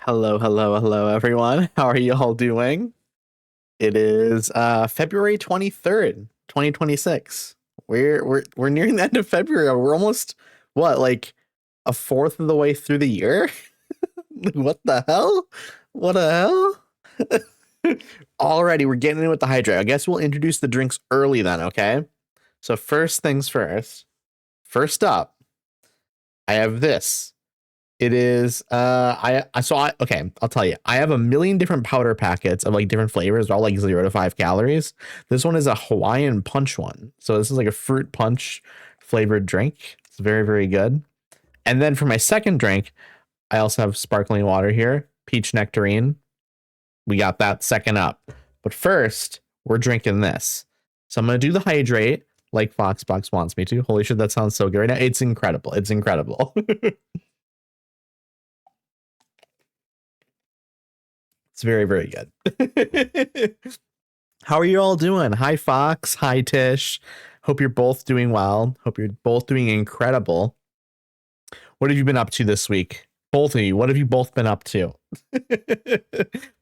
Hello, hello, hello, everyone. How are you all doing? It is February 23rd, 2026. We're nearing the end of February. We're almost like a fourth of the way through the year? What the hell? What the hell? Already, we're getting in with the hydrate. I guess we'll introduce the drinks early then, okay? So first things first. First up, I have this. It is okay, I'll tell you. I have a million different powder packets of like different flavors, all like 0 to 5 calories. This one is a Hawaiian punch one. So this is like a fruit punch flavored drink. It's very, very good. And then for my second drink, I also have sparkling water here, peach nectarine. We got that second up. But first, we're drinking this. So I'm gonna do the hydrate like Foxbox wants me to. Holy shit, that sounds so good right now. It's incredible. It's incredible. It's very, very good. How are you all doing? Hi, Fox. Hi, Tish. Hope you're both doing well. Hope you're both doing incredible. What have you been up to this week? Both of you, what have you both been up to?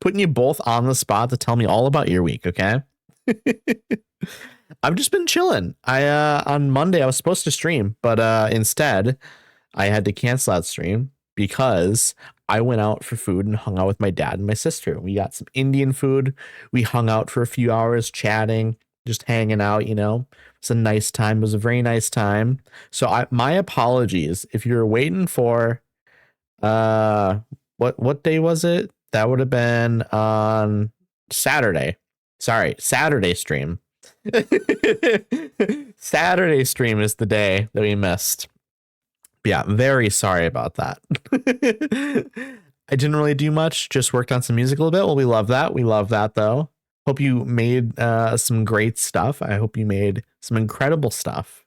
Putting you both on the spot to tell me all about your week, okay? I've just been chilling. On Monday I was supposed to stream, but instead I had to cancel that stream because I went out for food and hung out with my dad and my sister. We got some Indian food. We hung out for a few hours chatting, just hanging out, you know. It's a nice time. It was a very nice time. So my apologies if you're waiting for what day was it? That would have been on Saturday. Sorry, Saturday stream. Saturday stream is the day that we missed. Yeah, very sorry about that. I didn't really do much, just worked on some music a little bit. Well, we love that. We love that though. Hope you made some great stuff. I hope you made some incredible stuff.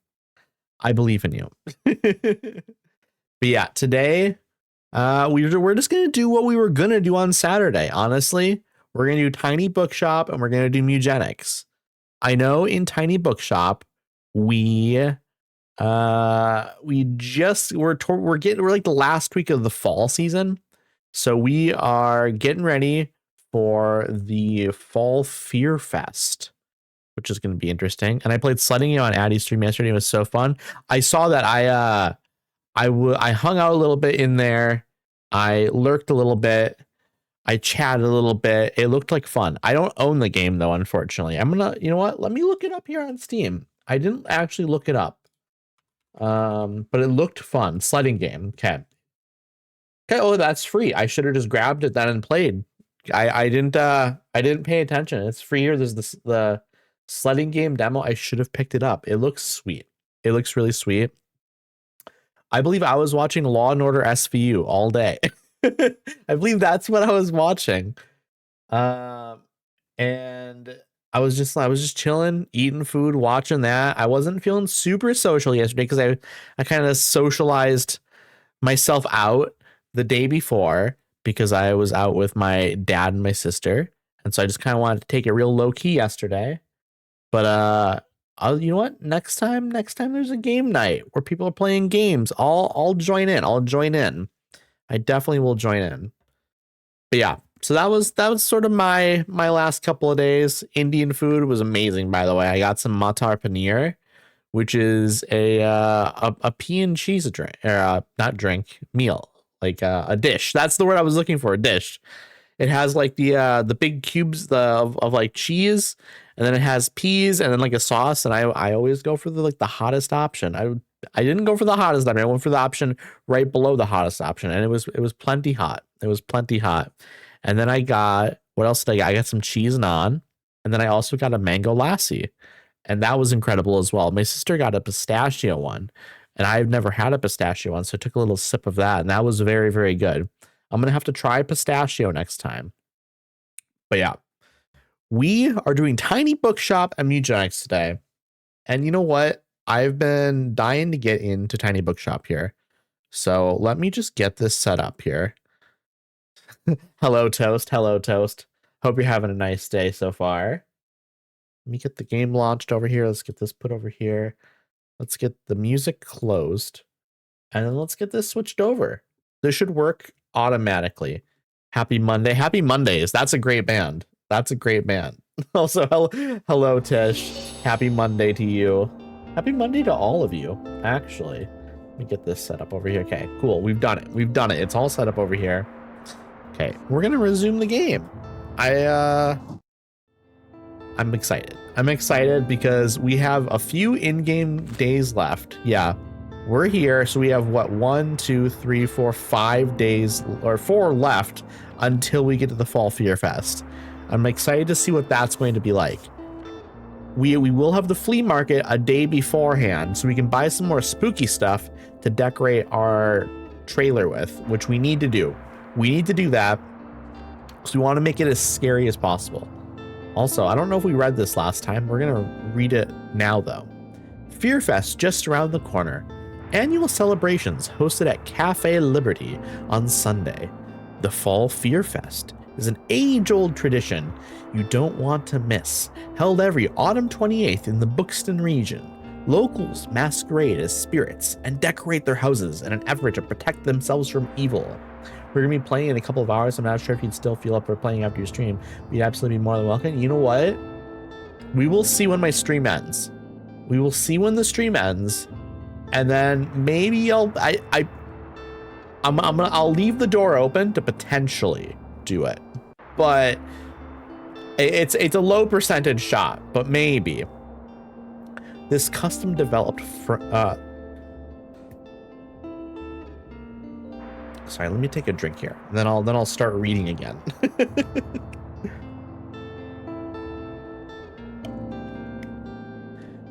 I believe in you. But yeah, today we're just gonna do what we were gonna do on Saturday. Honestly, we're gonna do Tiny Bookshop and we're gonna do Mewgenics. I know in Tiny Bookshop we're like the last week of the fall season, so we are getting ready for the Fall Fear Fest, which is going to be interesting. And I played sledding on Addie's stream yesterday. It was so fun. I saw that I hung out a little bit in there. I lurked a little bit. I chatted a little bit. It looked like fun. I don't own the game though, unfortunately. You know what? Let me look it up here on Steam. I didn't actually look it up. But it looked fun. Sledding game. Okay. Oh, that's free. I should have just grabbed it then and played. I didn't pay attention. It's free here. There's the sledding game demo. I should have picked it up. It looks sweet. It looks really sweet. I believe I was watching Law and Order SVU all day. I believe that's what I was watching. And I was just chilling, eating food, watching that. I wasn't feeling super social yesterday because I kind of socialized myself out the day before because I was out with my dad and my sister. And so I just kind of wanted to take it real low key yesterday. But you know what? Next time there's a game night where people are playing games. I'll join in. I definitely will join in. But yeah, so that was sort of my last couple of days. Indian food was amazing, by the way. I got some matar paneer, which is a pea and cheese drink, or not drink, meal, like a dish. That's the word I was looking for, a dish. It has like the big cubes of like cheese, and then it has peas and then like a sauce. And I always go for the hottest option. I didn't go for the hottest option. I went for the option right below the hottest option, and it was plenty hot. It was plenty hot. And then I got, what else did I get? I got some cheese naan, and then I also got a mango lassi, and that was incredible as well. My sister got a pistachio one, and I've never had a pistachio one, so I took a little sip of that, and that was very, very good. I'm gonna have to try pistachio next time. But yeah, we are doing Tiny Bookshop and Mewgenics today, and you know what? I've been dying to get into Tiny Bookshop here. So let me just get this set up here. Hello, Toast. Hello, Toast. Hope you're having a nice day so far. Let me get the game launched over here. Let's get this put over here. Let's get the music closed. And then let's get this switched over. This should work automatically. Happy Monday. Happy Mondays. That's a great band. That's a great band. Also, hello, Tish. Happy Monday to you. Happy Monday to all of you, actually. Let me get this set up over here. Okay, cool. We've done it. We've done it. It's all set up over here. Okay, we're going to resume the game. I'm excited. I'm excited because we have a few in-game days left. Yeah, we're here. So we have what, 1, 2, 3, 4, 5 days or 4 left until we get to the Fall Fear Fest. I'm excited to see what that's going to be like. We will have the flea market a day beforehand so we can buy some more spooky stuff to decorate our trailer with, which we need to do. We need to do that because we want to make it as scary as possible. Also, I don't know if we read this last time. We're going to read it now, though. Fear Fest just around the corner. Annual celebrations hosted at Cafe Liberty on Sunday. The Fall Fear Fest is an age-old tradition you don't want to miss, held every autumn 28th in the Buxton region. Locals masquerade as spirits and decorate their houses in an effort to protect themselves from evil. We're going to be playing in a couple of hours. I'm not sure if you'd still feel up for playing after your stream. You'd absolutely be more than welcome. You know what? We will see when my stream ends. We will see when the stream ends, and then maybe I'll leave the door open to potentially do it, but it's a low percentage shot, but maybe. This custom developed for sorry, let me take a drink here, and then I'll start reading again.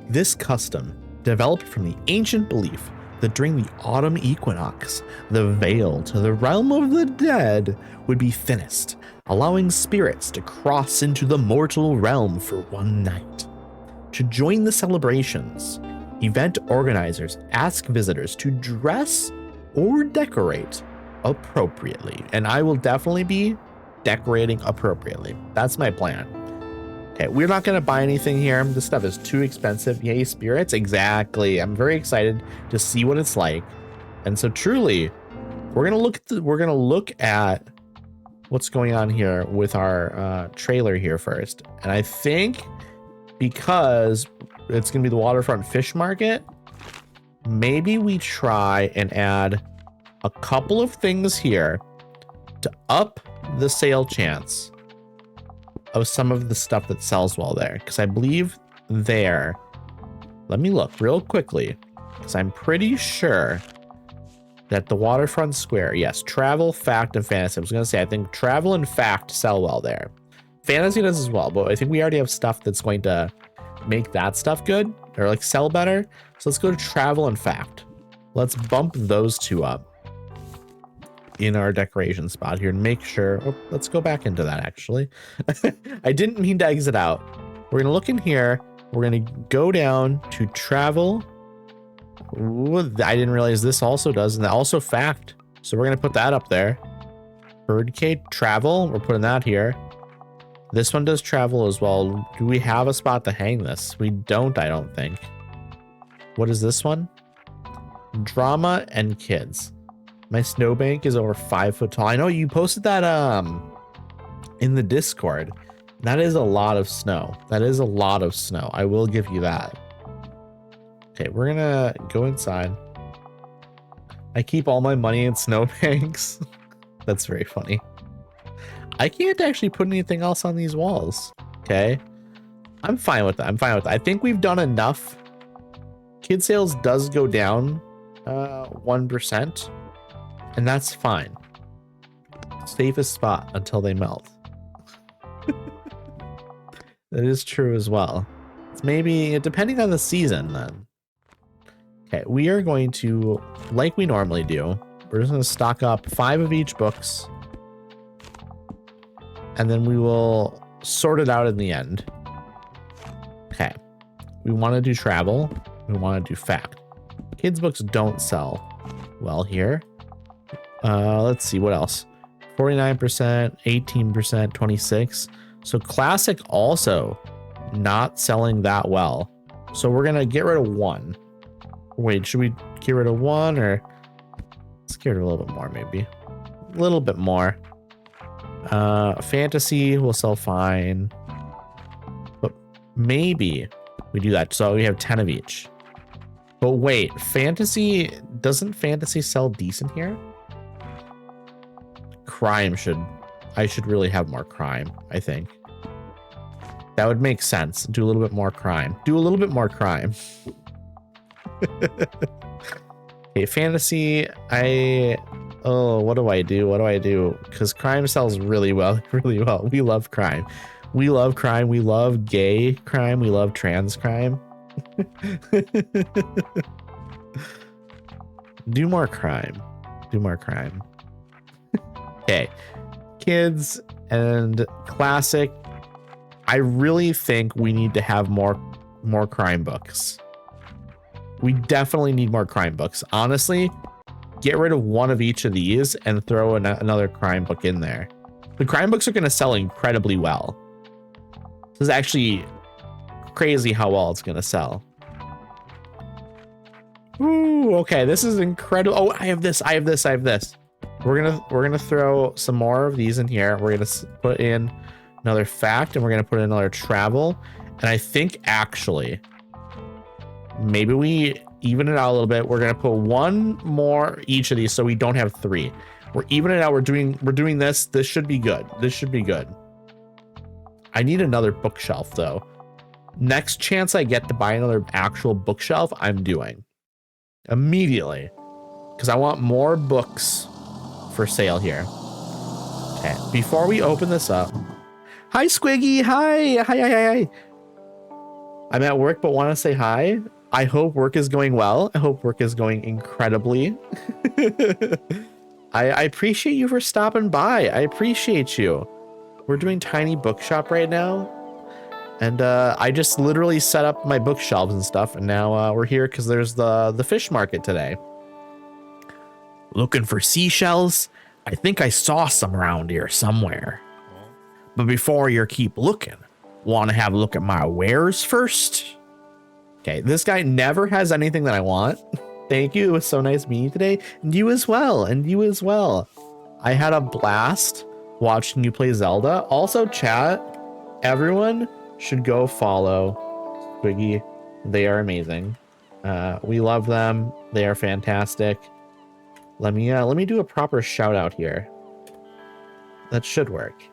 This custom developed from the ancient belief that during the autumn equinox, the veil to the realm of the dead would be thinnest, allowing spirits to cross into the mortal realm for one night. To join the celebrations, event organizers ask visitors to dress or decorate appropriately, and I will definitely be decorating appropriately. That's my plan. Okay, we're not going to buy anything here. This stuff is too expensive. Yay, spirits. Exactly. I'm very excited to see what it's like. And so truly, we're going to look at what's going on here with our trailer here first. And I think because it's going to be the waterfront fish market, maybe we try and add a couple of things here to up the sale chance of some of the stuff that sells well there, because I believe there, let me look real quickly, because I'm pretty sure that the waterfront square, yes, travel, fact, and fantasy. I was gonna say, I think travel and fact sell well there. Fantasy does as well, but I think we already have stuff that's going to make that stuff good, or like sell better. So let's go to travel and fact. Let's bump those two up in our decoration spot here and make sure. Oh, let's go back into that actually. I didn't mean to exit out. We're gonna look in here. We're gonna go down to travel. Ooh, I didn't realize this also does, and also fact. So we're gonna put that up there. Birdcage travel, we're putting that here. This one does travel as well. Do we have a spot to hang this? We don't, I don't think. What is this one? Drama and kids. My snowbank is over 5 foot tall. I know you posted that in the Discord. That is a lot of snow. That is a lot of snow. I will give you that. Okay, we're gonna go inside. I keep all my money in snowbanks. That's very funny. I can't actually put anything else on these walls. Okay, I'm fine with that. I'm fine with that. I think we've done enough. Kid sales does go down 1%. And that's fine. Safest spot until they melt. That is true as well. It's maybe depending on the season then. Okay, we are going to, like we normally do, we're just going to stock up 5 of each books. And then we will sort it out in the end. Okay. We want to do travel. We want to do fact. Kids books don't sell well here. Let's see what else. 49%, 18%, 26. So classic also not selling that well. So we're gonna get rid of 1. Wait, should we get rid of 1 or let's get rid of a little bit more maybe? A little bit more. Fantasy will sell fine. But maybe we do that. So we have 10 of each. But wait, fantasy, doesn't fantasy sell decent here? Crime I should really have more crime, I think. That would make sense. Do a little bit more crime. Do a little bit more crime. Okay, fantasy, what do I do? What do I do? Because crime sells really well, really well. We love crime. We love crime. We love gay crime. We love trans crime. Do more crime. Do more crime. Okay. Kids and classic. I really think we need to have more crime books. We definitely need more crime books. Honestly, get rid of one of each of these and throw another crime book in there. The crime books are going to sell incredibly well. This is actually crazy how well it's going to sell. Ooh, okay, this is incredible. Oh, I have this. We're gonna throw some more of these in here. We're gonna put in another fact, and we're gonna put in another travel. And I think actually, maybe we even it out a little bit. We're gonna put one more each of these, so we don't have 3. We're evening it out. We're doing this. This should be good. This should be good. I need another bookshelf though. Next chance I get to buy another actual bookshelf, I'm doing immediately, because I want more books for sale here. Okay, before we open this up, hi Squiggy, hi. I'm at work but want to say hi. I hope work is going well. I hope work is going incredibly. I appreciate you for stopping by. I appreciate you. We're doing Tiny Bookshop right now, and I just literally set up my bookshelves and stuff, and now we're here because there's the fish market today. Looking for seashells? I think I saw some around here somewhere. But before you keep looking, want to have a look at my wares first? Okay, this guy never has anything that I want. Thank you. It was so nice meeting you today. And you as well. I had a blast watching you play Zelda. Also, chat, everyone should go follow Squiggy. They are amazing. We love them. They are fantastic. Let me do a proper shout out here. That should work.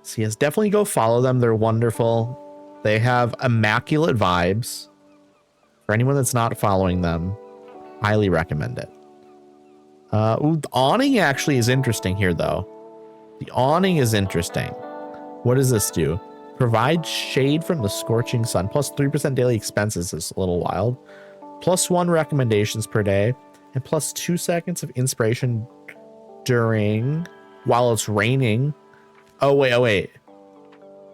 So yes, definitely go follow them. They're wonderful. They have immaculate vibes. For anyone that's not following them, highly recommend it. The awning actually is interesting here though. The awning is interesting. What does this do? Provide shade from the scorching sun. Plus 3% daily expenses is a little wild. Plus 1 recommendations per day. And plus 2 seconds of inspiration while it's raining. Oh wait.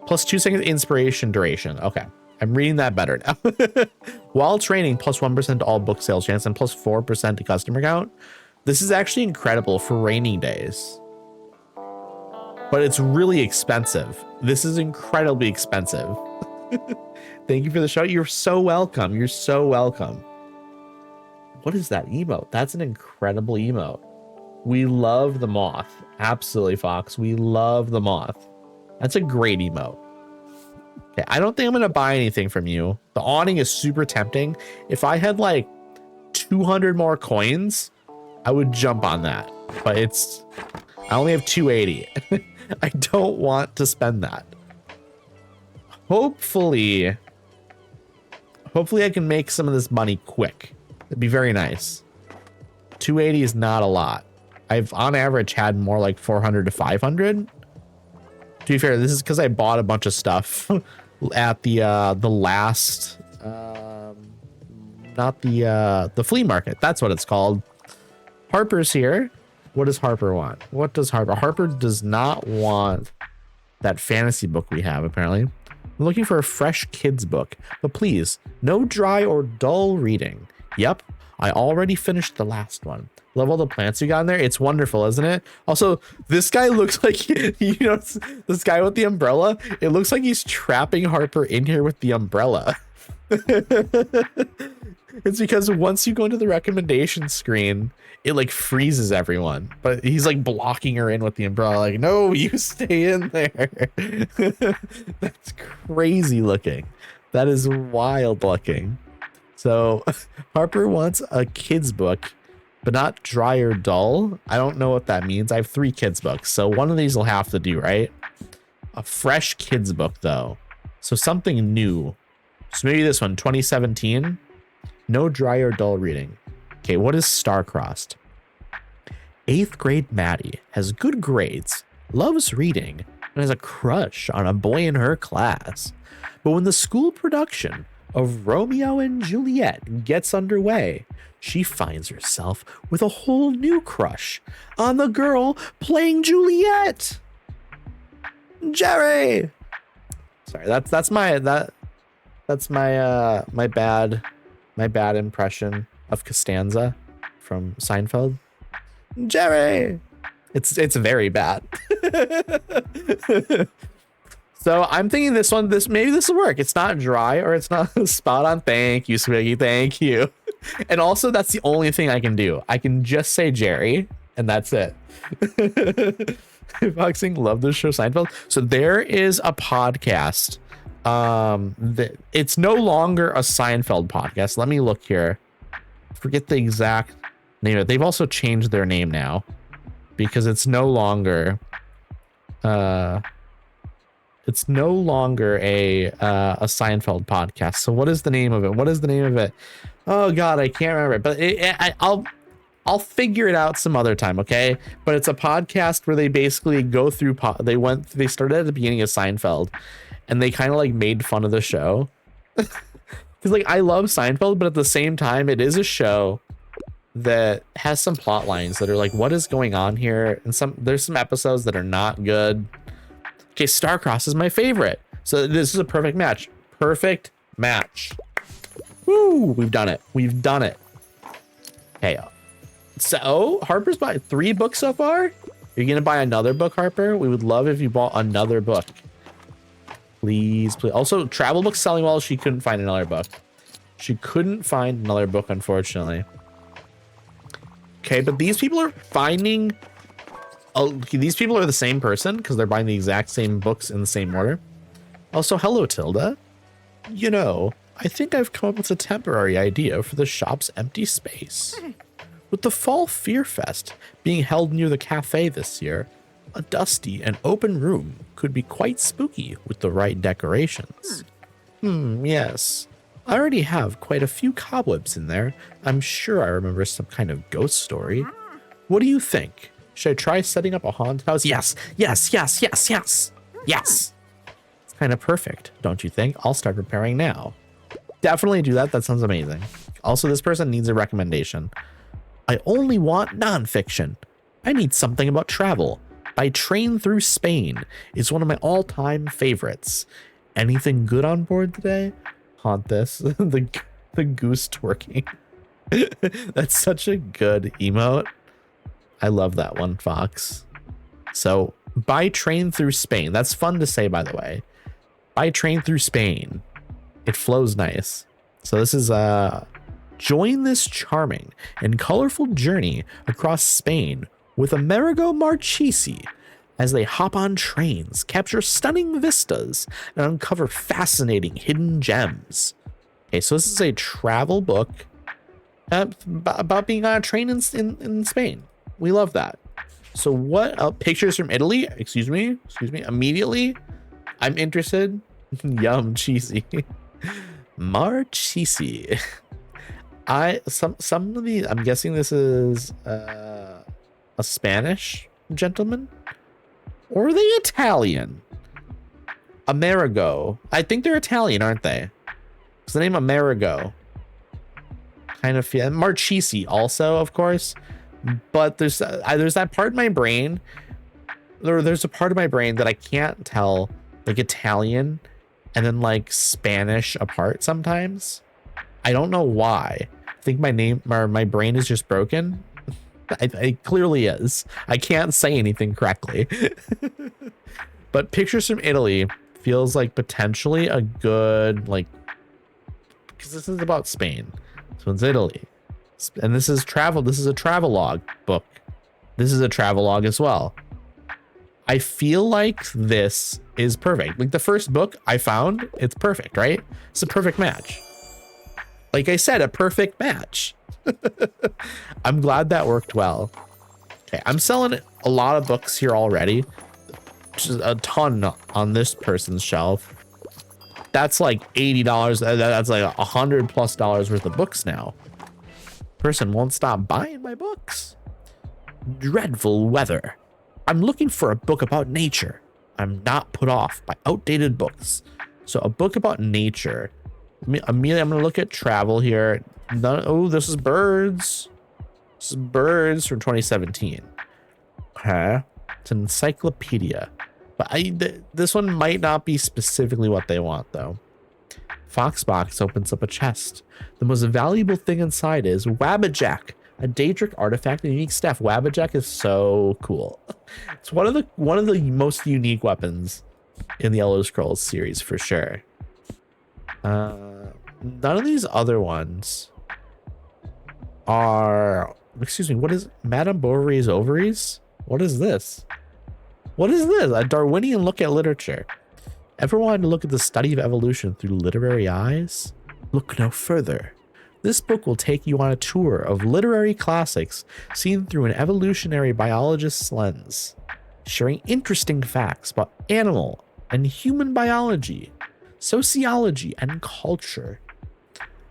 Plus 2 seconds of inspiration duration. Okay. I'm reading that better now. While it's raining, plus 1% to all book sales chance and plus 4% to customer count. This is actually incredible for rainy days. But it's really expensive. This is incredibly expensive. Thank you for the show. You're so welcome. You're so welcome. What is that emote? That's an incredible emote. We love the moth. Absolutely, Fox. We love the moth. That's a great emote. Okay, I don't think I'm going to buy anything from you. The awning is super tempting. If I had like 200 more coins, I would jump on that. But I only have 280. I don't want to spend that. Hopefully I can make some of this money quick. It'd be very nice. 280 is not a lot. I've on average had more like 400 to 500. To be fair, this is because I bought a bunch of stuff at the last not the flea market. That's what it's called. Harper's here. What does Harper want? What does Harper does not want that fantasy book we have, apparently. I'm looking for a fresh kids book, but please, no dry or dull reading. Yep, I already finished the last one. Love all the plants you got in there. It's wonderful, isn't it? Also, this guy looks like, this guy with the umbrella. It looks like he's trapping Harper in here with the umbrella. It's because once you go into the recommendation screen, it like freezes everyone. But he's like blocking her in with the umbrella, like, no, you stay in there. That's crazy looking. That is wild looking. So Harper wants a kid's book, but not dry or dull. I don't know what that means. I have 3 kids books, so one of these will have to do, right? A fresh kids book though. So something new. So maybe this one, 2017. No dry or dull reading. Okay, what is star-crossed? 8th grade Maddie has good grades, loves reading, and has a crush on a boy in her class. But when the school production of Romeo and Juliet gets underway, she finds herself with a whole new crush on the girl playing Juliet. Jerry. Sorry, that's my bad impression of Costanza from Seinfeld. Jerry. It's very bad. So I'm thinking maybe this will work. It's not dry or it's not spot on. Thank you, Swiggy. Thank you. And also that's the only thing I can do. I can just say Jerry and that's it. Boxing, love the show Seinfeld. So there is a podcast. It's no longer a Seinfeld podcast. Let me look here. Forget the exact name of it. They've also changed their name now because it's no longer a Seinfeld podcast. So what is the name of it? Oh God, I can't remember it, but I'll figure it out some other time, okay? But it's a podcast where they basically go through they started at the beginning of Seinfeld and they kind of like made fun of the show. Because like I love Seinfeld, but at the same time it is a show that has some plot lines that are like, what is going on here? And there's some episodes that are not good. Okay, Starcross is my favorite. So this is a perfect match. Perfect match. Woo, we've done it. Okay. So Harper's bought 3 books so far. You're gonna buy another book, Harper? We would love if you bought another book. Please. Also, travel book selling well. She couldn't find another book. Unfortunately. Okay, but these people are finding. Oh, these people are the same person because they're buying the exact same books in the same order. Also, hello, Tilda. You know, I think I've come up with a temporary idea for the shop's empty space. With the Fall Fear Fest being held near the cafe this year, a dusty and open room could be quite spooky with the right decorations. Yes. I already have quite a few cobwebs in there. I'm sure I remember some kind of ghost story. What do you think? Should I try setting up a haunted house? Yes. It's kind of perfect, don't you think? I'll start preparing now. Definitely do that. That sounds amazing. Also, this person needs a recommendation. I only want nonfiction. I need something about travel. By Train Through Spain is one of my all-time favorites. Anything good on board today? Haunt this. the goose twerking. That's such a good emote. I love that one, Fox. So, By Train Through Spain. That's fun to say, by the way. By Train Through Spain. It flows nice. So this is join this charming and colorful journey across Spain with Amerigo Marchesi as they hop on trains, capture stunning vistas, and uncover fascinating hidden gems. Okay, so this is a travel book about being on a train in Spain. We love that. So what pictures from Italy? Excuse me. Immediately, I'm interested. Yum, cheesy. Marchesi. Some of the, I'm guessing this is a Spanish gentleman, or are they Italian? Amerigo. I think they're Italian, aren't they? It's the name Amerigo. Kind of feel Marchesi also, of course. But there's that part of my brain. There's a part of my brain that I can't tell like Italian and then like Spanish apart sometimes. I don't know why. I think my brain is just broken. It clearly is. I can't say anything correctly. But Pictures from Italy feels like potentially a good, like, because this is about Spain. This one's Italy. And this is travel. This is a travelogue book. This is a travelogue as well. I feel like this is perfect. Like the first book I found, it's perfect, right? It's a perfect match. Like I said, a perfect match. I'm glad that worked well. Okay, I'm selling a lot of books here already. Just a ton on this person's shelf. That's like $80. That's like $100+ worth of books now. Person won't stop buying my books. Dreadful weather. I'm looking for a book about nature. I'm not put off by outdated books. So a book about nature. Immediately, I'm gonna look at travel here. Oh, this is birds. This is birds from 2017. Okay, it's an encyclopedia. But this one might not be specifically what they want though. Foxbox opens up a chest. The most valuable thing inside is Wabbajack, a Daedric artifact and unique staff. Wabbajack is so cool. It's one of the most unique weapons in the Elder Scrolls series for sure. None of these other ones are. Excuse me. What is Madame Bovary's ovaries? What is this? What is this? A Darwinian look at literature. Ever wanted to look at the study of evolution through literary eyes? Look no further. This book will take you on a tour of literary classics seen through an evolutionary biologist's lens, sharing interesting facts about animal and human biology, sociology, and culture.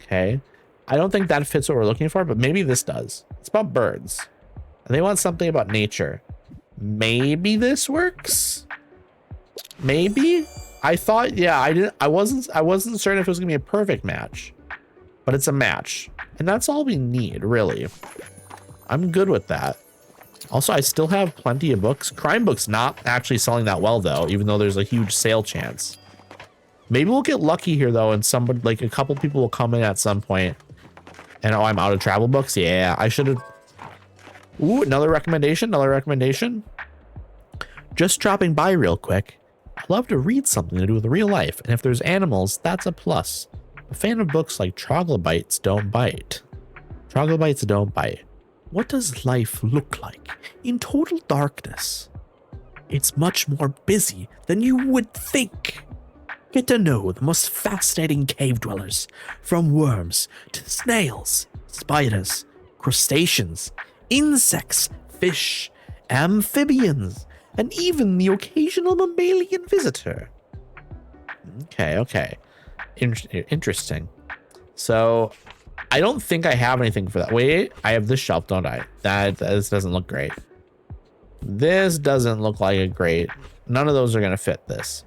Okay, I don't think that fits what we're looking for, but maybe this does. It's about birds, and they want something about nature. Maybe this works. Maybe. I thought, yeah, I wasn't certain if it was gonna be a perfect match, but it's a match, and that's all we need, really. I'm good with that. Also, I still have plenty of books. Crime books not actually selling that well though, even though there's a huge sale chance. Maybe we'll get lucky here though, and somebody, like a couple people will come in at some point. And oh, I'm out of travel books. Yeah, I should have. Ooh, another recommendation. Just dropping by real quick. I love to read something to do with real life, and if there's animals, that's a plus. A fan of books like Troglobites Don't Bite. Troglobites Don't Bite. What does life look like in total darkness? It's much more busy than you would think. Get to know the most fascinating cave dwellers, from worms to snails, spiders, crustaceans, insects, fish, amphibians, and even the occasional mammalian visitor. Okay. Interesting. So I don't think I have anything for that. Wait, I have this shelf, don't I? This doesn't look great. This doesn't look like a great. None of those are going to fit this.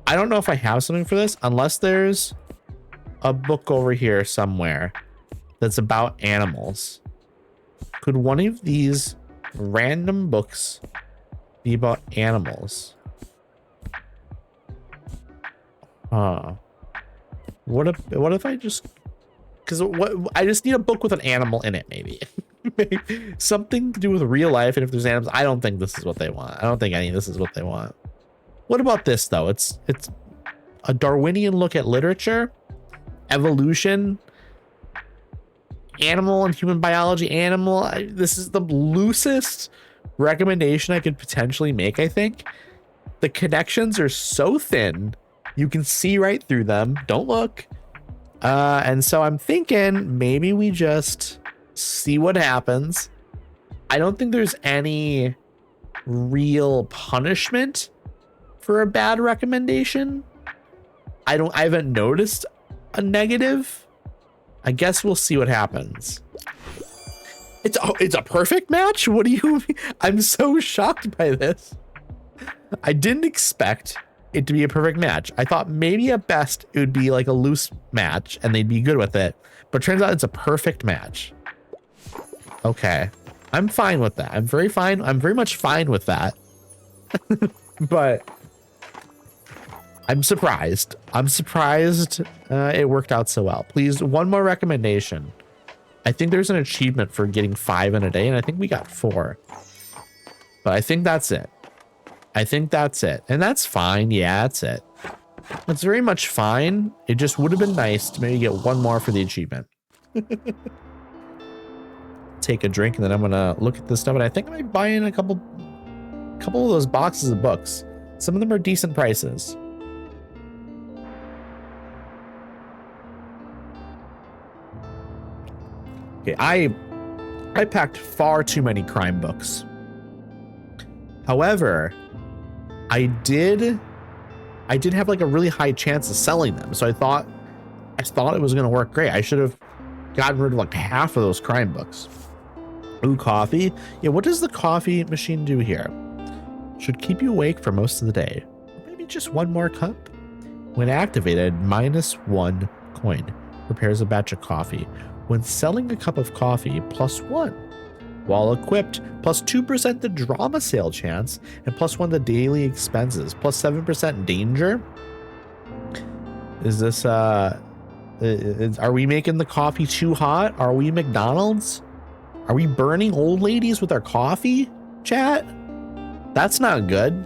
I don't know if I have something for this unless there's a book over here somewhere that's about animals. Could one of these random books be about animals? What if I just, because I just need a book with an animal in it, maybe. Something to do with real life, and if there's animals, I don't think this is what they want. I don't think any of this is what they want. What about this though? It's a Darwinian look at literature, evolution, animal and human biology. This is the loosest recommendation I could potentially make. I think the connections are so thin you can see right through them. Don't look. And so I'm thinking maybe we just see what happens. I don't think there's any real punishment for a bad recommendation. I haven't noticed a negative. I guess we'll see what happens. It's a perfect match. What do you mean? I'm so shocked by this. I didn't expect it to be a perfect match. I thought maybe at best it would be like a loose match and they'd be good with it, but it turns out it's a perfect match. Okay, I'm fine with that. I'm very much fine with that. But I'm surprised it worked out so well. Please, one more recommendation. I think there's an achievement for getting 5 in a day, and I think we got 4. But I think that's it. And that's fine. Yeah, that's it. That's very much fine. It just would have been nice to maybe get 1 more for the achievement. Take a drink and then I'm gonna look at this stuff, and I think I might buy in a couple of those boxes of books. Some of them are decent prices. Okay, I packed far too many crime books. However, I did have like a really high chance of selling them, so I thought it was gonna work great. I should have gotten rid of like half of those crime books. Ooh, coffee. Yeah, what does the coffee machine do here? Should keep you awake for most of the day. Maybe just one more cup? When activated, -1 coin. Prepares a batch of coffee. When selling a cup of coffee, +1. While equipped, +2% the drama sale chance, and +1 the daily expenses, +7% danger. Is this, are we making the coffee too hot? Are we McDonald's? Are we burning old ladies with our coffee, chat? That's not good.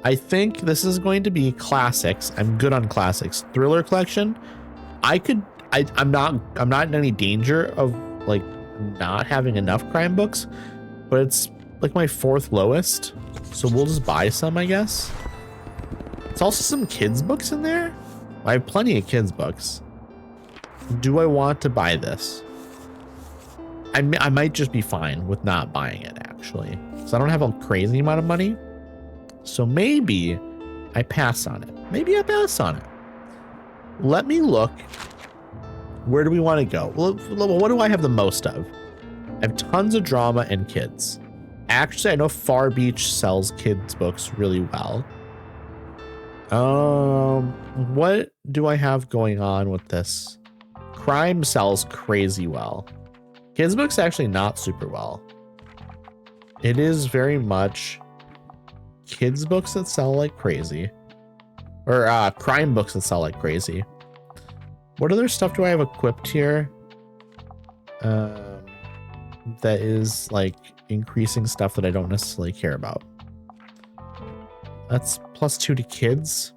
I think this is going to be classics. I'm good on classics. Thriller collection. I'm not in any danger of like not having enough crime books, but it's like my 4th lowest. So we'll just buy some, I guess. It's also some kids books in there. I have plenty of kids books. Do I want to buy this? I might just be fine with not buying it, actually, because I don't have a crazy amount of money. So maybe I pass on it. Maybe I pass on it. Let me look. Where do we want to go? Well, what do I have the most of? I have tons of drama and kids. Actually, I know Far Beach sells kids books really well. What do I have going on with this? Crime sells crazy well. Kids books actually not super well. It is very much kids books that sell like crazy, or crime books that sell like crazy. What other stuff do I have equipped here? That is like increasing stuff that I don't necessarily care about. That's +2 to kids.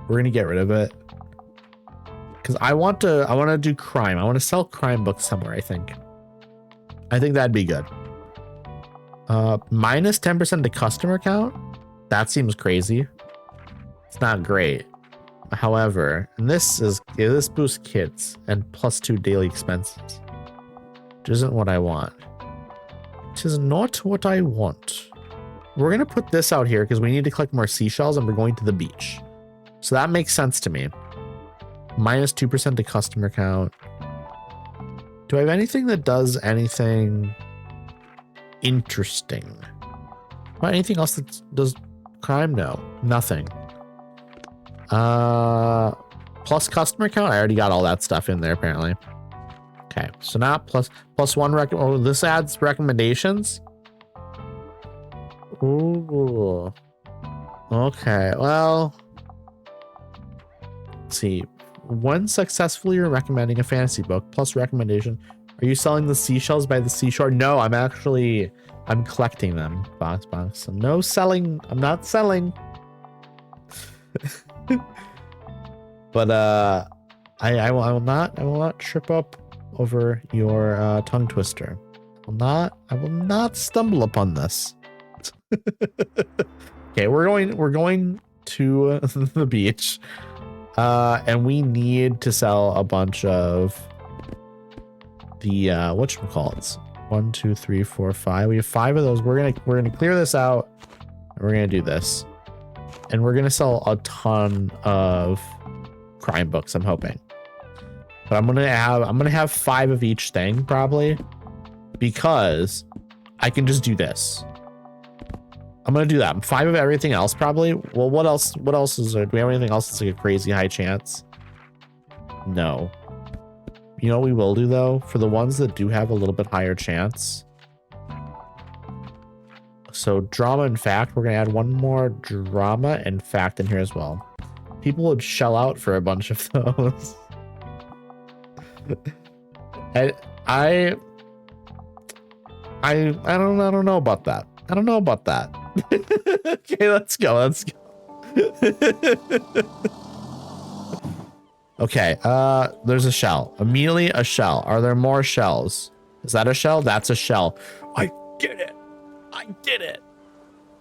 We're gonna get rid of it because I want to do crime. I want to sell crime books somewhere. I think that'd be good. -10% to customer count. That seems crazy. It's not great. However, and this boosts kids and +2 daily expenses. Which isn't what I want. It is not what I want. We're gonna put this out here because we need to collect more seashells and we're going to the beach. So that makes sense to me. -2% to customer count. Do I have anything that does anything interesting? Well, anything else that does crime? No, nothing. Plus customer count. I already got all that stuff in there apparently. Okay, so not +1 oh, this adds recommendations. Ooh. Okay, well, let's see. When successfully recommending a fantasy book plus recommendation. Are you selling the seashells by the seashore? No, I'm collecting them. Box. No selling. I'm not selling. But I will not trip up over your tongue twister. I will not stumble upon this. Okay, we're going to the beach. And we need to sell a bunch of the whatchamacallits. 1, 2, 3, 4, 5. We have 5 of those. We're gonna clear this out and we're gonna do this. And we're gonna sell a ton of crime books, I'm hoping. But I'm gonna have 5 of each thing probably, because I can just do this. I'm gonna do that. 5 of everything else probably. Well, what else is there? Do we have anything else that's like a crazy high chance? No. You know what we will do though? For the ones that do have a little bit higher chance. So drama and fact, we're gonna add 1 more drama and fact in here as well. People would shell out for a bunch of those. I don't know about that. I don't know about that. Okay, let's go. Okay, there's a shell. Immediately a shell. Are there more shells? Is that a shell? That's a shell. I did it. I did it.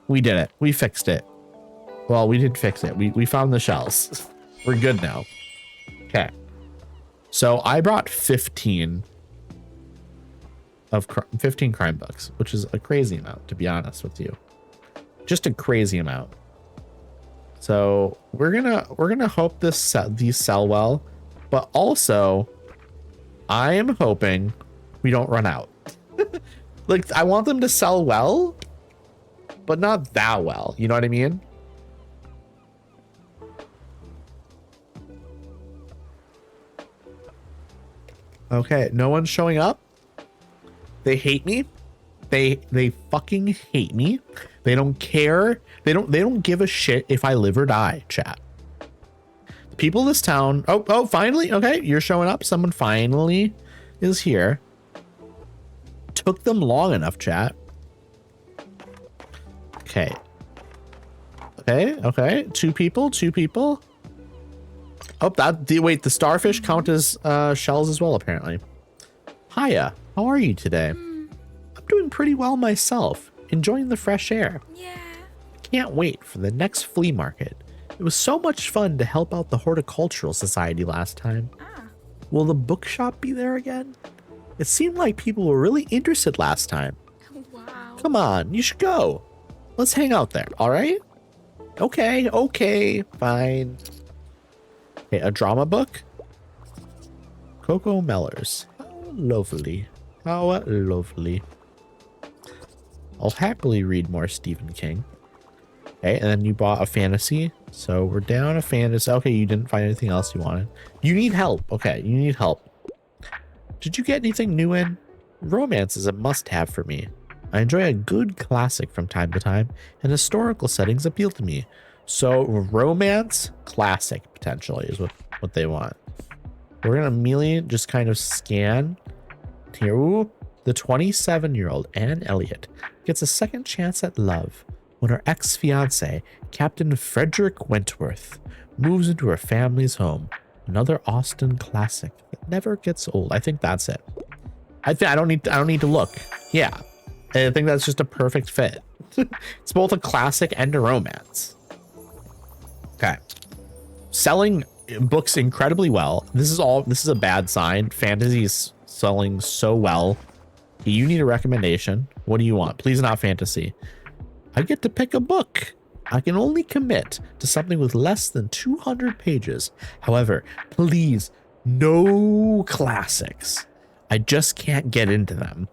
We did it. We fixed it. Well, we did fix it. We found the shells. We're good now. Okay. So I brought 15 crime books, which is a crazy amount, to be honest with you. Just a crazy amount. So we're gonna hope these sell well, but also I am hoping we don't run out. Like, I want them to sell well, but not that well. You know what I mean? Okay, no one's showing up. They hate me. They fucking hate me. They don't care. They don't give a shit if I live or die, chat. The people of this town. Oh, finally. Okay, you're showing up. Someone finally is here. Took them long enough, chat. Okay. Okay. Two people. Oh, wait, the starfish count as shells as well, apparently. Hiya, how are you today? I'm doing pretty well myself, enjoying the fresh air. Yeah. I can't wait for the next flea market. It was so much fun to help out the Horticultural Society last time. Will the bookshop be there again? It seemed like people were really interested last time. Wow. Come on, you should go. Let's hang out there, all right? Okay, fine. Okay, a drama book. Coco Mellors. How lovely. How lovely. I'll happily read more Stephen King. Okay, and then you bought a fantasy. So we're down a fantasy. Okay, you didn't find anything else you wanted. You need help. Okay, you need help. Did you get anything new in? Romance is a must-have for me. I enjoy a good classic from time to time, and historical settings appeal to me. So romance classic potentially is what they want. We're gonna immediately just kind of scan here. Ooh, the 27-year-old Anne Elliot gets a second chance at love when her ex-fiance, Captain Frederick Wentworth, moves into her family's home. Another Austen classic that never gets old. I think that's it. I don't need to look. Yeah, I think that's just a perfect fit. It's both a classic and a romance. Okay, selling books incredibly well. This is a bad sign. Fantasy is selling so well. You need a recommendation. What do you want? Please not fantasy. I get to pick a book. I can only commit to something with less than 200 pages. However, please, no classics. I just can't get into them.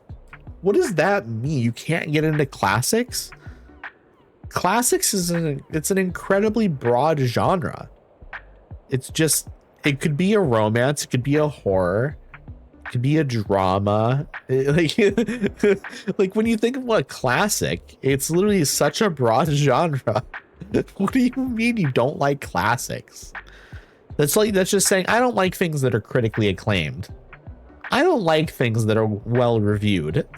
What does that mean? You can't get into classics? Classics is it's an incredibly broad genre. It's just, it could be a romance, it could be a horror, it could be a drama. Like when you think of what a classic, it's literally such a broad genre. What do you mean you don't like classics? That's just saying I don't like things that are critically acclaimed. I don't like things that are well reviewed.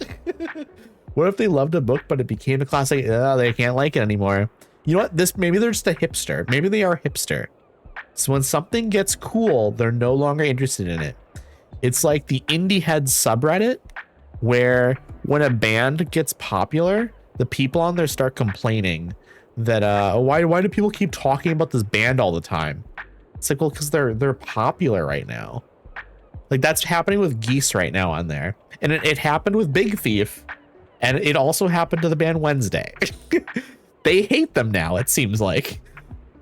What if they loved a book but it became a classic? They can't like it anymore. You know what? Maybe they're just a hipster. Maybe they are hipster. So when something gets cool, they're no longer interested in it. It's like the indie head subreddit, where when a band gets popular, the people on there start complaining that why do people keep talking about this band all the time? It's like, well, because they're popular right now. Like that's happening with Geese right now on there, and it happened with Big Thief, and it also happened to the band Wednesday. They hate them now. It seems like.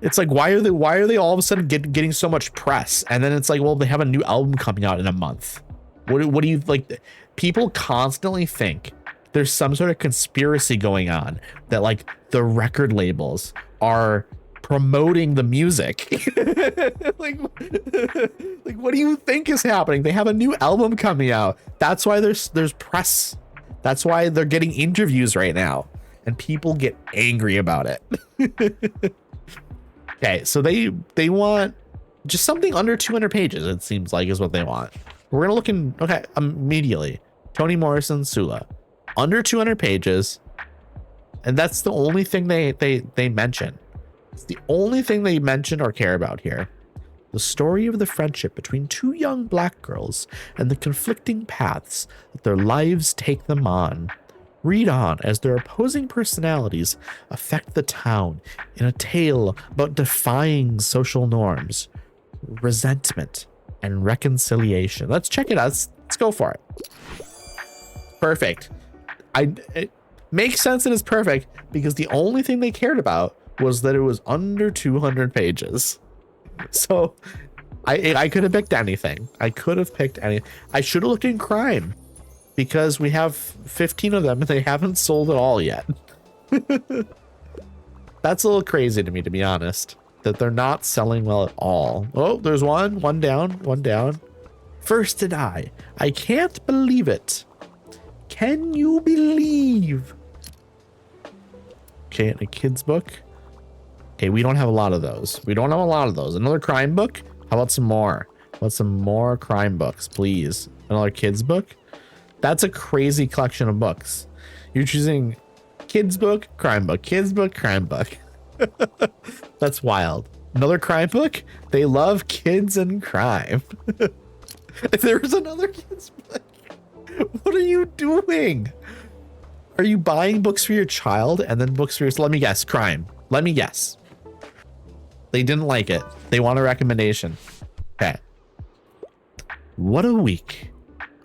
It's like, why are they all of a sudden getting so much press? And then it's like, well, they have a new album coming out in a month. What do you like? People constantly think there's some sort of conspiracy going on that like the record labels are promoting the music. like what do you think is happening? They have a new album coming out. That's why there's press. That's why they're getting interviews right now, and people get angry about it. Okay, so they want just something under 200 pages, it seems like, is what they want. We're gonna look in, okay, immediately. Toni Morrison, Sula. Under 200 pages. And that's the only thing they mention. It's the only thing they mention or care about here. the story of the friendship between two young black girls and the conflicting paths that their lives take them on. Read on as their opposing personalities affect the town in a tale about defying social norms, resentment, and reconciliation. Let's check it out. Let's go for it. Perfect. It makes sense and it's perfect because the only thing they cared about was that it was under 200 pages. So I could have picked anything. I could have picked any. I should have looked in crime because we have 15 of them and they haven't sold it all yet. That's a little crazy to me, to be honest, that they're not selling well at all. Oh, there's one down. First to die. I can't believe it. Can you believe? Okay, and a kid's book. Okay, we don't have a lot of those. Another crime book? How about some more? How about some more crime books, please? Another kid's book? That's a crazy collection of books. You're choosing kids book, crime book, kids book, crime book. That's wild. Another crime book? They love kids and crime. There's another kids book. What are you doing? Are you buying books for your child and then books for your... Let me guess, crime. Let me guess. They didn't like it. They want a recommendation. Okay. What a week.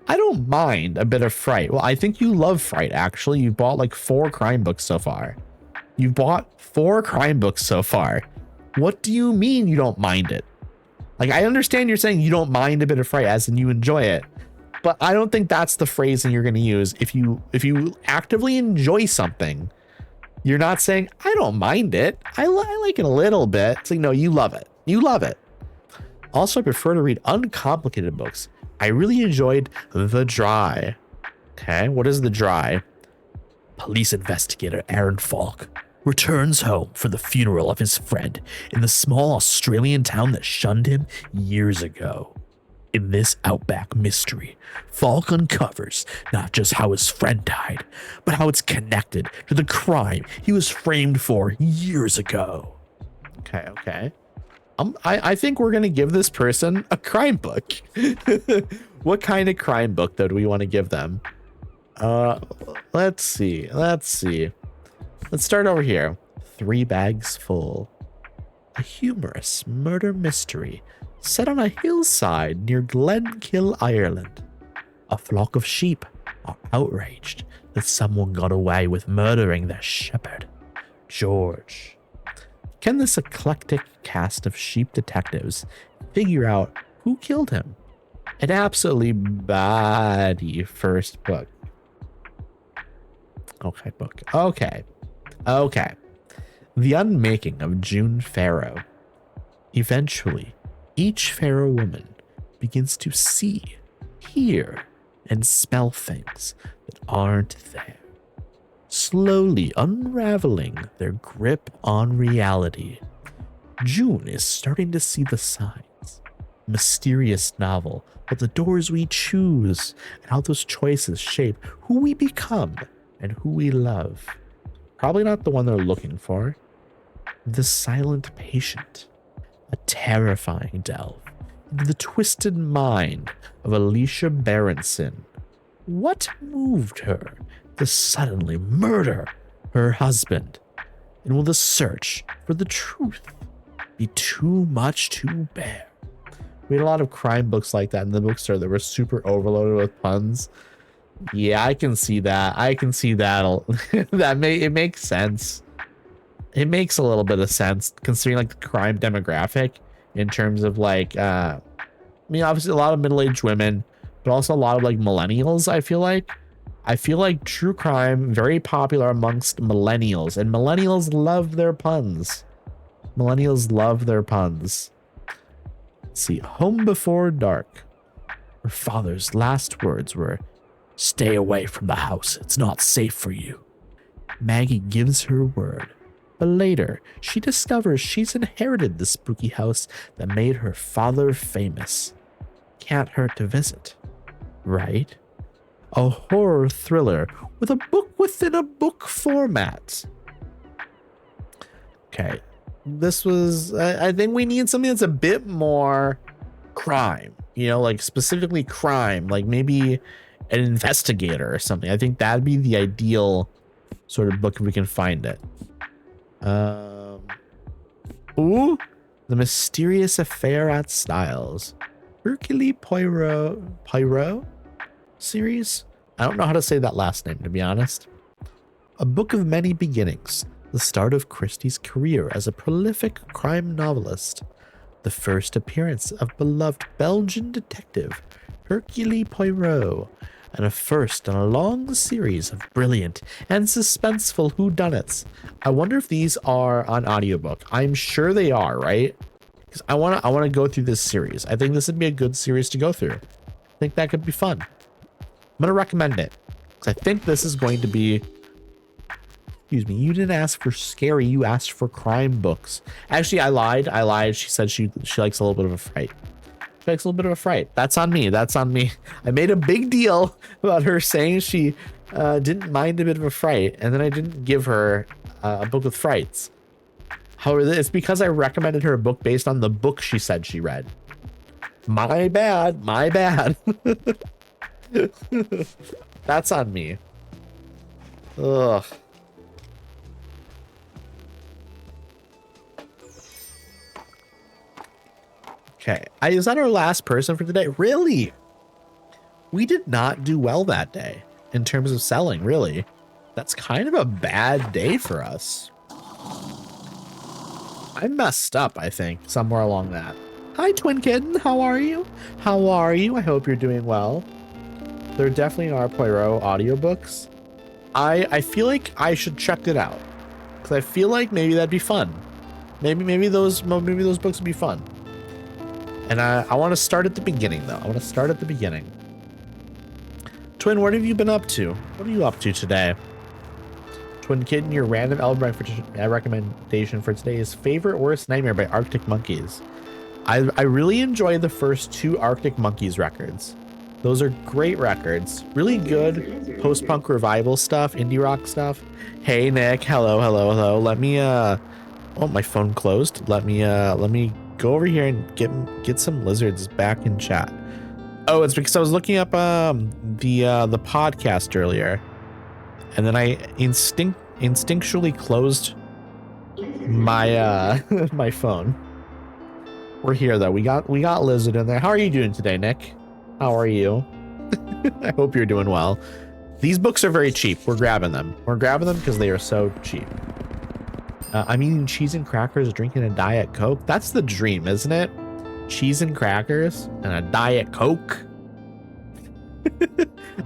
I don't mind a bit of Fright. Well, I think you love Fright, actually. You bought like 4 crime books so far. You bought 4 crime books so far. What do you mean you don't mind it? Like, I understand you're saying you don't mind a bit of Fright as in you enjoy it, but I don't think that's the phrasing you're going to use. If you actively enjoy something, you're not saying, I don't mind it. I like it a little bit. It's like, no, you love it. You love it. Also, I prefer to read uncomplicated books. I really enjoyed The Dry. Okay, what is The Dry? Police investigator Aaron Falk returns home for the funeral of his friend in the small Australian town that shunned him years ago. In this outback mystery, Falk uncovers not just how his friend died, but how it's connected to the crime he was framed for years ago. Okay. I think we're going to give this person a crime book. What kind of crime book, though, do we want to give them? Let's see. Let's start over here. 3 Bags Full. A humorous murder mystery set on a hillside near Glenkill, Ireland. A flock of sheep are outraged that someone got away with murdering their shepherd, George. Can this eclectic cast of sheep detectives figure out who killed him? An absolutely baddie first book. Okay, book. Okay. The Unmaking of June Farrow. Eventually, each Farrow woman begins to see, hear, and smell things that aren't there, slowly unraveling their grip on reality. June is starting to see the signs. Mysterious novel about the doors we choose and how those choices shape who we become and who we love. Probably not the one they're looking for. The Silent Patient. A terrifying delve into the twisted mind of Alicia Berenson. What moved her to suddenly murder her husband? And will the search for the truth be too much to bear? We had a lot of crime books like that in the bookstore that were super overloaded with puns. Yeah, I can see that. It makes sense. It makes a little bit of sense considering like the crime demographic in terms of like, I mean, obviously a lot of middle-aged women, but also a lot of like millennials. I feel like true crime very popular amongst millennials, and millennials love their puns. Let's see, Home Before Dark. Her father's last words were, "Stay away from the house. It's not safe for you." Maggie gives her word, but later she discovers she's inherited the spooky house that made her father famous. Can't hurt to visit, right? A horror thriller with a book within a book format. Okay, this was, I think we need something that's a bit more crime, you know, like specifically crime, like maybe an investigator or something. I think that'd be the ideal sort of book if we can find it. Ooh, The Mysterious Affair at Styles. Hercule Poirot series? I don't know how to say that last name, to be honest. A book of many beginnings. The start of Christie's career as a prolific crime novelist. The first appearance of beloved Belgian detective Hercule Poirot, and a first in a long series of brilliant and suspenseful whodunits. I wonder if these are on audiobook. I'm sure they are, right? Because I want to go through this series. I think this would be a good series to go through. I think that could be fun. I'm gonna recommend it because I think this is going to be. Excuse me, you didn't ask for scary, you asked for crime books. Actually, I lied. She said she likes a little bit of a fright. She likes a little bit of a fright. That's on me. I made a big deal about her saying she didn't mind a bit of a fright, and then I didn't give her a book with frights. However, it's because I recommended her a book based on the book she said she read. My bad. That's on me. Ugh. Okay, is that our last person for today? Really? We did not do well that day in terms of selling, really. That's kind of a bad day for us. I messed up, I think, somewhere along that. Hi, Twin Kitten. How are you? I hope you're doing well. There definitely are Poirot audiobooks. I feel like I should check it out because I feel like maybe that'd be fun. Maybe those books would be fun. And I want to start at the beginning, though. Twin, what have you been up to? What are you up to today? Twin Kitten, your random album recommendation for today is Favorite Worst Nightmare by Arctic Monkeys. I really enjoy the first 2 Arctic Monkeys records. Those are great records. Really good post-punk revival stuff, indie rock stuff. Hey, Nick. Hello. Let me, oh, my phone closed. Let me go over here and get some lizards back in chat. Oh, it's because I was looking up the podcast earlier, and then I instinctually closed my my phone. We're here though. We got lizard in there. How are you doing today, Nick? How are you? I hope you're doing well. These books are very cheap. We're grabbing them because they are so cheap. I'm eating cheese and crackers, drinking a Diet Coke. That's the dream, isn't it? Cheese and crackers and a Diet Coke.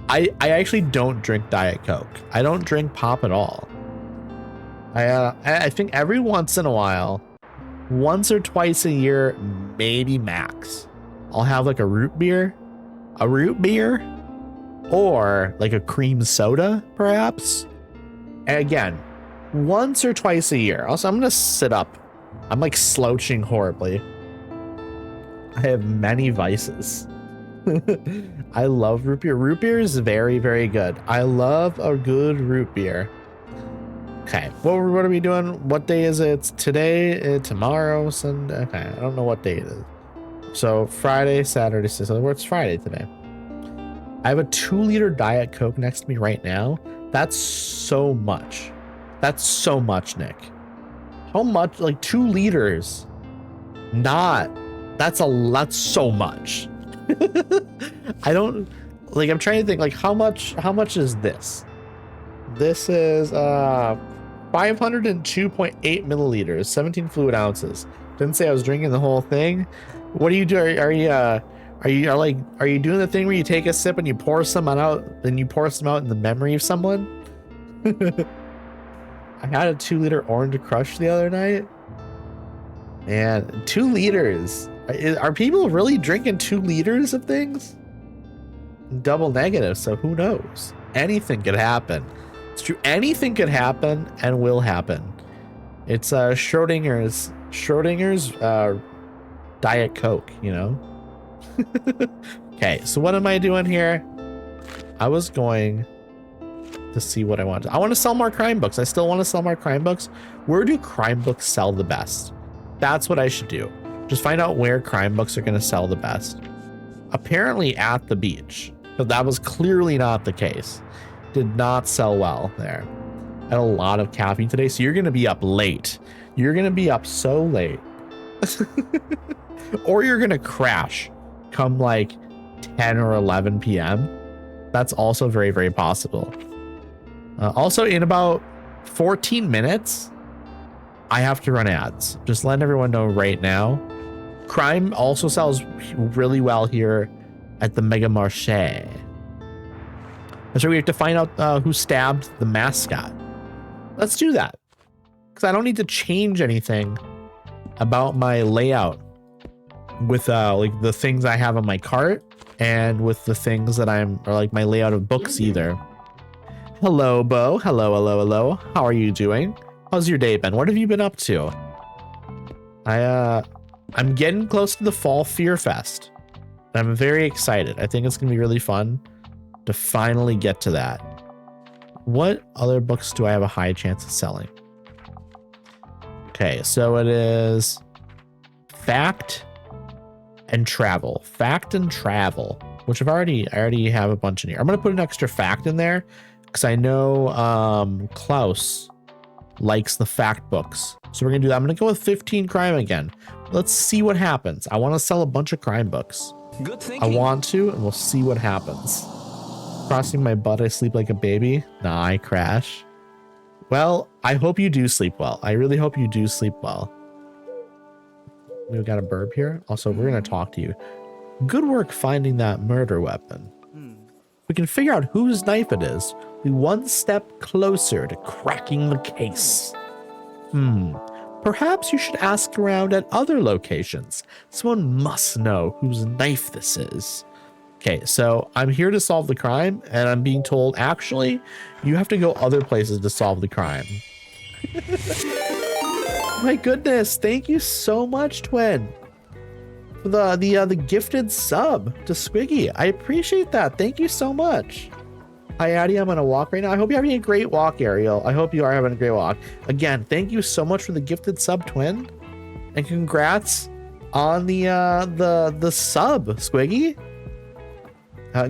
I actually don't drink Diet Coke. I don't drink pop at all. I think every once in a while, once or twice a year, maybe max, I'll have like a root beer, or like a cream soda, perhaps. And again, once or twice a year. Also, I'm gonna sit up. I'm like slouching horribly. I have many vices. I love root beer. Root beer is very, very good. I love a good root beer. Okay, what are we doing? What day is it? It's today, tomorrow, Sunday. Okay, I don't know what day it is. So Friday, Saturday, so it's Friday today. I have a 2-liter Diet Coke next to me right now. That's so much. That's so much, Nick. How much? Like 2 liters. That's so much. I don't like, I'm trying to think like how much is this? This is 502.8 milliliters, 17 fluid ounces. Didn't say I was drinking the whole thing. What do you do? Are you doing the thing where you take a sip and you pour some out, then you pour some out in the memory of someone? I had a 2-liter Orange Crush the other night. Man, 2 liters. Are people really drinking 2 liters of things? Double negative, so who knows? Anything could happen. It's true. Anything could happen and will happen. It's Schrodinger's Diet Coke, you know? Okay, so what am I doing here? I was going to see what I want. I want to sell more crime books. I still want to sell more crime books. Where do crime books sell the best? That's what I should do. Just find out where crime books are going to sell the best. Apparently at the beach, but that was clearly not the case. Did not sell well there. I had a lot of caffeine today, so you're going to be up late. You're going to be up so late. Or you're going to crash come like 10 or 11 p.m. That's also very, very possible. Also, in about 14 minutes, I have to run ads. Just letting everyone know right now. Crime also sells really well here at the Mega Marché. So we have to find out who stabbed the mascot. Let's do that. Because I don't need to change anything about my layout with like the things I have on my cart and with the things that or like my layout of books either. Hello, Bo. Hello, hello, hello. How are you doing? How's your day been? What have you been up to? I'm getting close to the Fall Fear Fest. I'm very excited. I think it's gonna be really fun to finally get to that. What other books do I have a high chance of selling? Okay, so it is Fact and Travel. Fact and Travel, which I already have a bunch in here. I'm gonna put an extra fact in there because I know Klaus likes the fact books. So we're gonna do that. I'm gonna go with 15 crime again. Let's see what happens. I want to sell a bunch of crime books. Good thinking. I want to, and we'll see what happens. Crossing my butt, I sleep like a baby. Nah, I crash. Well, I hope you do sleep well. I really hope you do sleep well. We've got a burb here. Also, we're gonna talk to you. Good work finding that murder weapon. We can figure out whose knife it is. We're one step closer to cracking the case. Perhaps you should ask around at other locations. Someone must know whose knife this is. Okay, so I'm here to solve the crime, and I'm being told, actually, you have to go other places to solve the crime. My goodness, thank you so much, Twin. For the gifted sub to Squiggy. I appreciate that. Thank you so much. Hi, Addie. I'm on a walk right now. I hope you're having a great walk, Ariel. I hope you are having a great walk. Again, thank you so much for the gifted sub, Twin. And congrats on the sub, Squiggy.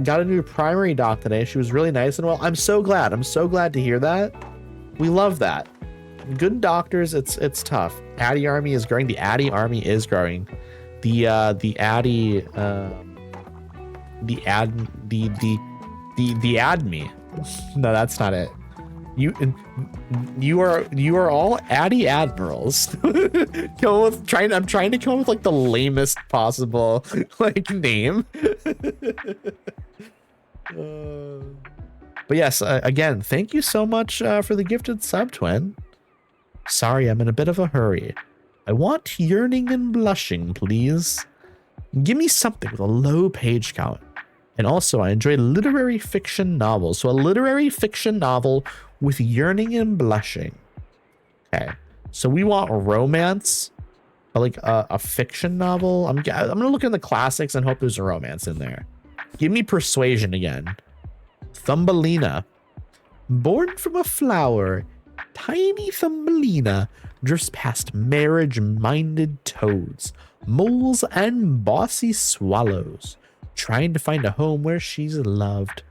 Got a new primary doc today. She was really nice and well. I'm so glad. I'm so glad to hear that. We love that. Good doctors, it's tough. Addie army is growing. The Addie army is growing. The Addie the Adme. No, that's not it. You are all Addie admirals. I'm trying to come up with like the lamest possible like name. But yes, again, thank you so much for the gifted sub, Twin. Sorry, I'm in a bit of a hurry. I want yearning and blushing, please. Give me something with a low page count. And also, I enjoy literary fiction novels. So a literary fiction novel with yearning and blushing. Okay, so we want romance, like a fiction novel. I'm gonna look in the classics and hope there's a romance in there. Give me persuasion again. Thumbelina. Born from a flower, tiny Thumbelina drifts past marriage-minded toads, moles, and bossy swallows, trying to find a home where she's loved,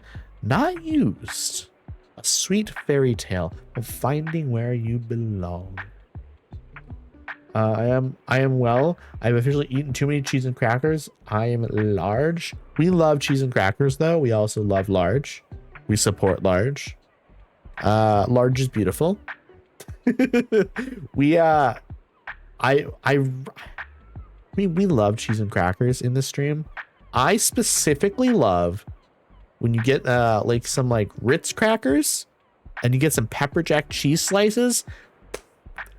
not used. A sweet fairy tale of finding where you belong. I am well. I've officially eaten too many cheese and crackers. I am large. We love cheese and crackers, though. We also love large. We support large. Large is beautiful. We love cheese and crackers in this stream. I specifically love when you get like some like Ritz crackers and you get some pepper jack cheese slices.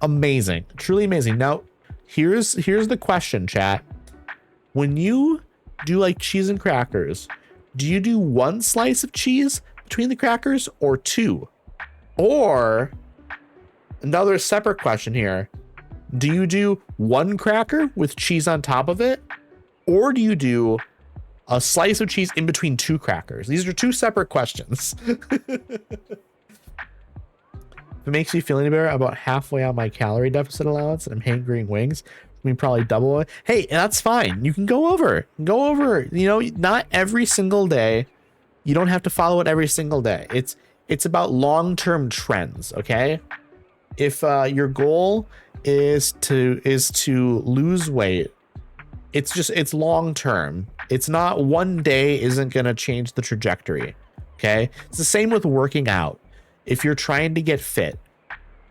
Amazing, truly amazing. Now here's the question, chat. When you do like cheese and crackers, do you do one slice of cheese between the crackers or two? Or another separate question here, do you do one cracker with cheese on top of it, or do you do a slice of cheese in between two crackers? These are two separate questions. If it makes you feel any better, I'm about halfway on my calorie deficit allowance and I'm hankering wings. I mean, probably double it. Hey, that's fine. You can go over. Go over. You know, not every single day. You don't have to follow it every single day. It's about long-term trends, okay? If your goal is to lose weight, it's long-term. It's not one day isn't going to change the trajectory, okay? It's the same with working out. If you're trying to get fit,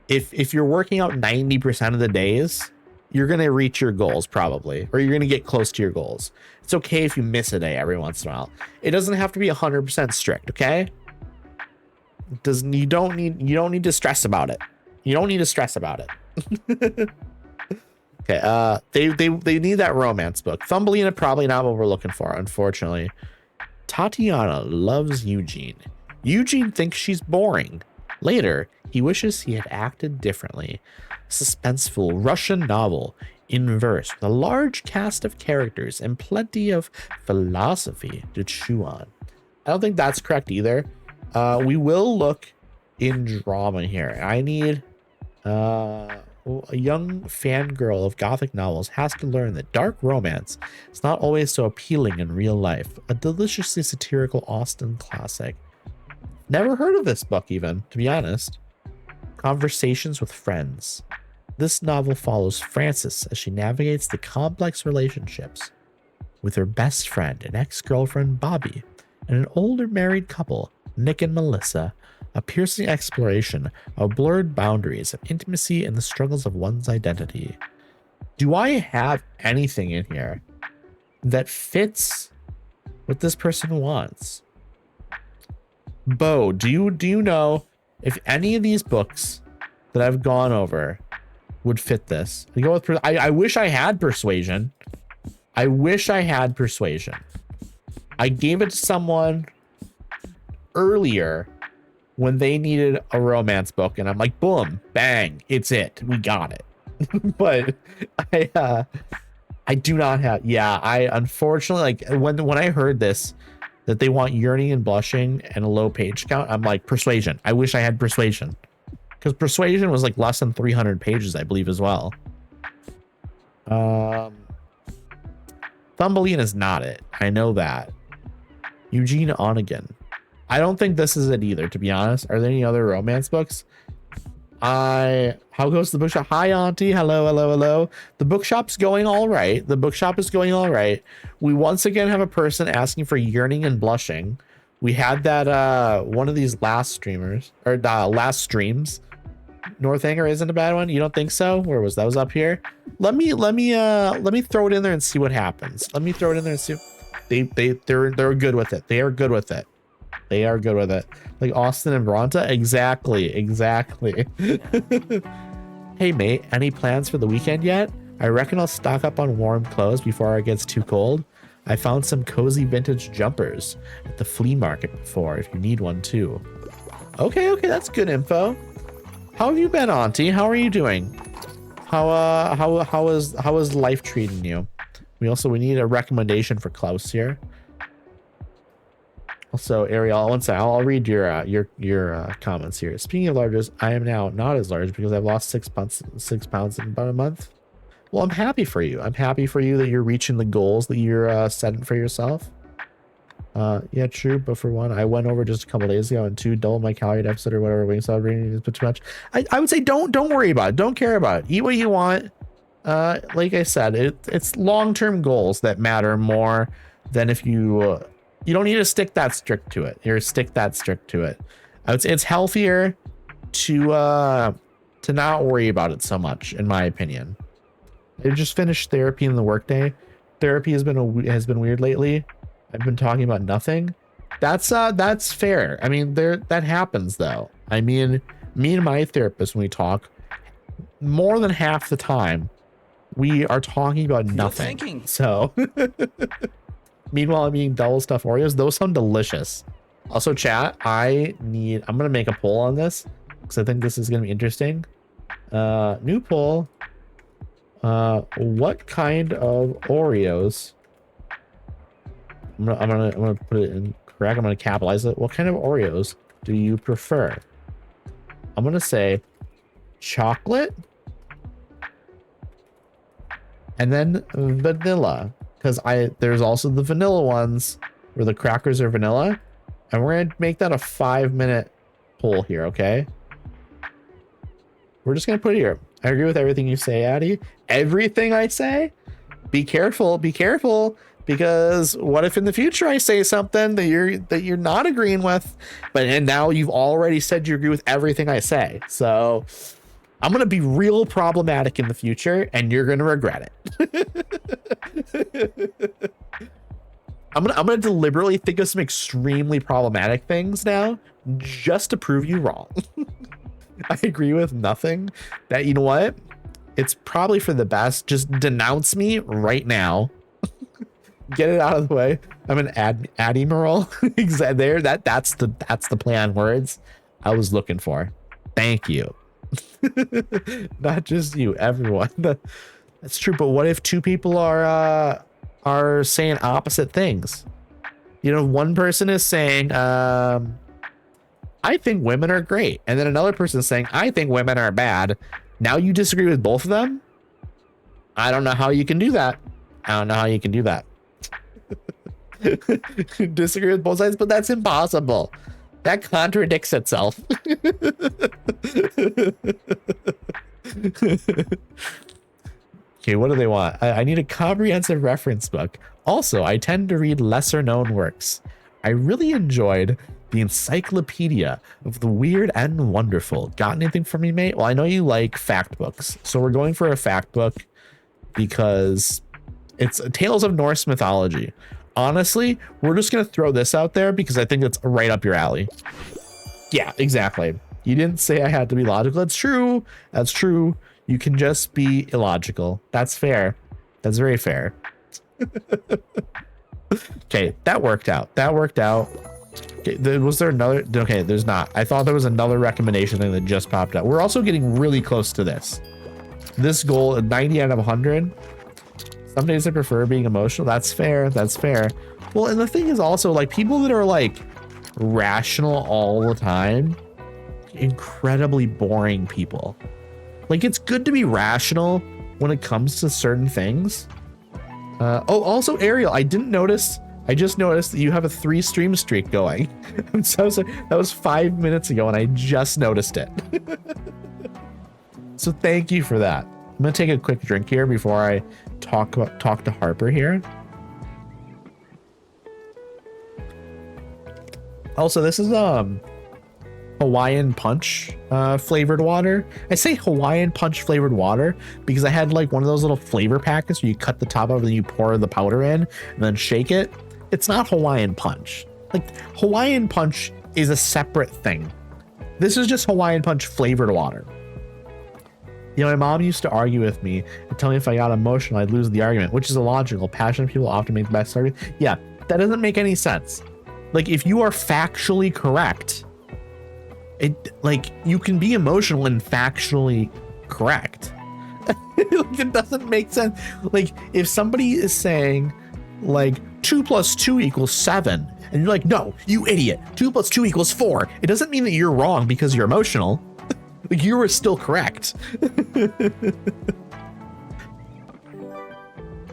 if you're working out 90% of the days, you're going to reach your goals probably, or you're going to get close to your goals. It's okay if you miss a day every once in a while. It doesn't have to be 100% strict, okay? You don't need to stress about it. You don't need to stress about it. Okay, they need that romance book. Thumbelina probably not what we're looking for, unfortunately. Tatiana loves Eugene. Eugene thinks she's boring. Later, he wishes he had acted differently. Suspenseful Russian novel in verse with a large cast of characters and plenty of philosophy to chew on. I don't think that's correct either. We will look in drama here. I need a young fangirl of gothic novels has to learn that dark romance is not always so appealing in real life. A deliciously satirical Austen classic. Never heard of this book even, to be honest. Conversations with Friends. This novel follows Frances as she navigates the complex relationships with her best friend and ex-girlfriend Bobby and an older married couple, Nick and Melissa, a piercing exploration of blurred boundaries of intimacy and the struggles of one's identity. Do I have anything in here that fits what this person wants? Bo, do you know if any of these books that I've gone over would fit this? I go with I wish I had Persuasion. I wish I had Persuasion. I gave it to someone earlier when they needed a romance book, and I'm like, boom, bang, it's it. We got it. But I do not have. Yeah, I unfortunately, like when I heard this, that they want Yearning and Blushing and a low page count, I'm like, Persuasion. I wish I had Persuasion, because Persuasion was like less than 300 pages, I believe, as well. Thumbelina is not it. I know that. Eugene Onegin. I don't think this is it either, to be honest. Are there any other romance books? How goes the bookshop? Hi, Auntie. Hello, hello, hello. The bookshop's going all right. The bookshop is going all right. We once again have a person asking for Yearning and Blushing. We had that one of these last streamers, or last streams. Northanger isn't a bad one. You don't think so? Where was that? Was up here. Let me throw it in there and see what happens. Let me throw it in there and see. They're good with it. They are good with it. They are good with it. Like Austin and Bronta. Exactly. Hey mate, any plans for the weekend yet? I reckon I'll stock up on warm clothes before it gets too cold. I found some cozy vintage jumpers at the flea market before, if you need one too. Okay, that's good info. How have you been, Auntie? How are you doing? How is life treating you? We need a recommendation for Klaus here. Also, Ariel, one second, I'll read your comments here. Speaking of larges, I am now not as large because I've lost 6 pounds in about a month. Well, I'm happy for you. I'm happy for you that you're reaching the goals that you're setting for yourself. Yeah, true. But for one, I went over just a couple days ago, and two, double my calorie deficit or whatever. Wingstop reading is too much. I would say don't worry about it. Don't care about it. Eat what you want. Like I said, it's long-term goals that matter more than if you. You don't need to stick that strict to it. I would say it's healthier to not worry about it so much, in my opinion. I just finished therapy in the workday. Therapy has been weird lately. I've been talking about nothing. That's fair. I mean, that happens though. I mean, me and my therapist, when we talk, more than half the time, we are talking about nothing. So. Meanwhile, I'm eating double stuffed Oreos. Those sound delicious. Also, chat, I'm gonna make a poll on this because I think this is gonna be interesting. New poll. What kind of Oreos? I'm gonna put it in correct. I'm gonna capitalize it. What kind of Oreos do you prefer? I'm gonna say chocolate and then vanilla, because there's also the vanilla ones where the crackers are vanilla, and we're gonna make that a 5-minute poll here. Okay, we're just gonna put it here. I agree with everything you say, Addie. Everything I say. Be careful, because what if in the future I say something that you're not agreeing with, and now you've already said you agree with everything I say. So I'm gonna be real problematic in the future, and you're gonna regret it. I'm gonna deliberately think of some extremely problematic things now, just to prove you wrong. I agree with nothing. That, you know what? It's probably for the best. Just denounce me right now. Get it out of the way. I'm an admiral. There. That's the play on words I was looking for. Thank you. Not just you, everyone. That's true. But what if two people are saying opposite things? You know, one person is saying, I think women are great, and then another person is saying, I think women are bad. Now you disagree with both of them? I don't know how you can do that. Disagree with both sides, but that's impossible. That contradicts itself. Okay, what do they want? I need a comprehensive reference book. Also, I tend to read lesser known works. I really enjoyed the Encyclopedia of the Weird and Wonderful. Got anything for me, mate? Well, I know you like fact books, so we're going for a fact book because it's Tales of Norse Mythology. Honestly, we're just gonna throw this out there because I think it's right up your alley. Yeah, exactly. You didn't say I had to be logical. That's true. That's true. You can just be illogical. That's fair. That's very fair. Okay, that worked out. Okay, was there another? Okay, there's not. I thought there was another recommendation thing that just popped up. We're also getting really close to this. This goal, 90 out of 100. Some days I prefer being emotional. That's fair. Well, and the thing is also, like, people that are like rational all the time, incredibly boring people. Like, it's good to be rational when it comes to certain things. Oh, also Ariel, I just noticed that you have a 3-stream streak going. I'm so sorry. That was 5 minutes ago and I just noticed it. So thank you for that. I'm gonna take a quick drink here before I talk to Harper here. Also, this is Hawaiian punch flavored water. I say Hawaiian punch flavored water because I had like one of those little flavor packets where you cut the top of it and you pour the powder in and then shake it. It's not Hawaiian punch. Like, Hawaiian punch is a separate thing. This is just Hawaiian punch flavored water. You know, my mom used to argue with me and tell me if I got emotional, I'd lose the argument, which is illogical. Passionate people often make the best argument. Yeah, that doesn't make any sense. Like, if you are factually correct, you can be emotional and factually correct. It doesn't make sense. Like, if somebody is saying like 2 + 2 = 7, and you're like, no, you idiot, 2 + 2 = 4. It doesn't mean that you're wrong because you're emotional. Like, you were still correct.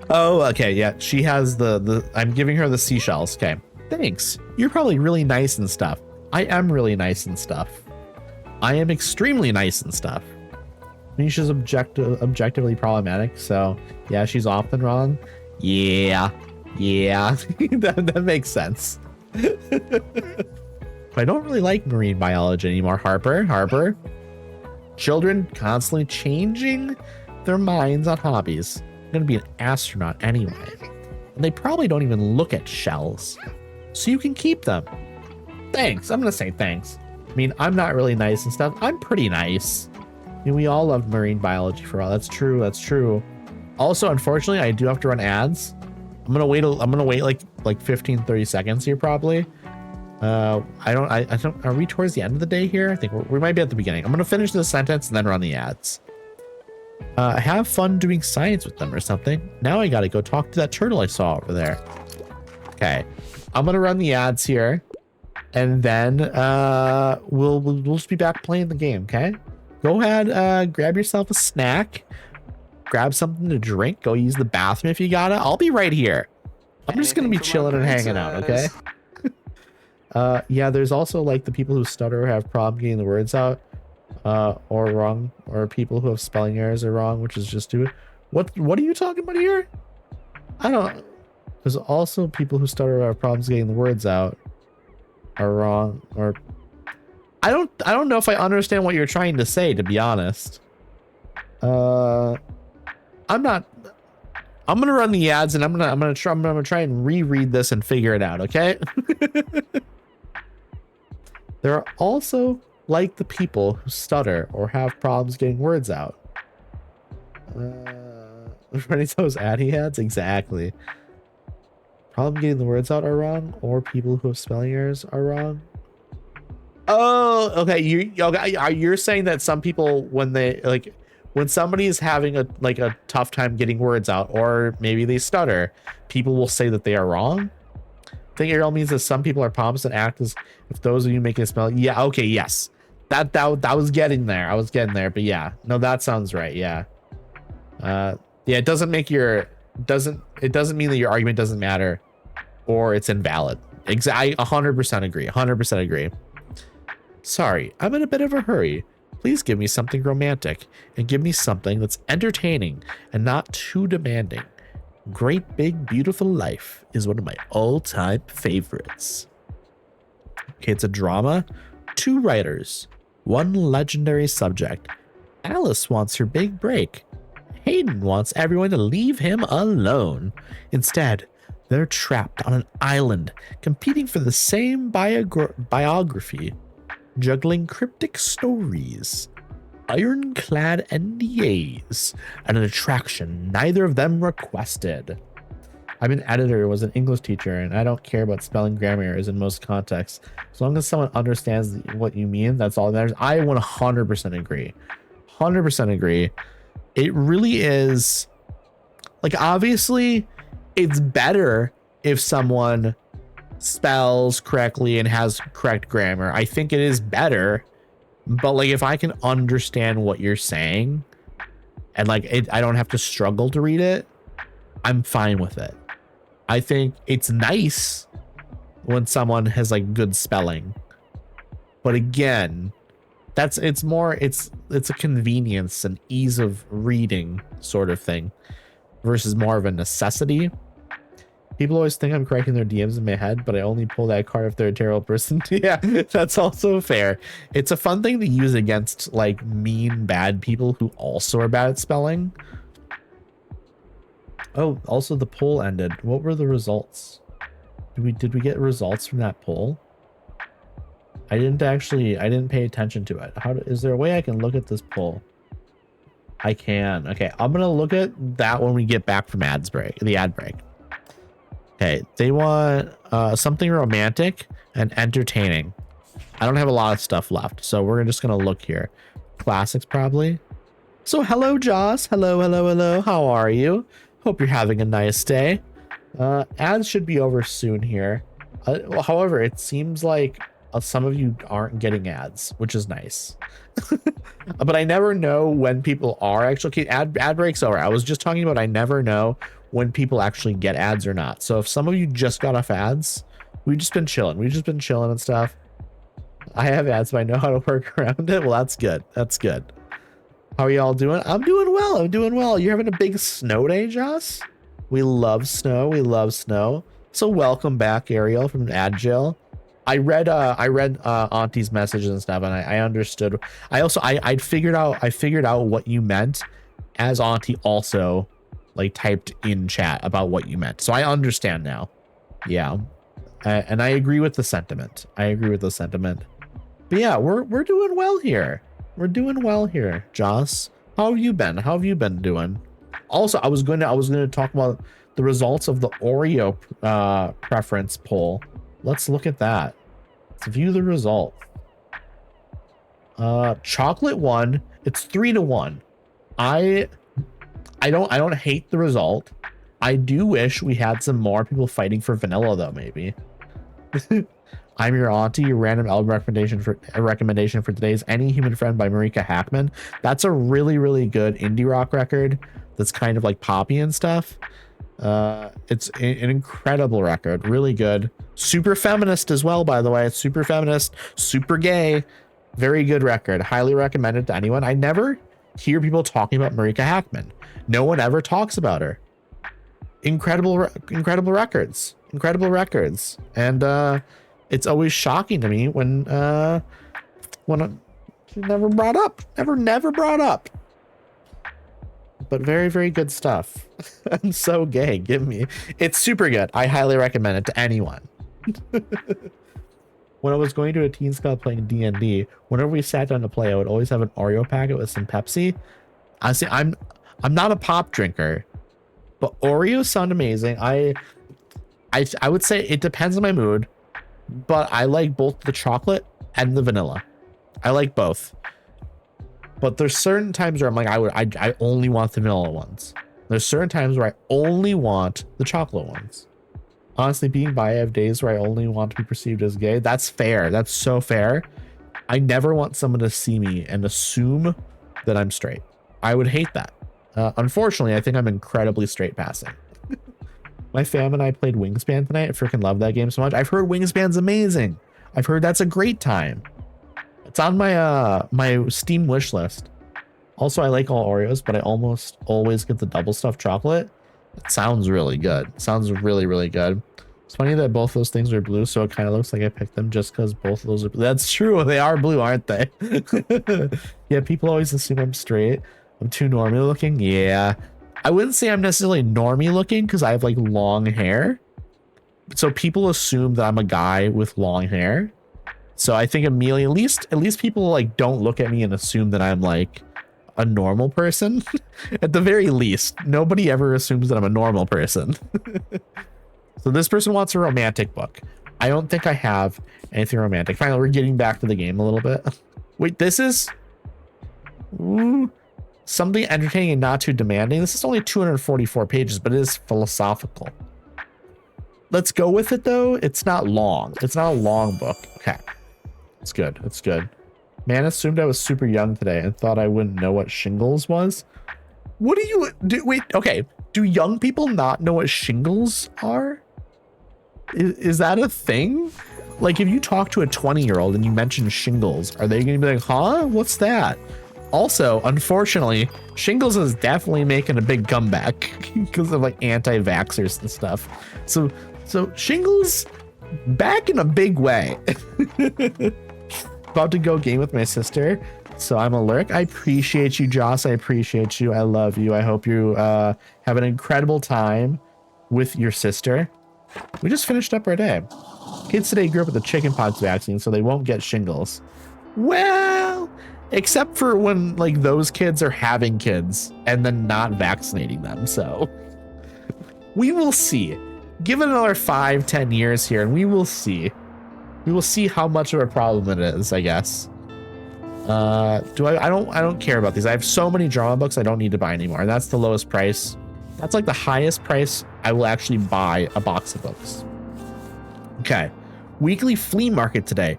Oh, okay, yeah. She has the I'm giving her the seashells. Okay, thanks. You're probably really nice and stuff. I am really nice and stuff. I am extremely nice and stuff. Nisha's objectively problematic, so yeah, she's often wrong. Yeah. that makes sense. I don't really like marine biology anymore, Harper. Children constantly changing their minds on hobbies. I'm gonna be an astronaut anyway. And they probably don't even look at shells. So you can keep them. Thanks. I'm gonna say thanks. I mean, I'm not really nice and stuff. I'm pretty nice. I mean, we all love marine biology for all. That's true. Also, unfortunately, I do have to run ads. I'm gonna wait like 15-30 seconds here probably. I don't, are we towards the end of the day here? I think we might be at the beginning. I'm gonna finish this sentence and then run the ads. Have fun doing science with them or something. Now I gotta go talk to that turtle I saw over there. Okay, I'm gonna run the ads here. and then we'll just be back playing the game. Okay, go ahead, grab yourself a snack, grab something to drink, go use the bathroom if you gotta. I'll be right here. I'm just gonna be chilling and hanging out. Okay. Yeah, there's also like the people who stutter or have problem getting the words out, or wrong, or people who have spelling errors are wrong, which is just stupid. What are you talking about here? I don't. There's also people who stutter or have problems getting the words out are wrong, or I don't know if I understand what you're trying to say, to be honest. I'm gonna run the ads and I'm gonna try and reread this and figure it out, okay? There are also like the people who stutter or have problems getting words out. Running those addy ads? Exactly. Problem getting the words out are wrong, or people who have spelling errors are wrong. Oh, okay. You're saying that some people, when somebody is having a tough time getting words out, or maybe they stutter, people will say that they are wrong. I think Ariel means that some people are problems that act as if those of you making a spell. Yeah, okay, yes. That was getting there. I was getting there, but yeah. No, that sounds right. Yeah. Yeah, it doesn't mean that your argument doesn't matter or it's invalid. I 100% agree. 100% agree. Sorry, I'm in a bit of a hurry. Please give me something romantic and give me something that's entertaining and not too demanding. Great Big Beautiful Life is one of my all-time favorites. Okay, it's a drama. 2 writers, 1 legendary subject. Alice wants her big break. Hayden wants everyone to leave him alone. Instead, they're trapped on an island, competing for the same biography, juggling cryptic stories, ironclad NDAs, and an attraction neither of them requested. I'm an editor, was an English teacher, and I don't care about spelling grammar errors in most contexts. As long as someone understands what you mean, that's all that matters. I 100% agree. 100% agree. It really is, like, obviously it's better if someone spells correctly and has correct grammar. I think it is better, but like if I can understand what you're saying and like I don't have to struggle to read it, I'm fine with it. I think it's nice when someone has like good spelling, but again, it's a convenience and ease of reading sort of thing versus more of a necessity. People always think I'm correcting their DMs in my head, but I only pull that card if they're a terrible person. Yeah, that's also fair. It's a fun thing to use against like mean, bad people who also are bad at spelling. Oh, also the poll ended. What were the results? Did we get results from that poll? I didn't pay attention to it. Is there a way I can look at this poll? I can. Okay, I'm gonna look at that when we get back from the ad break. Okay, they want something romantic and entertaining. I don't have a lot of stuff left, so we're just gonna look here. Classics probably. So hello, Joss. Hello. How are you? Hope you're having a nice day. Ads should be over soon here. However, it seems like some of you aren't getting ads, which is nice. But I never know when people are actually ad breaks over. I was just talking about I never know when people actually get ads or not. So if some of you just got off ads, we've just been chilling and stuff. I have ads, but I know how to work around it. Well, that's good. How are y'all doing? I'm doing well. You're having a big snow day, Joss? We love snow. So welcome back, Ariel from Agile. I read Auntie's messages and stuff, and I understood. I figured out what you meant as Auntie also like typed in chat about what you meant. So I understand now. Yeah. And I agree with the sentiment. But yeah, we're doing well here. Joss, how have you been doing? Also, I was going to talk about the results of the Oreo preference poll. Let's look at that. Let's view the result. Chocolate won. It's 3-1. I don't hate the result. I do wish we had some more people fighting for vanilla though, maybe. I'm Your Auntie, your random album recommendation for today's Any Human Friend by Marika Hackman. That's a really, really good indie rock record that's kind of like poppy and stuff. It's an incredible record, really good. Super feminist as well, by the way. It's super feminist, super gay. Very good record. Highly recommended to anyone. I never hear people talking about Marika Hackman. No one ever talks about her. Incredible records. Incredible records. And it's always shocking to me when never brought up. Never brought up. But very, very good stuff. I'm so gay. Give me. It's super good. I highly recommend it to anyone. When I was going to a teens club playing D&D, whenever we sat down to play, I would always have an Oreo packet with some Pepsi. Honestly, I'm not a pop drinker, but Oreos sound amazing. I would say it depends on my mood, but I like both the chocolate and the vanilla. I like both. But there's certain times where I'm like, I only want the vanilla ones. There's certain times where I only want the chocolate ones. Honestly, being bi, I have days where I only want to be perceived as gay. That's fair. That's so fair. I never want someone to see me and assume that I'm straight. I would hate that. Unfortunately, I think I'm incredibly straight passing. My fam and I played Wingspan tonight. I freaking love that game so much. I've heard Wingspan's amazing. I've heard that's a great time. It's on my my Steam wish list. Also, I like all Oreos, but I almost always get the double stuffed chocolate. It sounds really good. It sounds really, really good. It's funny that both those things are blue, so it kind of looks like I picked them just because both of those are blue. That's true. They are blue, aren't they? Yeah, people always assume I'm straight. I'm too normie looking. Yeah. I wouldn't say I'm necessarily normie looking because I have like long hair. So people assume that I'm a guy with long hair. So I think Amelia, at least people like don't look at me and assume that I'm like a normal person. At the very least, nobody ever assumes that I'm a normal person. So this person wants a romantic book. I don't think I have anything romantic. Finally, we're getting back to the game a little bit. Wait, this is something entertaining and not too demanding. This is only 244 pages, but it is philosophical. Let's go with it though. It's not long. It's not a long book. Okay. It's good. It's good. Man assumed I was super young today and thought I wouldn't know what shingles was. What do you do? Wait, okay. Do young people not know what shingles are? Is that a thing? Like if you talk to a 20-year-old and you mention shingles, are they going to be like, huh? What's that? Also, unfortunately, shingles is definitely making a big comeback because of like anti-vaxxers and stuff. So shingles back in a big way. About to go game with my sister, so I'm a lurk. I appreciate you, Joss. I appreciate you. I love you. I hope you have an incredible time with your sister. We just finished up our day. Kids today grew up with the chickenpox vaccine, so they won't get shingles. Well, except for when like those kids are having kids and then not vaccinating them. So we will see. Give it another 5-10 years here, and we will see. We will see how much of a problem it is, I guess. I don't care about these. I have so many drama books I don't need to buy anymore. And that's the lowest price. That's like the highest price I will actually buy a box of books. Okay. Weekly flea market today.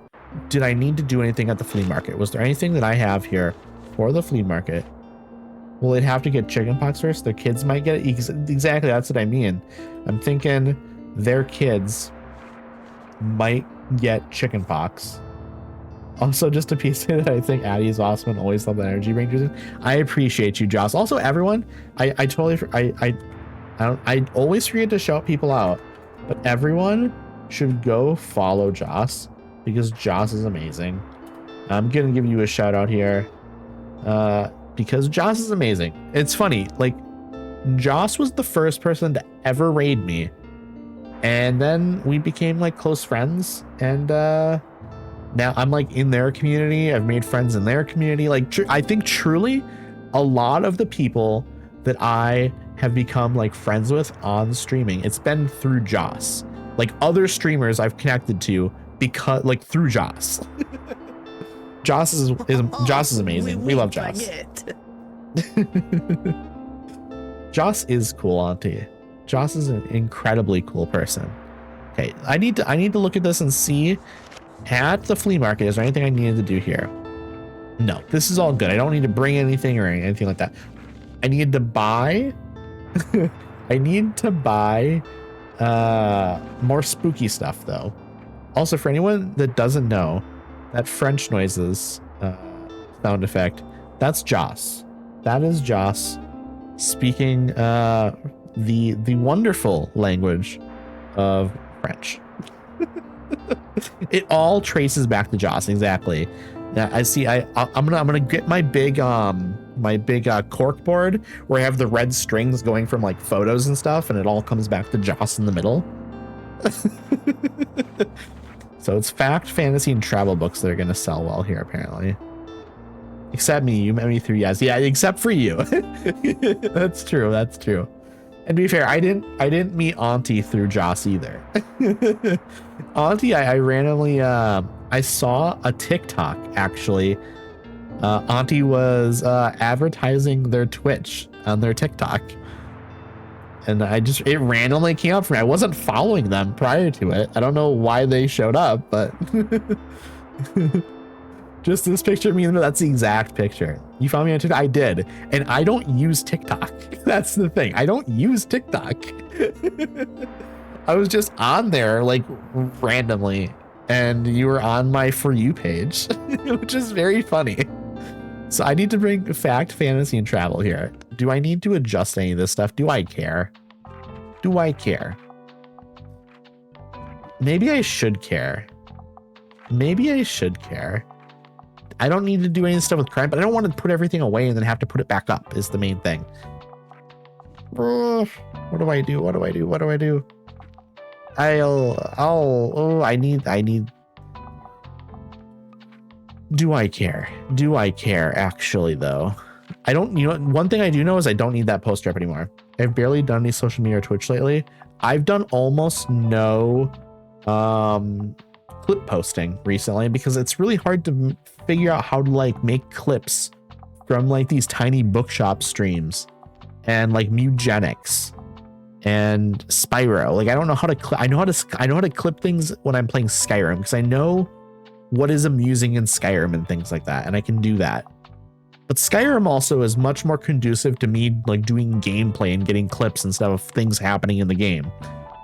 Did I need to do anything at the flea market? Was there anything that I have here for the flea market? Will they have to get chickenpox first? Their kids might get it. Exactly. That's what I mean. I'm thinking their kids might get chickenpox. Also, just a piece that I think Addie is awesome and always love the energy rangers. I appreciate you, Joss. Also, everyone, I always forget to shout people out, but everyone should go follow Joss because Joss is amazing. I'm gonna give you a shout out here because Joss is amazing. It's funny, like Joss was the first person to ever raid me. And then we became like close friends, and now I'm like in their community. I've made friends in their community. Like I think truly a lot of the people that I have become like friends with on streaming, it's been through Joss. Like other streamers I've connected to because like through Joss. Joss is amazing. We love Joss. Joss is cool, Auntie. Joss is an incredibly cool person. Okay, I need to look at this and see at the flea market, is there anything I needed to do here? No, this is all good. I don't need to bring anything or anything like that. I need to buy I need to buy more spooky stuff though. Also, for anyone that doesn't know, that French noises sound effect, that's Joss. That is Joss speaking the wonderful language of French. It all traces back to Joss, exactly. Yeah, I see. I'm gonna get my big cork board where I have the red strings going from like photos and stuff, and it all comes back to Joss in the middle. So it's fact, fantasy, and travel books that are gonna sell well here, apparently. Except me, you met me through yes, yeah, except for you. That's true. That's true. And to be fair, I didn't meet Auntie through Joss either. Auntie, I randomly I saw a TikTok actually. Auntie was advertising their Twitch on their TikTok. And it randomly came up for me. I wasn't following them prior to it. I don't know why they showed up, but just this picture of me, that's the exact picture. You found me on TikTok? I did. And I don't use TikTok. That's the thing. I don't use TikTok. I was just on there like randomly, and you were on my For You page, which is very funny. So I need to bring fact, fantasy, and travel here. Do I need to adjust any of this stuff? Do I care? Do I care? Maybe I should care. Maybe I should care. I don't need to do any stuff with crime, but I don't want to put everything away and then have to put it back up is the main thing. What do I do? What do I do? What do I do? I need. Do I care? Do I care actually though? I don't, one thing I do know is I don't need that poster up anymore. I've barely done any social media or Twitch lately. I've done almost no clip posting recently because it's really hard to figure out how to like make clips from like these Tiny Bookshop streams and like Mewgenics and Spyro. Like I don't know how to I know how to clip things when I'm playing Skyrim because I know what is amusing in Skyrim and things like that, and I can do that. But Skyrim also is much more conducive to me like doing gameplay and getting clips and stuff of things happening in the game.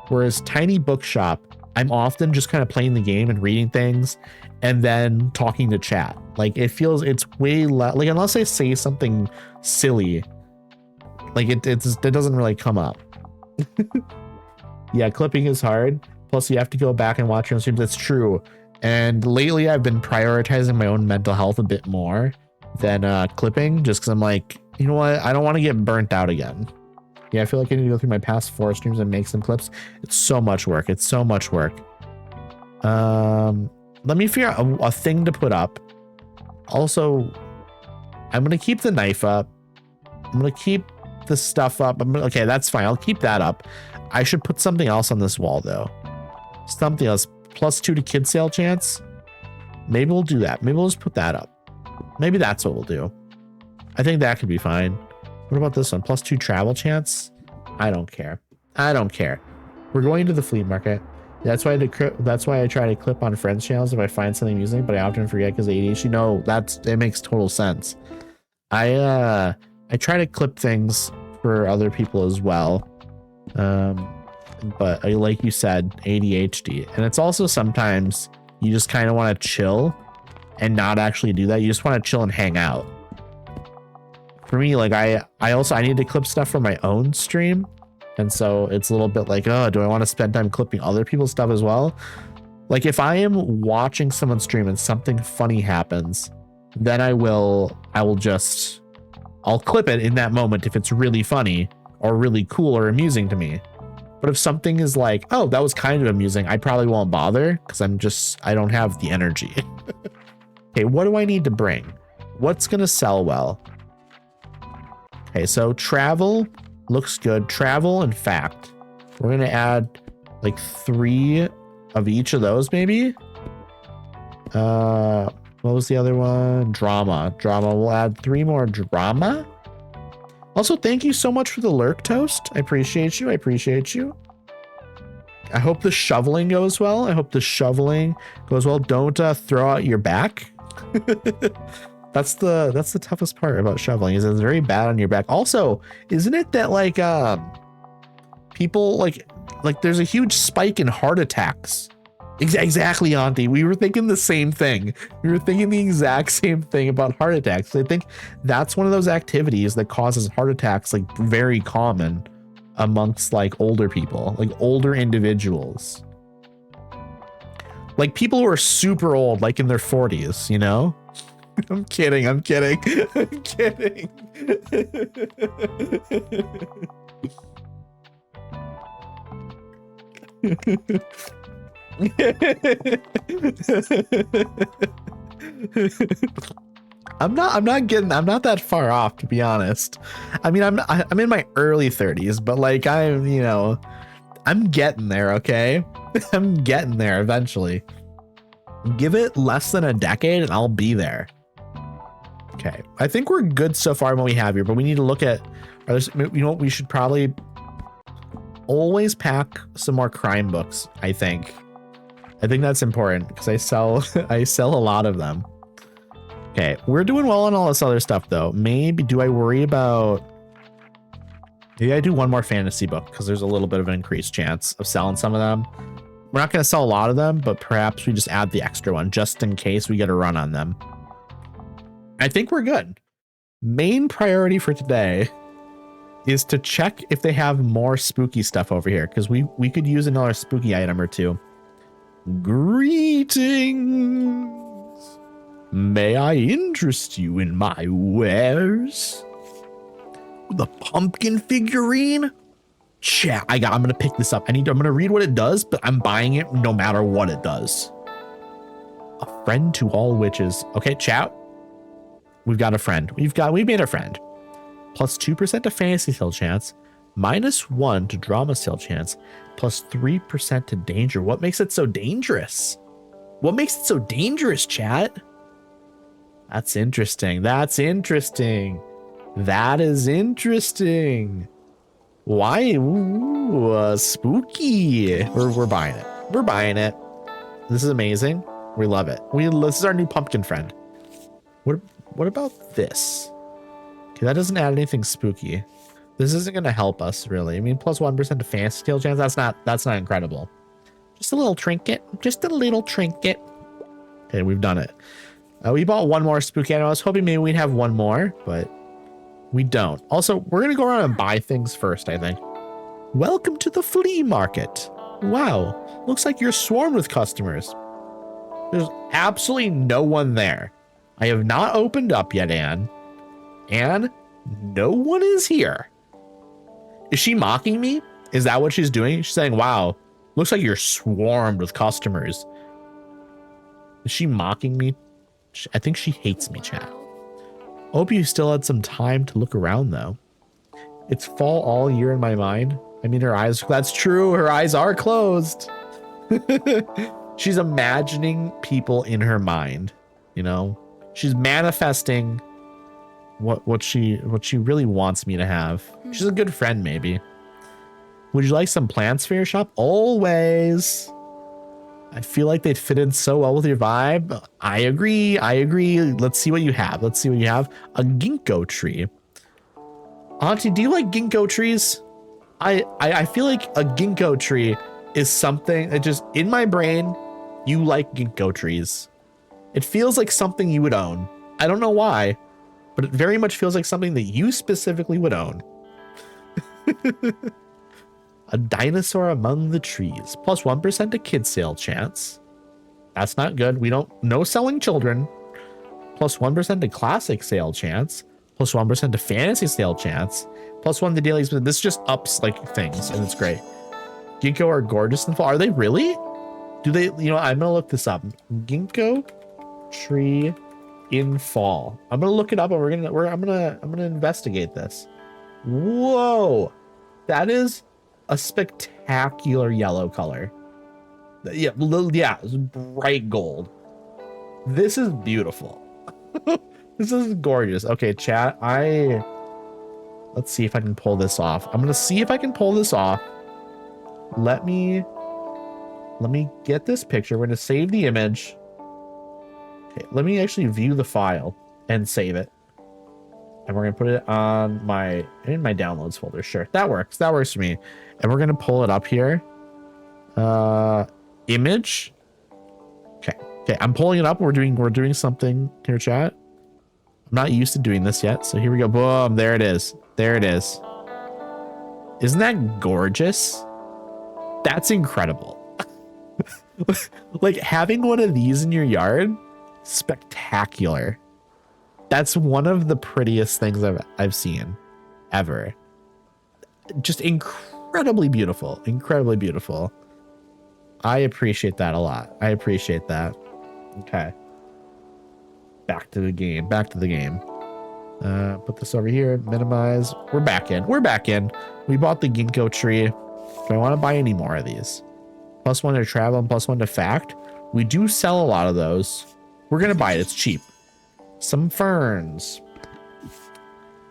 Whereas Tiny Bookshop, I'm often just kind of playing the game and reading things and then talking to chat. Like it feels it's way less, like unless I say something silly, like it doesn't really come up. Yeah, clipping is hard. Plus you have to go back and watch your own streams. That's true. And lately I've been prioritizing my own mental health a bit more than clipping, just because I'm like, you know what? I don't want to get burnt out again. Yeah, I feel like I need to go through my past 4 streams and make some clips. It's so much work. It's so much work. Let me figure out a thing to put up. Also, I'm going to keep the knife up. I'm going to keep the stuff up. Okay, that's fine. I'll keep that up. I should put something else on this wall, though. Something else. +2 to kid sale chance. Maybe we'll do that. Maybe we'll just put that up. Maybe that's what we'll do. I think that could be fine. What about this one? +2 travel chance. I don't care. I don't care. We're going to the flea market. That's why I try to clip on friends' channels if I find something amusing, but I often forget because ADHD. No, it makes total sense. I try to clip things for other people as well. But like you said, ADHD. And it's also sometimes you just kind of want to chill and not actually do that. You just want to chill and hang out. For me, like I need to clip stuff for my own stream. And so it's a little bit like, oh, do I want to spend time clipping other people's stuff as well? Like if I am watching someone stream and something funny happens, then I'll clip it in that moment if it's really funny or really cool or amusing to me. But if something is like, oh, that was kind of amusing, I probably won't bother because I don't have the energy. Okay, what do I need to bring? What's going to sell well? Okay, so travel looks good. Travel and fact. We're going to add like 3 of each of those maybe. What was the other one? Drama. We'll add 3 more drama. Also, thank you so much for the lurk toast. I appreciate you. I hope the shoveling goes well. I hope the shoveling goes well. Don't throw out your back. That's the toughest part about shoveling, is it's very bad on your back. Also, isn't it that like people like there's a huge spike in heart attacks? Exactly, Auntie. We were thinking the same thing. We were thinking the exact same thing about heart attacks. I think that's one of those activities that causes heart attacks, like very common amongst like older people, like older individuals. Like people who are super old, like in their 40s, you know? I'm kidding. I'm kidding. I'm kidding. I'm not that far off, to be honest. I mean, I'm in my early 30s, but like I'm getting there, okay? I'm getting there eventually. Give it less than a decade and I'll be there. Okay, I think we're good so far in what we have here, but we need to look at, we should probably always pack some more crime books, I think that's important because I sell a lot of them. Okay, we're doing well on all this other stuff though. Maybe I do one more fantasy book because there's a little bit of an increased chance of selling some of them. We're not going to sell a lot of them, but perhaps we just add the extra one just in case we get a run on them. I think we're good. Main priority for today is to check if they have more spooky stuff over here, because we could use another spooky item or two. Greetings. May I interest you in my wares? The pumpkin figurine? Chat, I'm gonna pick this up. I'm gonna read what it does, but I'm buying it no matter what it does. A friend to all witches. Okay, chat. We've got a friend. We made a friend. Plus 2% to fantasy skill chance, -1 to drama skill chance, plus 3% to danger. What makes it so dangerous? What makes it so dangerous, chat? That's interesting. That's interesting. That is interesting. Why? Ooh, spooky. We're buying it. We're buying it. This is amazing. We love it. This is our new pumpkin friend. What about this? Okay, that doesn't add anything spooky. This isn't going to help us really. I mean, plus 1% to fantasy skill chance. That's not incredible. Just a little trinket. Just a little trinket. Okay, we've done it. We bought one more spooky item. I was hoping maybe we'd have one more, but we don't. Also, we're going to go around and buy things first, I think. Welcome to the flea market. Wow, looks like you're swarmed with customers. There's absolutely no one there. I have not opened up yet, Anne. Anne, no one is here. Is she mocking me? Is that what she's doing? She's saying, wow, looks like you're swarmed with customers. Is she mocking me? I think she hates me, chat. Hope you still had some time to look around, though. It's fall all year in my mind. I mean, her eyes, that's true. Her eyes are closed. She's imagining people in her mind, you know? She's manifesting what she really wants me to have. She's a good friend, maybe. Would you like some plants for your shop? Always. I feel like they'd fit in so well with your vibe. I agree. Let's see what you have. A ginkgo tree. Auntie, do you like ginkgo trees? I feel like a ginkgo tree is something that just, in my brain, you like ginkgo trees. It feels like something you would own. I don't know why, but it very much feels like something that you specifically would own. A dinosaur among the trees. Plus 1% to kid sale chance. That's not good. No selling children. Plus 1% to classic sale chance. Plus 1% to fantasy sale chance. Plus 1 to daily. This just ups like things and it's great. Ginkgo are gorgeous in fall. Are they really? Do they, I'm gonna look this up. Ginkgo tree in fall. I'm gonna look it up and I'm gonna investigate this. Whoa, that is a spectacular yellow color. Yeah, bright gold. This is beautiful. This is gorgeous. Okay, chat, let's see if I can pull this off. I'm gonna see if I can pull this off. Let me let me get this picture. We're going to save the image. Okay, let me actually view the file and save it. And we're going to put it on in my downloads folder. Sure, that works. That works for me. And we're going to pull it up here. Image. Okay, I'm pulling it up. We're doing something here, chat. I'm not used to doing this yet. So here we go. Boom, there it is. There it is. Isn't that gorgeous? That's incredible. Like having one of these in your yard, spectacular. That's one of the prettiest things I've seen ever. Just incredibly beautiful. Incredibly beautiful. I appreciate that a lot. I appreciate that. Okay. Back to the game. Back to the game. Put this over here. Minimize. We're back in. We're back in. We bought the ginkgo tree. Do I want to buy any more of these? +1 to travel and +1 to fact. We do sell a lot of those. We're going to buy it. It's cheap. Some ferns.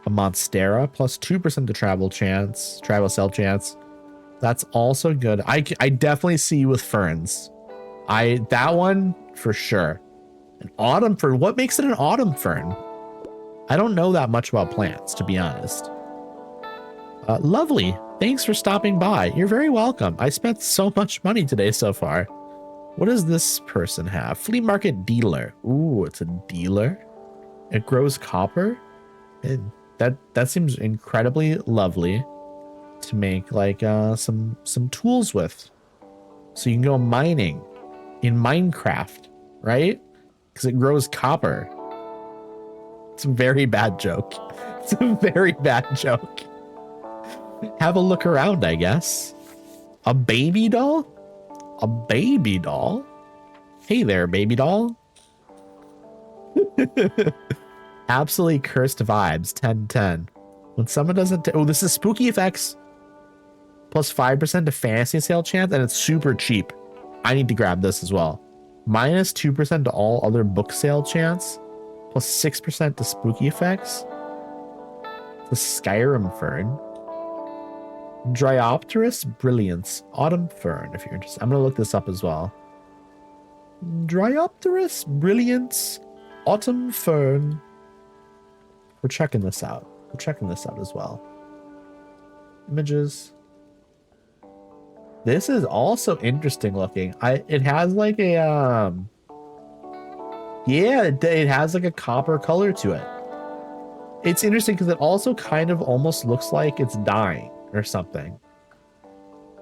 A monstera +2% to travel chance. Travel sell chance. That's also good. I definitely see you with ferns. That one for sure. An autumn fern. What makes it an autumn fern? I don't know that much about plants, to be honest. Lovely. Thanks for stopping by. You're very welcome. I spent so much money today so far. What does this person have? Flea market dealer. Ooh, it's a dealer. It grows copper. That seems incredibly lovely to make like some tools with. So you can go mining in Minecraft, right? Because it grows copper. It's a very bad joke. It's a very bad joke. Have a look around, I guess. A baby doll? A baby doll? Hey there, baby doll. Absolutely cursed vibes. 10/10. When someone doesn't... Oh, this is spooky effects. +5% to fantasy sale chance, and it's super cheap. I need to grab this as well. -2% to all other book sale chance. +6% to spooky effects. The Skyrim fern. Dryopterus brilliance. Autumn fern, if you're interested. I'm going to look this up as well. Dryopterus brilliance. Autumn fern. We're checking this out. We're checking this out as well. Images. This is also interesting looking. It has like a yeah, it has like a copper color to it. It's interesting because it also kind of almost looks like it's dying or something.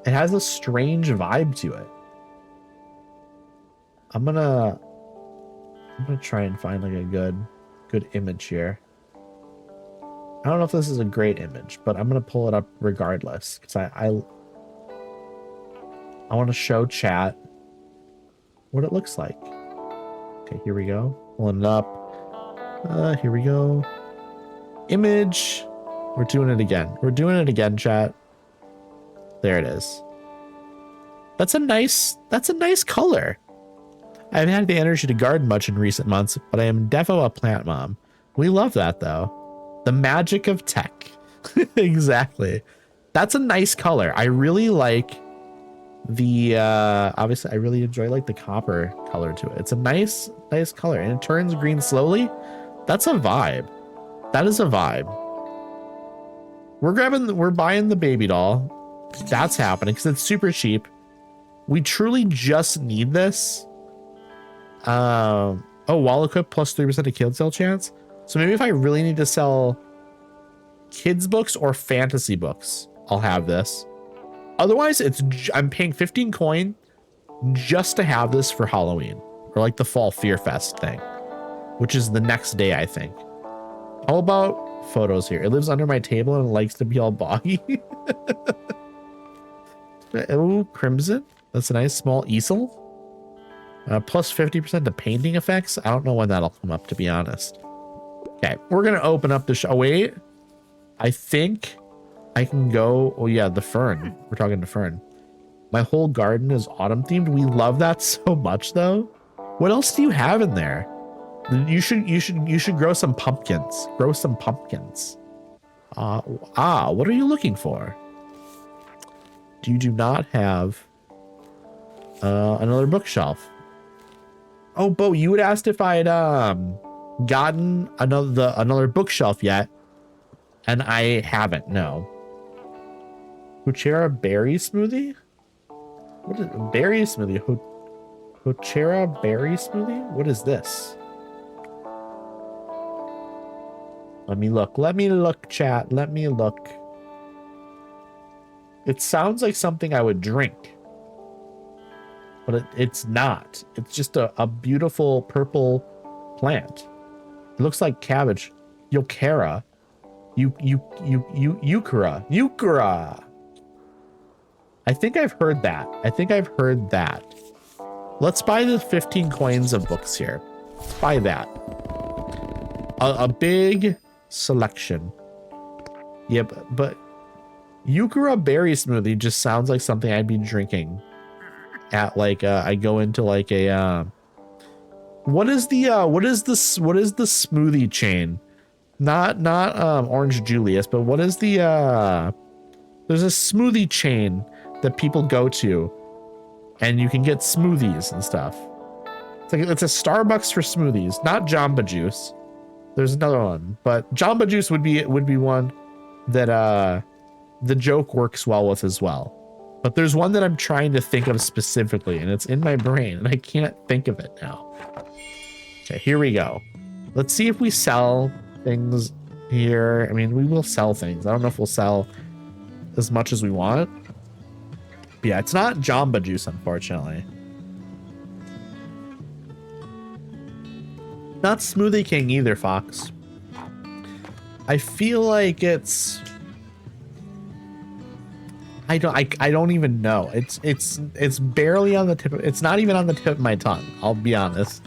It has a strange vibe to it. I'm gonna try and find like a good image here. I don't know if this is a great image, but I'm gonna pull it up regardless because I want to show chat what it looks like. Okay, here we go. Pulling it up. Here we go. Image. We're doing it again. We're doing it again, chat. There it is. That's a nice color. I haven't had the energy to garden much in recent months, but I am defo a plant mom. We love that though. The magic of tech. Exactly. That's a nice color. I really like the obviously I really enjoy like the copper color to it. It's a nice color and it turns green slowly. That's a vibe. That is a vibe. We're buying the baby doll. That's happening because it's super cheap. We truly just need this. Oh, wall equip +3% to kill sale chance. So maybe if I really need to sell kids books or fantasy books, I'll have this. Otherwise, I'm paying 15 coin just to have this for Halloween or like the Fall Fear Fest thing, which is the next day, I think. How about photos here? It lives under my table and it likes to be all boggy. Oh, crimson. That's a nice small easel. +50% to painting effects. I don't know when that'll come up, to be honest. Okay, we're gonna open up the show. Oh, wait, I think I can go. Oh yeah, the fern. We're talking to fern. My whole garden is autumn themed. We love that so much, though. What else do you have in there? You should grow some pumpkins. Grow some pumpkins. What are you looking for? You do not have Another bookshelf. Oh, Bo, you had asked if I had gotten another bookshelf yet, and I haven't. No. Huchera berry smoothie? What is berry smoothie? Huchera berry smoothie? What is this? Let me look. Let me look, chat. Let me look. It sounds like something I would drink, but it's not. It's just a beautiful purple plant. It looks like cabbage. Yokera. Euchera. I think I've heard that. Let's buy the 15 coins of books here. Let's buy that. A big selection. Yep, but Euchera berry smoothie just sounds like something I'd be drinking at like I go into like a what is the smoothie chain? Not Orange Julius, but what is the there's a smoothie chain that people go to and you can get smoothies and stuff. It's a Starbucks for smoothies, not Jamba Juice. There's another one, but Jamba Juice would be one that the joke works well with as well. But there's one that I'm trying to think of specifically, and it's in my brain, and I can't think of it now. Okay, here we go. Let's see if we sell things here. I mean, we will sell things. I don't know if we'll sell as much as we want. But yeah, it's not Jamba Juice, unfortunately. Not Smoothie King either, Fox. I feel like it's... I don't even know. It's barely on the tip. It's not even on the tip of my tongue. I'll be honest.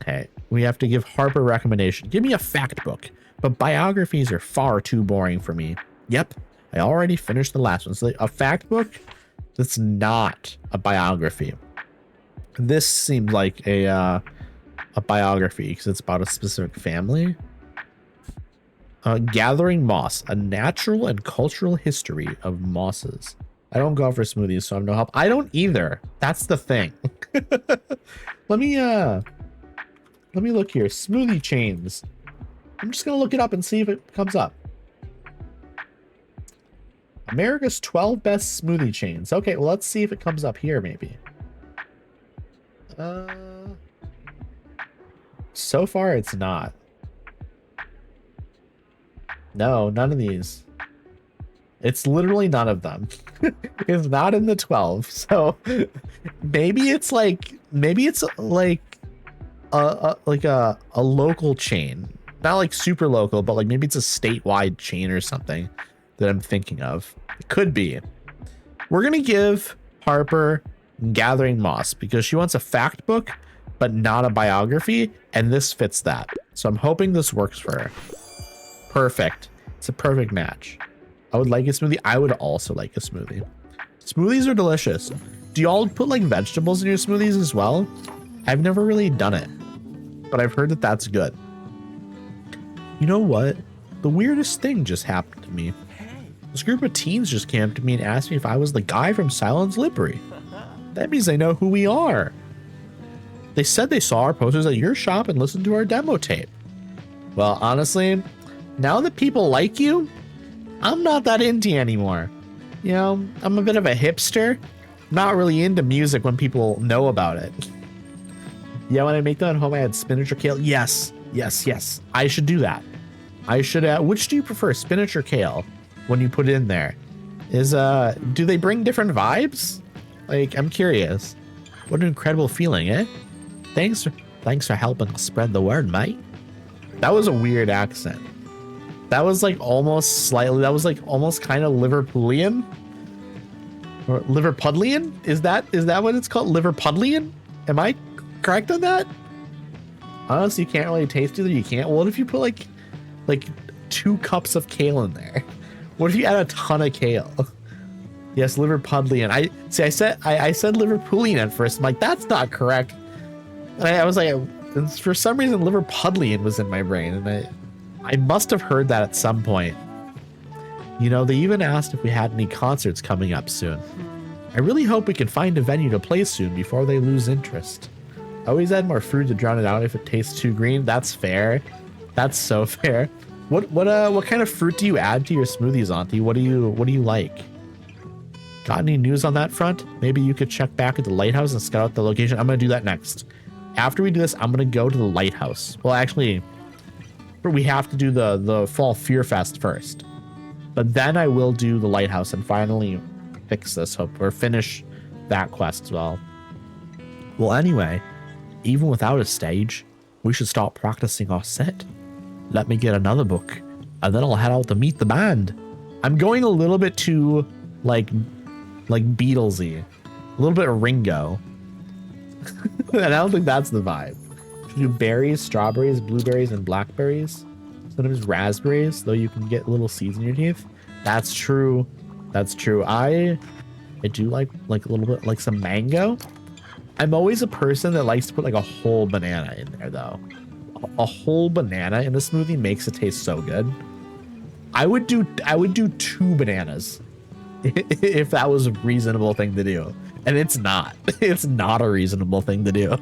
Okay, we have to give Harper a recommendation. Give me a fact book, but biographies are far too boring for me. Yep, I already finished the last one. So a fact book that's not a biography. This seems like a biography because it's about a specific family. Gathering moss, a natural and cultural history of mosses. I don't go out for smoothies, so I'm no help. I don't either. That's the thing. Let me look here. Smoothie chains. I'm just gonna look it up and see if it comes up. America's 12 best smoothie chains. Okay, well, let's see if it comes up here, maybe. So far, it's not. No, none of these. It's literally none of them. It's not in the 12. So maybe it's like a local chain. Not like super local, but like maybe it's a statewide chain or something that I'm thinking of. It could be. We're going to give Harper Gathering Moss because she wants a fact book, but not a biography. And this fits that. So I'm hoping this works for her. Perfect. It's a perfect match. I would like a smoothie. I would also like a smoothie. Smoothies are delicious. Do y'all put like vegetables in your smoothies as well? I've never really done it, but I've heard that that's good. You know what? The weirdest thing just happened to me. This group of teens just came up to me and asked me if I was the guy from Silence Library. That means they know who we are. They said they saw our posters at your shop and listened to our demo tape. Well, honestly, now that people like you, I'm not that into you anymore. You know, I'm a bit of a hipster. Not really into music when people know about it. Yeah, when I make that at home, I had spinach or kale. Yes. I should do that. I should. Which do you prefer, spinach or kale? When you put it in there, do they bring different vibes? Like, I'm curious. What an incredible feeling, eh? Thanks for helping spread the word, mate. That was a weird accent. That was like almost kind of Liverpoolian or Liverpudlian. Is that what it's called? Liverpudlian? Am I correct on that? Honestly, you can't really taste either. You can't. What if you put like 2 cups of kale in there? What if you add a ton of kale? Yes, Liverpudlian. I said Liverpoolian at first. I'm like, that's not correct. And I was like, for some reason, Liverpudlian was in my brain, and I must have heard that at some point. You know, they even asked if we had any concerts coming up soon. I really hope we can find a venue to play soon before they lose interest. Always add more fruit to drown it out if it tastes too green. That's fair. That's so fair. What kind of fruit do you add to your smoothies, Auntie? What do you like? Got any news on that front? Maybe you could check back at the lighthouse and scout out the location. I'm gonna do that next. After we do this, I'm gonna go to the lighthouse. Well, actually, we have to do the Fall Fear Fest first. But then I will do the lighthouse and finally fix this, or finish that quest as well. Well, anyway, even without a stage, we should start practicing our set. Let me get another book, and then I'll head out to meet the band. I'm going a little bit too, like Beatlesy. A little bit of Ringo. And I don't think that's the vibe. Should do berries, strawberries, blueberries, and blackberries. Sometimes raspberries, though you can get little seeds in your teeth. That's true. That's true. I do like a little bit, like some mango. I'm always a person that likes to put like a whole banana in there, though. A whole banana in a smoothie makes it taste so good. I would do 2 bananas if that was a reasonable thing to do. And it's not. It's not a reasonable thing to do.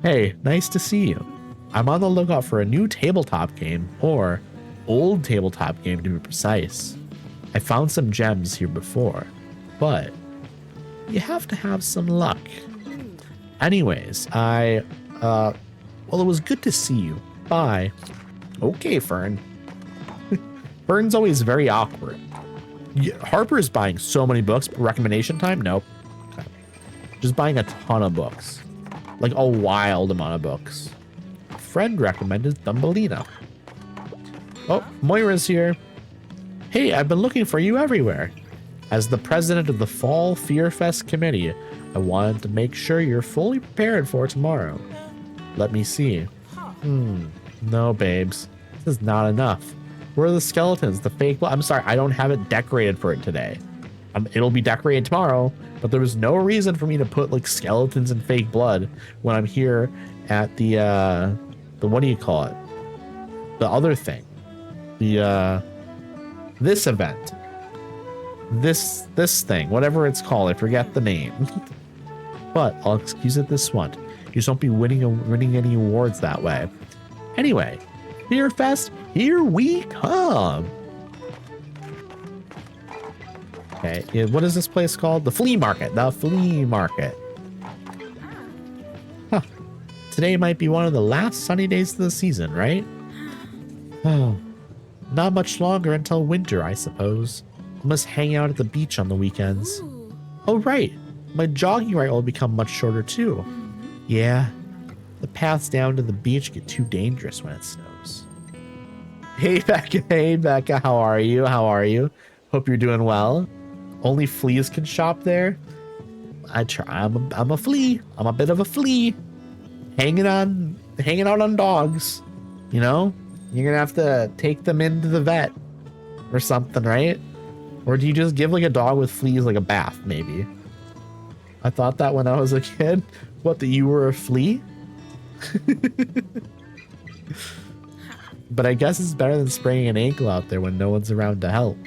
Hey, nice to see you. I'm on the lookout for a new tabletop game, or old tabletop game to be precise. I found some gems here before, but you have to have some luck. Anyways, well, it was good to see you. Bye. Okay, Fern. Fern's always very awkward. Harper is buying so many books, but recommendation time? Nope. Okay. Just buying a ton of books. Like a wild amount of books. A friend recommended Thumbelina. Oh, Moira's here. Hey, I've been looking for you everywhere. As the president of the Fall Fear Fest committee, I wanted to make sure you're fully prepared for tomorrow. Let me see. No, babes. This is not enough. Where are the skeletons? The fake blood? I'm sorry, I don't have it decorated for it today. It'll be decorated tomorrow, but there was no reason for me to put like skeletons and fake blood when I'm here at the what do you call it? The other thing. This event. This thing, whatever it's called, I forget the name. But I'll excuse it this one. You just don't be winning any awards that way. Anyway, Fear Fest, here we come. Okay, what is this place called? The flea market. The flea market. Huh. Today might be one of the last sunny days of the season, right? Oh, not much longer until winter, I suppose. I must hang out at the beach on the weekends. Oh, right. My jogging ride will become much shorter, too. Yeah, the paths down to the beach get too dangerous when it snows. Hey, Becca. Hey, Becca. How are you? How are you? Hope you're doing well. Only fleas can shop there. I'm a flea. I'm a bit of a flea. Hanging out on dogs. You know? You're gonna have to take them into the vet or something, right? Or do you just give like a dog with fleas like a bath, maybe? I thought that when I was a kid. What, that you were a flea? But I guess it's better than spraying an ankle out there when no one's around to help.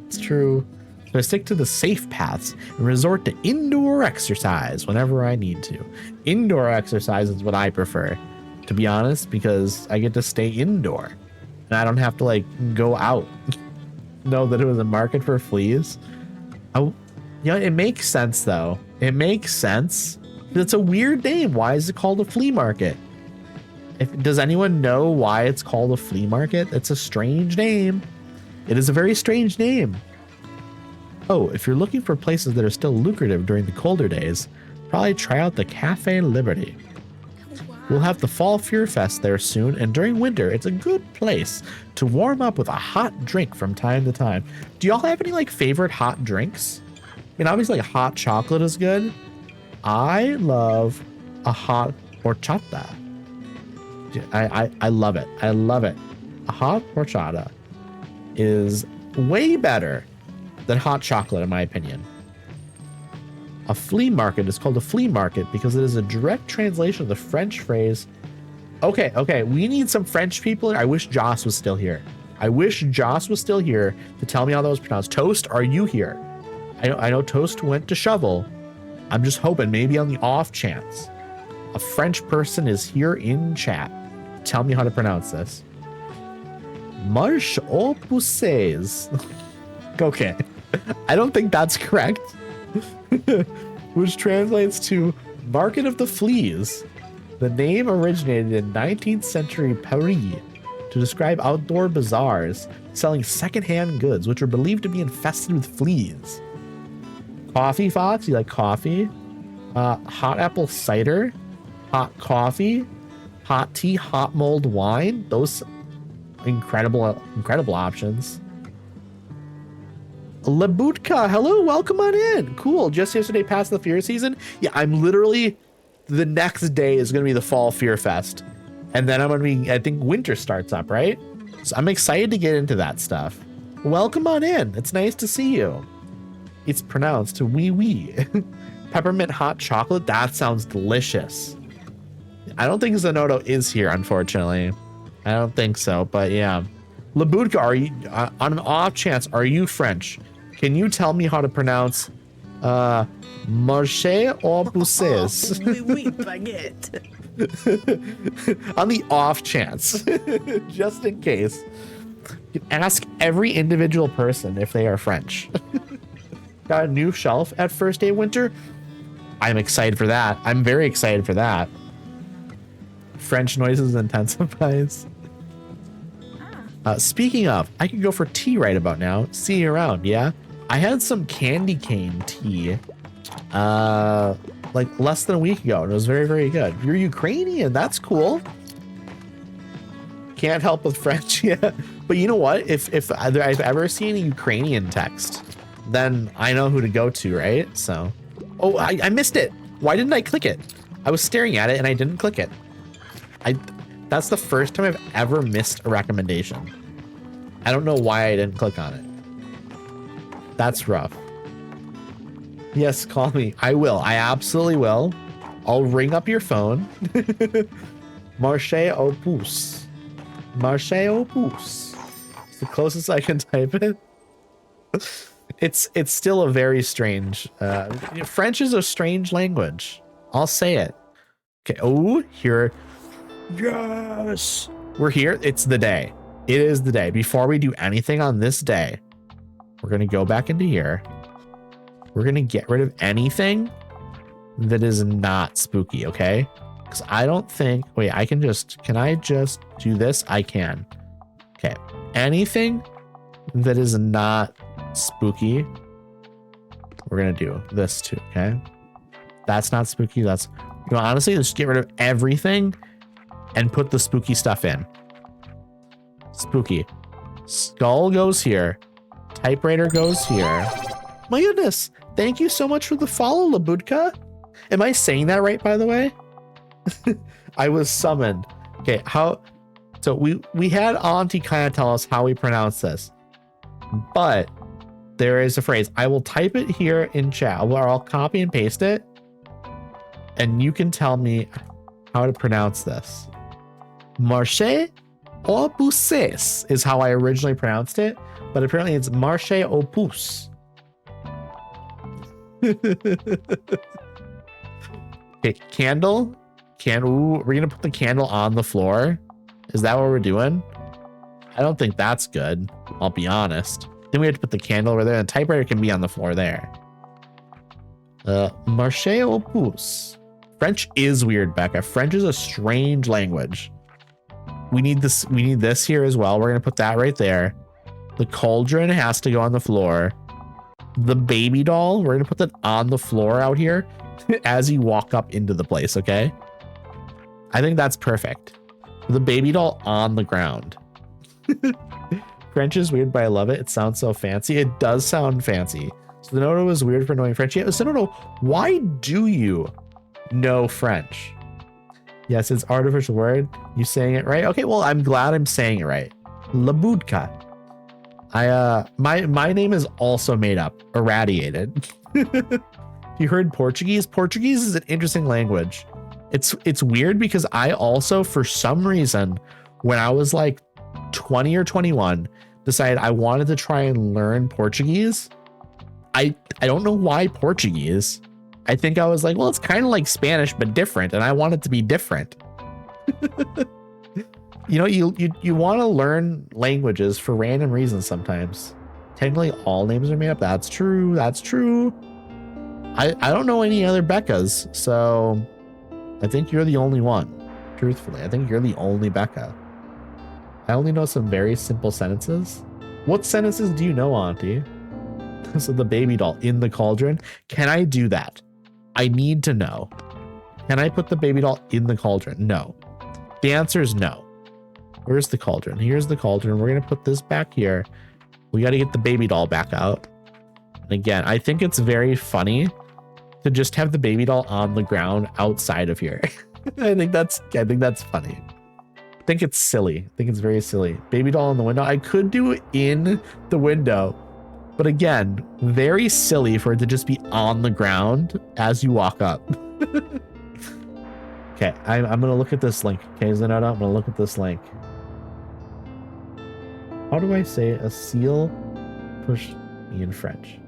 It's true. So I stick to the safe paths and resort to indoor exercise whenever I need to. Indoor exercise is what I prefer, to be honest, because I get to stay indoor and I don't have to like go out. Know that it was a market for fleas. It makes sense though. It makes sense. It's a weird name. Why is it called a flea market? Does anyone know why it's called a flea market? It's a strange name. It is a very strange name. Oh, if you're looking for places that are still lucrative during the colder days, probably try out the Cafe Liberty. We'll have the Fall Fear Fest there soon, and during winter, it's a good place to warm up with a hot drink from time to time. Do y'all have any like favorite hot drinks? I mean, obviously like hot chocolate is good. I love a hot horchata. I love it. I love it. A hot horchata is way better than hot chocolate, in my opinion. A flea market is called a flea market because it is a direct translation of the French phrase. Okay, we need some French people. I wish Joss was still here. I wish Joss was still here to tell me how that was pronounced. Toast, are you here? I know Toast went to shovel. I'm just hoping maybe on the off chance a French person is here in chat. Tell me how to pronounce this. Marche aux pousses. Okay. I don't think that's correct. Which translates to Market of the Fleas. The name originated in 19th century Paris to describe outdoor bazaars selling secondhand goods, which are believed to be infested with fleas. Coffee Fox, you like coffee? Hot apple cider, hot coffee, hot tea, hot mulled wine. Those incredible options. Labutka, hello, welcome on in. Cool, just yesterday passed the Fear season. Yeah, I'm literally, the next day is going to be the Fall Fear Fest. And then I'm going to be, I think winter starts up, right? So I'm excited to get into that stuff. Welcome on in. It's nice to see you. It's pronounced wee wee. Peppermint hot chocolate. That sounds delicious. I don't think Zanoto is here, unfortunately. I don't think so, but yeah. Labutka, are you, on an off chance, are you French? Can you tell me how to pronounce marché aux pousses? Oui, oui, baguette. On the off chance, just in case. You can ask every individual person if they are French. Got a new shelf at First Day Winter. I'm excited for that. I'm very excited for that. French noises intensifies. Speaking of, I can go for tea right about now. See you around, yeah? I had some candy cane tea like less than a week ago, and it was very, very good. You're Ukrainian, that's cool. Can't help with French, yeah. But you know what? If I've ever seen a Ukrainian text, then I know who to go to, right? So, oh, I missed it. Why didn't I click it? I was staring at it and I didn't click it. That's the first time I've ever missed a recommendation. I don't know why I didn't click on it. That's rough. Yes, call me. I will. I absolutely will. I'll ring up your phone. Marché aux pouces. Marché aux pouces. It's the closest I can type it. It's still a very strange. French is a strange language. I'll say it. Okay. Oh, here. Yes. We're here. It's the day. It is the day. Before we do anything on this day, we're going to go back into here. We're going to get rid of anything that is not spooky, okay? Because I don't think... Wait, can I just do this? I can. Okay. Anything that is not spooky, we're going to do this too, okay? That's not spooky. That's... You know, honestly, just get rid of everything and put the spooky stuff in. Spooky. Skull goes here. Typewriter goes here. My goodness. Thank you so much for the follow, Labutka. Am I saying that right, by the way? I was summoned. Okay, so we had Auntie kind of tell us how we pronounce this. But there is a phrase. I will type it here in chat, or I'll copy and paste it. And you can tell me how to pronounce this. Marché aux pousses is how I originally pronounced it, but apparently it's marché aux pouces. Okay, candle. Ooh, we're gonna put the candle on the floor. Is that what we're doing? I don't think that's good. I'll be honest. Then we have to put the candle over there, and the typewriter can be on the floor there. Marché aux pouces. French is weird, Becca. French is a strange language. We need this here as well. We're gonna put that right there. The cauldron has to go on the floor. The baby doll, we're gonna put that on the floor out here as you walk up into the place, okay? I think that's perfect. The baby doll on the ground. French is weird, but I love it. It sounds so fancy. It does sound fancy. So the Noto is weird for knowing French. Yeah, so Noto, why do you know French? Yes, it's artificial word. You saying it right? Okay, well, I'm glad I'm saying it right. Labutka. My name is also made up. Irradiated. You heard Portuguese? Portuguese is an interesting language. It's weird because I also, for some reason, when I was like 20 or 21, decided I wanted to try and learn Portuguese. I don't know why Portuguese. I think I was like, well, it's kind of like Spanish, but different. And I want it to be different. You know, you want to learn languages for random reasons sometimes. Technically, all names are made up. That's true. That's true. I don't know any other Beccas, so I think you're the only one. Truthfully, I think you're the only Becca. I only know some very simple sentences. What sentences do you know, Auntie? So the baby doll in the cauldron. Can I do that? I need to know. Can I put the baby doll in the cauldron? No. The answer is no. Where's the cauldron? Here's the cauldron. We're going to put this back here. We got to get the baby doll back out. And again, I think it's very funny to just have the baby doll on the ground outside of here. I think that's funny. I think it's silly. I think it's very silly. Baby doll in the window. I could do it in the window, but again, very silly for it to just be on the ground as you walk up. Okay, I'm going to look at this link. Okay, Zenota, I'm going to look at this link. How do I say a seal pushed me in French?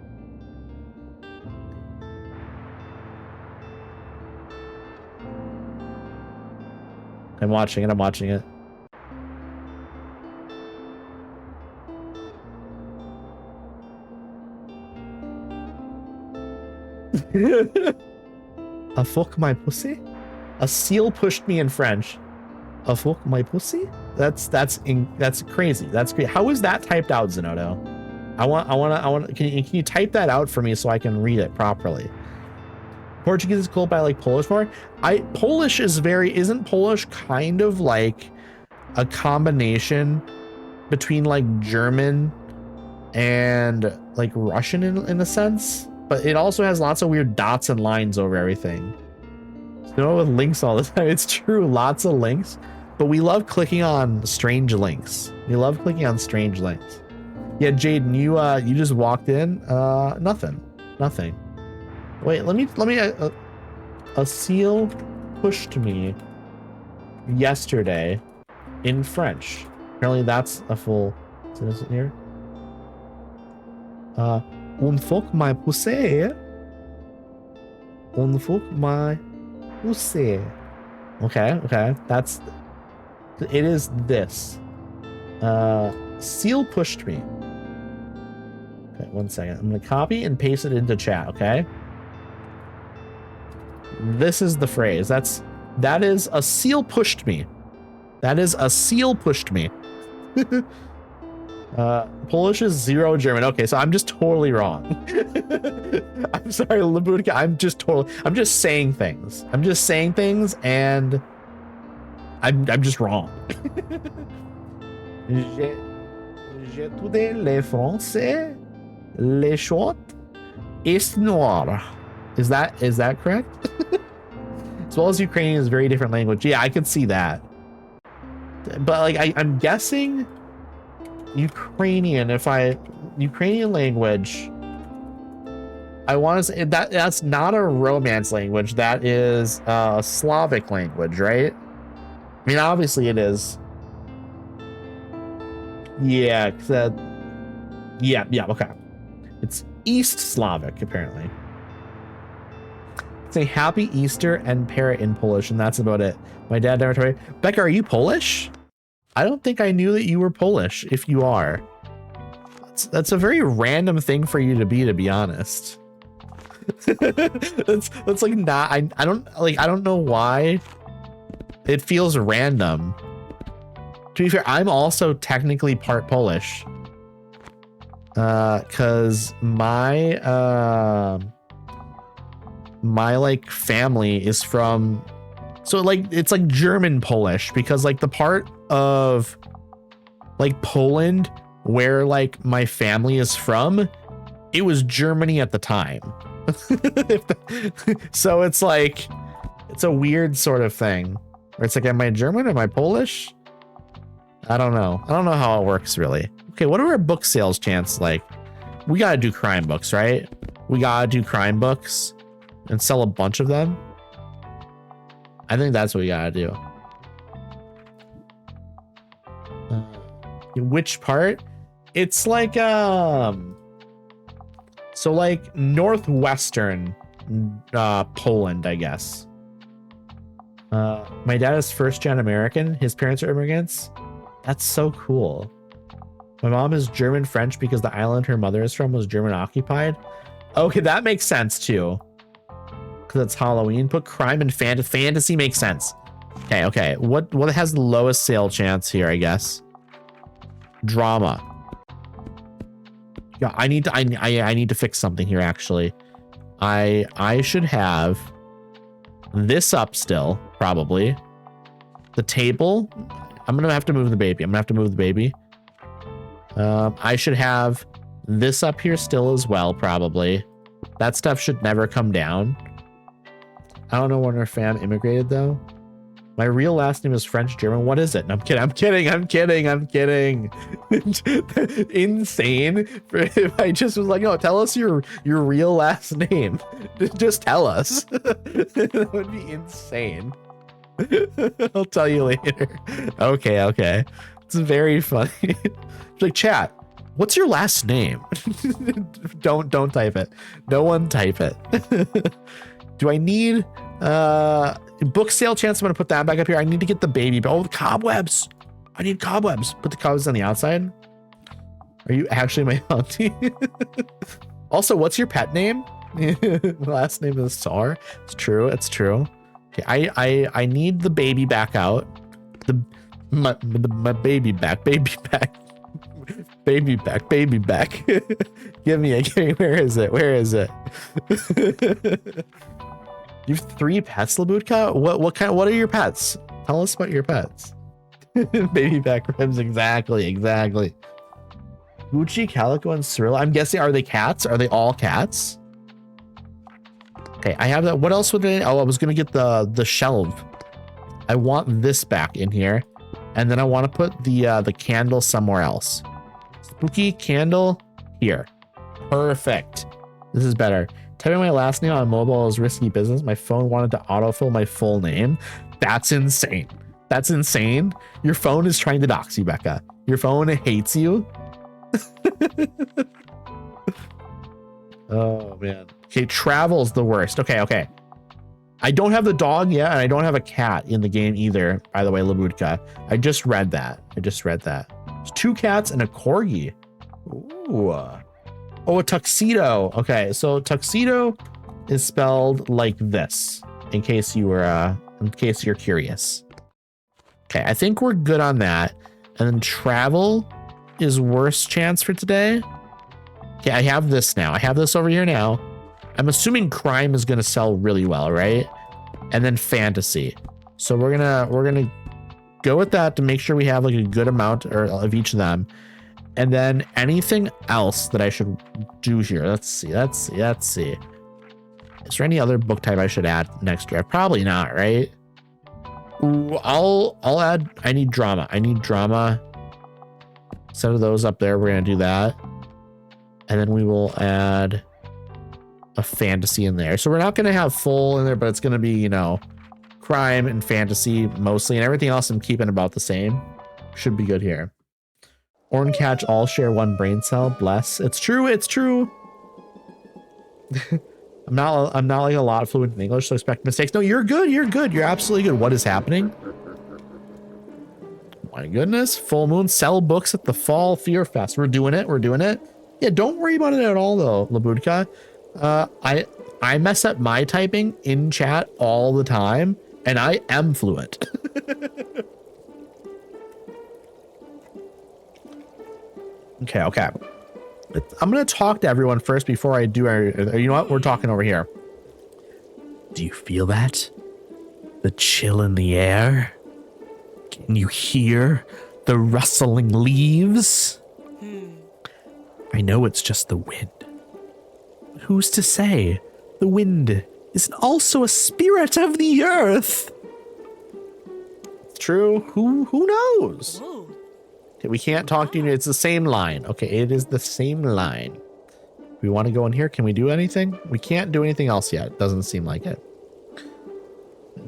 I'm watching it. I'm watching it. A fuck my pussy? A seal pushed me in French. A fuck my pussy? That's crazy. That's great. How is that typed out, Zenodo? I want. Can you type that out for me so I can read it properly? Portuguese is cool, but I like Polish more. Polish is isn't Polish kind of like a combination between like German and like Russian in a sense, but it also has lots of weird dots and lines over everything. You know, with links all the time. It's true, lots of links, but we love clicking on strange links. We love clicking on strange links. Yeah, Jaden, you just walked in. Nothing. Wait, let me. A seal pushed me yesterday in French. Apparently, that's a full sentence here. On fuck my pussy. On fuck my pussy. Okay. It is this. Seal pushed me. Okay, 1 second. I'm gonna copy and paste it into chat. Okay. This is the phrase. That is a seal pushed me. That is a seal pushed me. Polish is 0 German. Okay, so I'm just totally wrong. I'm sorry, Labutka. I'm just saying things. And I'm just wrong. J'étudie le français, le chant est noir. Is that correct? As well as Ukrainian is a very different language. Yeah, I could see that. But like I'm guessing Ukrainian language, I want to say that's not a Romance language. That is a Slavic language, right? I mean, obviously it is. Yeah, okay. It's East Slavic, apparently. Say Happy Easter and parrot in Polish, and that's about it. My dad never told me. Becca, are you Polish? I don't think I knew that you were Polish. If you are, that's a very random thing for you to be honest. that's like not. I don't know why. It feels random. To be fair, I'm also technically part Polish. Cause my like family is from, so like it's like German Polish, because like the part of like Poland where like my family is from, it was Germany at the time. So it's like, it's a weird sort of thing where it's like, am I German? Am I Polish? I don't know how it works really. Okay, what are our book sales chance like? We gotta do crime books, right? We gotta do crime books and sell a bunch of them. I think that's what we gotta do. Which part? It's like so So like northwestern Poland, I guess. My dad is first-gen American. His parents are immigrants. That's so cool. My mom is German French because the island her mother is from was German occupied. Okay, that makes sense too. Because it's Halloween. Put crime and fantasy makes sense. Okay. What has the lowest sale chance here, I guess? Drama. Yeah, I need to fix something here actually. I should have this up still, probably. The table. I'm gonna have to move the baby. I should have this up here still as well, probably. That stuff should never come down. I don't know when our fam immigrated though. My real last name is French German. What is it? No, I'm kidding. Insane. If I just was like, no, tell us your real last name. Just tell us. That would be insane. I'll tell you later. Okay. It's very funny. It's like, chat, what's your last name? Don't type it. No one type it. Do I need book sale chance? I'm gonna put that back up here. I need to get the baby. Oh, the cobwebs. I need cobwebs. Put the cobwebs on the outside. Are you actually my auntie? Also, what's your pet name? Last name is Sar. It's true. Okay, I need the baby back out. My baby back. Baby back. Give me. Where is it? You have 3 pets, Labutka? What are your pets? Tell us about your pets. Baby back ribs, exactly. Gucci, Calico, and Cyril. I'm guessing, are they cats? Are they all cats? Okay, I have that. What else would I? Oh, I was gonna get the shelf. I want this back in here, and then I want to put the candle somewhere else. Spooky candle here. Perfect. This is better. Typing my last name on mobile is risky business. My phone wanted to autofill my full name. That's insane. Your phone is trying to dox you, Becca. Your phone hates you. Oh man. Okay, travel's the worst. Okay. I don't have the dog yet, and I don't have a cat in the game either, by the way, Labutka. I just read that. There's 2 cats and a corgi. Ooh. Oh, a tuxedo. Okay, so tuxedo is spelled like this, in case you're curious. Okay, I think we're good on that. And then travel is worst chance for today. Okay, I have this now. I have this over here now. I'm assuming crime is gonna sell really well, right? And then fantasy. So we're gonna go with that to make sure we have like a good amount of each of them. And then anything else that I should do here. Let's see. Is there any other book type I should add next year? Probably not, right? Ooh, I'll add. I need drama. Set of those up there. We're gonna do that, and then we will add a fantasy in there. So we're not gonna have full in there, but it's gonna be, you know, crime and fantasy mostly, and everything else I'm keeping about the same. Should be good here. Orncatch all share 1 brain cell. Bless. It's true. I'm not like a lot fluent in English, so expect mistakes. No, you're good. You're absolutely good. What is happening? My goodness. Full moon. Sell books at the Fall Fear Fest. We're doing it. Yeah, don't worry about it at all though, Labutka. I mess up my typing in chat all the time, and I am fluent. Okay. I'm going to talk to everyone first before I do. You know what? We're talking over here. Do you feel that? The chill in the air? Can you hear the rustling leaves? I know it's just the wind. But who's to say the wind isn't also a spirit of the earth? It's true. Who knows? Ooh. Okay, we can't talk to you. It's the same line. Okay, it is the same line. We want to go in here. Can we do anything? We can't do anything else yet. Doesn't seem like it.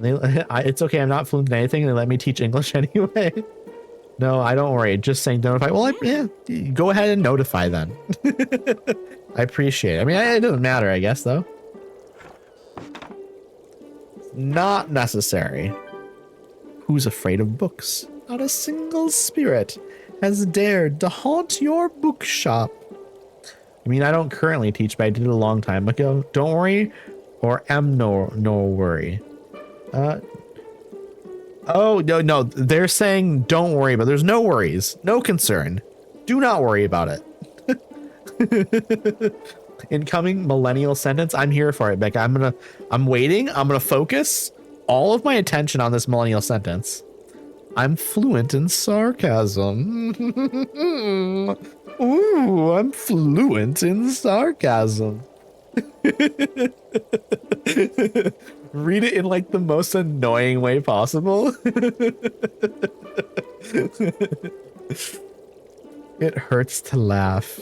It's okay. I'm not fluent in anything. They let me teach English anyway. No, I don't worry. Just saying notify. Well, yeah, go ahead and notify then. I appreciate it. I mean, it doesn't matter, I guess, though. Not necessary. Who's afraid of books? Not a single spirit has dared to haunt your bookshop. I mean, I don't currently teach, but I did it a long time ago. Don't worry, or am no worry. Oh, no, they're saying don't worry, but there's no worries, no concern. Do not worry about it. Incoming millennial sentence. I'm here for it, Becca. I'm waiting. I'm going to focus all of my attention on this millennial sentence. I'm fluent in sarcasm. Ooh, I'm fluent in sarcasm. Read it in like the most annoying way possible. It hurts to laugh.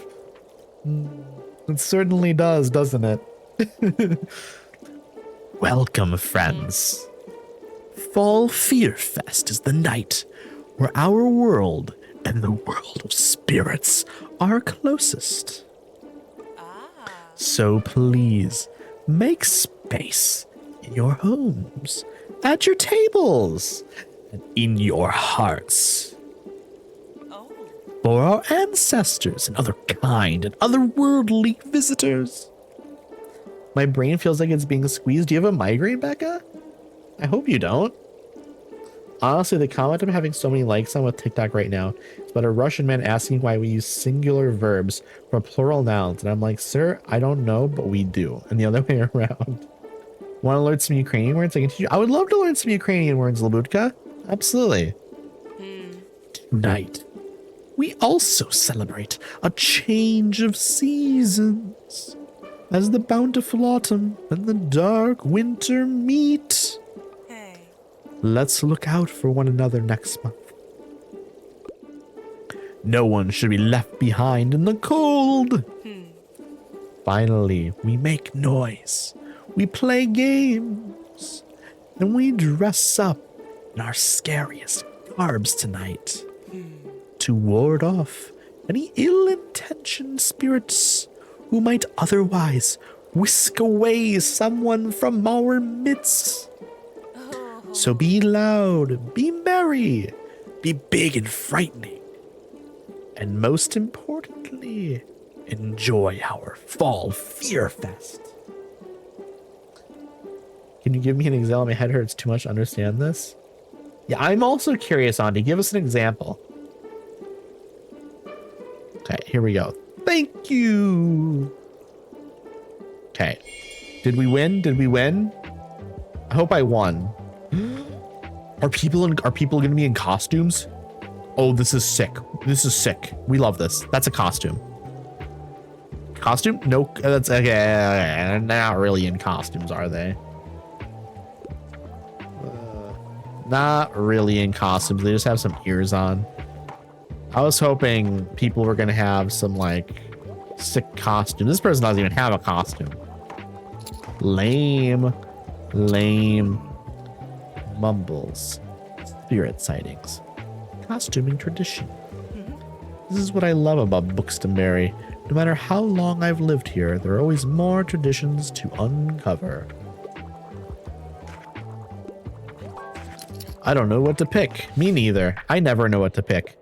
It certainly does, doesn't it? Welcome, friends. Fall Fear Fest is the night where our world and the world of spirits are closest. So please, make space in your homes, at your tables, and in your hearts. For our ancestors and other kind and otherworldly visitors. My brain feels like it's being squeezed. Do you have a migraine, Becca? I hope you don't. Honestly, the comment I'm having so many likes on with TikTok right now is about a Russian man asking why we use singular verbs for plural nouns. And I'm like, sir, I don't know, but we do. And the other way around. Want to learn some Ukrainian words? I can teach you. I would love to learn some Ukrainian words, Labutka. Absolutely. Tonight, we also celebrate a change of seasons as the bountiful autumn and the dark winter meet. Let's look out for one another next month. No one should be left behind in the cold. Finally, we make noise, we play games, and we dress up in our scariest garbs tonight to ward off any ill-intentioned spirits who might otherwise whisk away someone from our midst. So be loud, be merry, be big and frightening, and most importantly, enjoy our Fall Fear Fest. Can you give me an example? My head hurts too much to understand this. Yeah, I'm also curious, Andy. Give us an example. Okay, here we go. Thank you. Okay. Did we win? Did we win? I hope I won. Are people going to be in costumes? Oh, this is sick. This is sick. We love this. That's a costume. Costume? No, that's okay. They're not really in costumes, are they? Not really in costumes. They just have some ears on. I was hoping people were going to have some like sick costume. This person doesn't even have a costume. Lame. Mumbles. Spirit sightings. Costuming tradition. This is what I love about Buxtonbury. No matter how long I've lived here, there are always more traditions to uncover. I don't know what to pick. Me neither. I never know what to pick.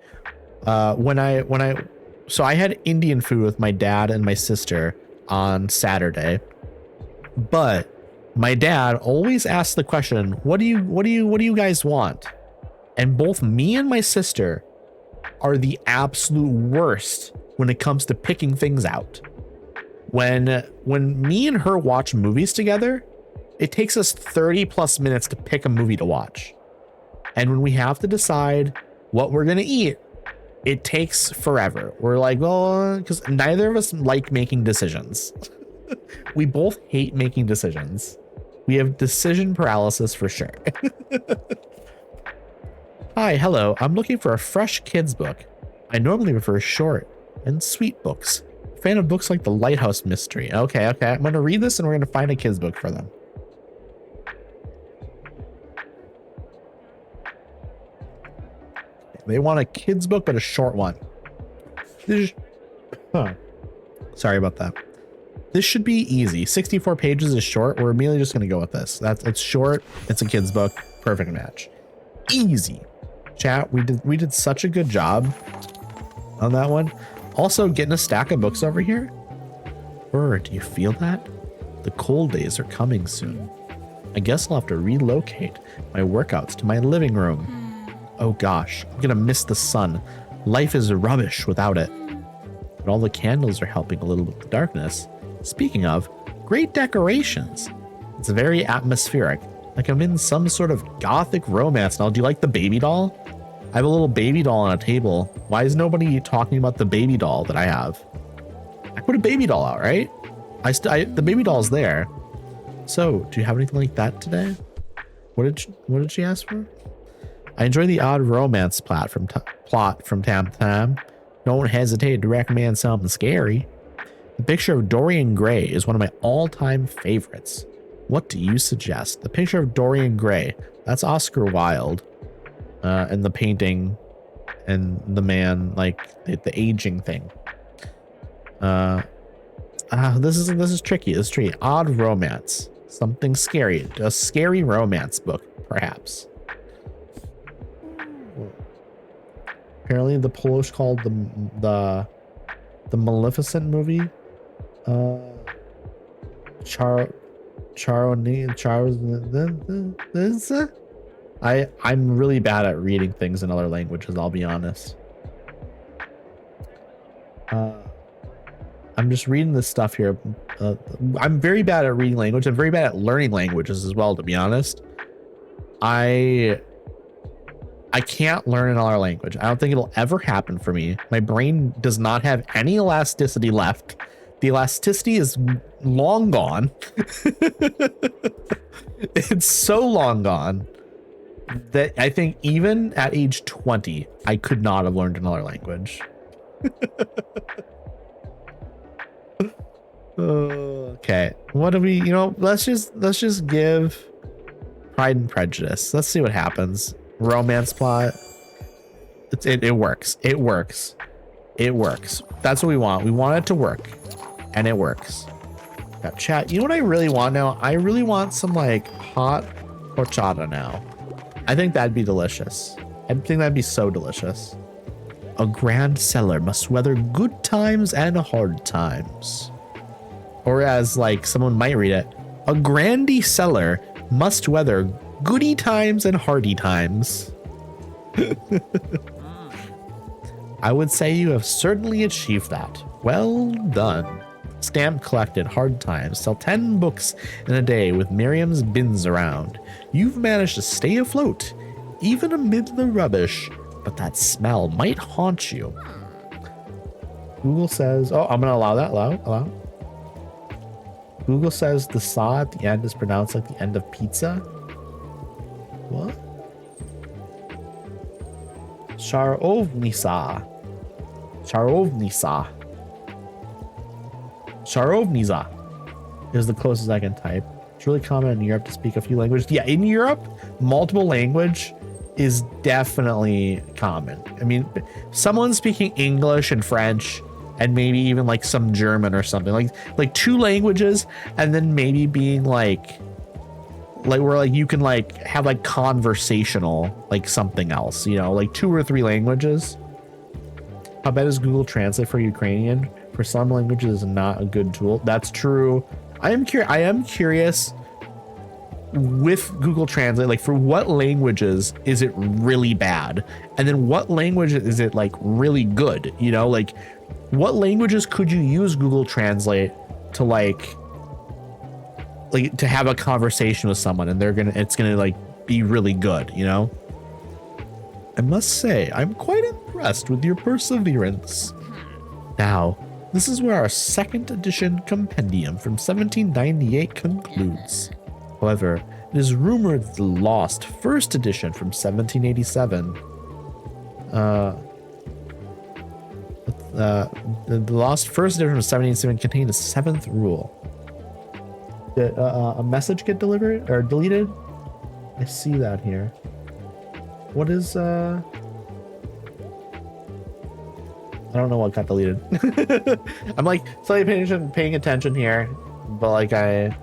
So I had Indian food with my dad and my sister on Saturday, but my dad always asks the question, what do you guys want? And both me and my sister are the absolute worst when it comes to picking things out. When me and her watch movies together, it takes us 30 plus minutes to pick a movie to watch. And when we have to decide what we're going to eat, it takes forever. We're like, well, because neither of us like making decisions. We both hate making decisions. We have decision paralysis for sure. Hi, hello. I'm looking for a fresh kids book. I normally prefer short and sweet books. Fan of books like The Lighthouse Mystery. Okay. I'm going to read this and we're going to find a kids book for them. They want a kid's book, but a short one. This Sorry about that. This should be easy. 64 pages is short. We're immediately just going to go with this. It's short. It's a kid's book. Perfect match. Easy. Chat, we did such a good job on that one. Also, getting a stack of books over here. Do you feel that? The cold days are coming soon. I guess I'll have to relocate my workouts to my living room. Oh gosh, I'm gonna miss the sun. Life is rubbish without it. But all the candles are helping a little with the darkness. Speaking of, great decorations. It's very atmospheric, like I'm in some sort of gothic romance now. Do you like the baby doll? I have a little baby doll on a table. Why is nobody talking about the baby doll that I have? I put a baby doll out, right? The baby doll's there. So, do you have anything like that today? What did she ask for? I enjoy the odd romance plot from time to time. Don't hesitate to recommend something scary. The picture of Dorian Gray is one of my all-time favorites. What do you suggest? The picture of Dorian Gray. That's Oscar Wilde. And the painting and the man, like the aging thing. This is tricky. This is tricky. Odd romance. Something scary. A scary romance book, perhaps. Apparently the Polish called the Maleficent movie. I'm really bad at reading things in other languages, I'll be honest. I'm just reading this stuff here. I'm very bad at reading language. I'm very bad at learning languages as well, to be honest. I can't learn another language. I don't think it'll ever happen for me. My brain does not have any elasticity left. The elasticity is long gone. It's so long gone that I think even at age 20, I could not have learned another language. Okay, what do we, let's just give Pride and Prejudice. Let's see what happens. Romance plot. It works. It works. It works. That's what we want. We want it to work, and it works. Now, chat, you know what I really want now? I really want some like hot horchata now. I think that'd be delicious. I think that'd be so delicious. A grand seller must weather good times and hard times. Or as like someone might read it, a grandy seller must weather goody times and hardy times. I would say you have certainly achieved that. Well done. Stamp collected, hard times. Sell 10 books in a day with Miriam's bins around. You've managed to stay afloat, even amid the rubbish, but that smell might haunt you. Google says, oh, I'm going to allow that. Allow. Google says the saw at the end is pronounced like the end of pizza. What? Sharovnisa is the closest I can type. It's really common in Europe to speak a few languages. Yeah, in Europe, multiple language is definitely common. I mean, someone speaking English and French and maybe even like some German or something, like two languages, and then maybe being like where like you can like have like conversational like something else, like 2 or 3 languages. How bad is Google Translate for Ukrainian? For some languages is not a good tool. That's true. I am curious with Google Translate, like for what languages is it really bad? And then what language is it like really good? Like what languages could you use Google Translate to like to have a conversation with someone and it's gonna like be really good, I must say, I'm quite impressed with your perseverance. Now, this is where our 2nd edition compendium from 1798 concludes. However, it is rumored that the lost 1st edition from 1787, the lost 1st edition from 1787 contained a 7th rule. Did a message get delivered or deleted? I see that here. What is I don't know what got deleted. I'm like slightly paying attention here, but like I'm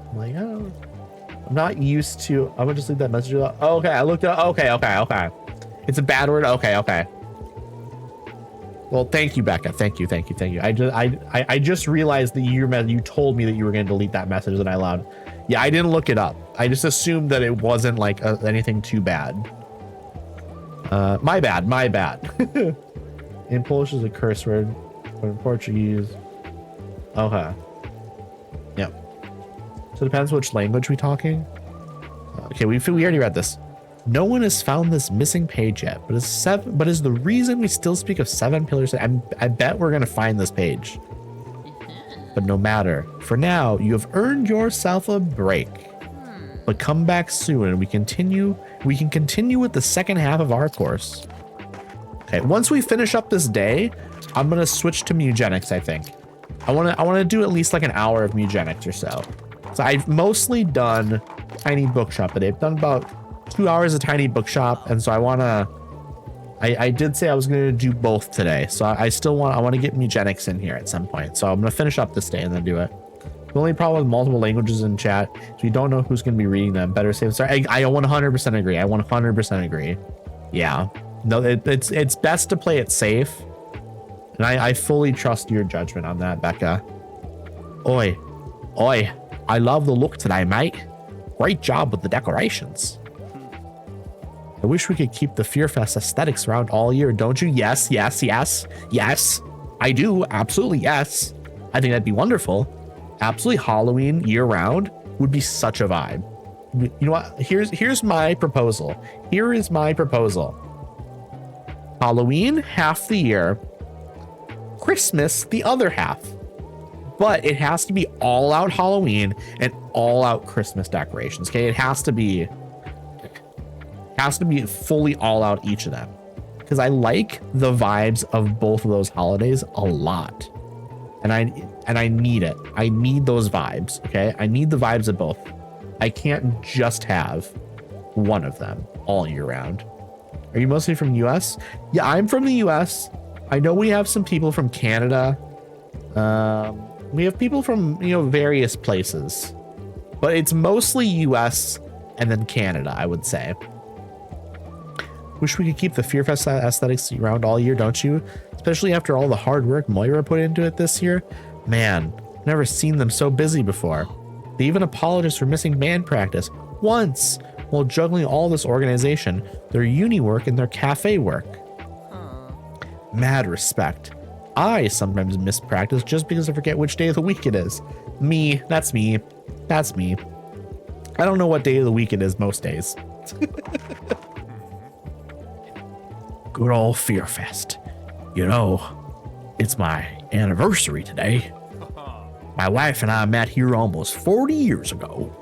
not used to. I'm gonna just leave that message. Oh, okay, I looked up. Okay. It's a bad word. Okay. Well, thank you, Becca. Thank you. I just realized that you told me that you were gonna delete that message that I allowed. Yeah, I didn't look it up. I just assumed that it wasn't like anything too bad. My bad. In Polish is a curse word, but in Portuguese, okay. Yep. So it depends which language we talking. Okay, we already read this. No one has found this missing page yet, but is the reason we still speak of 7 pillars. I bet we're gonna find this page. But no matter. For now, you have earned yourself a break. But come back soon and we can continue with the second half of our course. Okay, once we finish up this day, I'm gonna switch to Mewgenics, I think. I wanna do at least like an hour of Mewgenics or so. So I've mostly done Tiny Bookshop today. I've done about 2 hours of Tiny Bookshop, and so I did say I was gonna do both today. So I wanna get Mewgenics in here at some point. So I'm gonna finish up this day and then do it. The only problem with multiple languages in chat is we don't know who's gonna be reading them. Better safe. Sorry, I 100% agree. I 100% agree. Yeah. No, it's best to play it safe. And I fully trust your judgment on that, Becca. Oi. I love the look today, mate. Great job with the decorations. I wish we could keep the Fearfest aesthetics around all year, don't you? Yes. I do. Absolutely, yes. I think that'd be wonderful. Absolutely, Halloween year round would be such a vibe. You know what? Here's my proposal. Here is my proposal. Halloween half the year, Christmas the other half. But it has to be all out Halloween and all out Christmas decorations. Okay, it has to be fully all out each of them. Because I like the vibes of both of those holidays a lot. And I need it. I need those vibes. Okay, I need the vibes of both. I can't just have one of them all year round. Are you mostly from the US? Yeah, I'm from the US. I know we have some people from Canada. We have people from, various places, but it's mostly US and then Canada, I would say. Wish we could keep the Fearfest aesthetics around all year, don't you? Especially after all the hard work Moira put into it this year. Man, never seen them so busy before. They even apologized for missing band practice once while juggling all this organization, their uni work and their cafe work. Mad respect. I sometimes miss practice just because I forget which day of the week it is. That's me. I don't know what day of the week it is most days. Good old Fearfest. It's my anniversary today. My wife and I met here almost 40 years ago.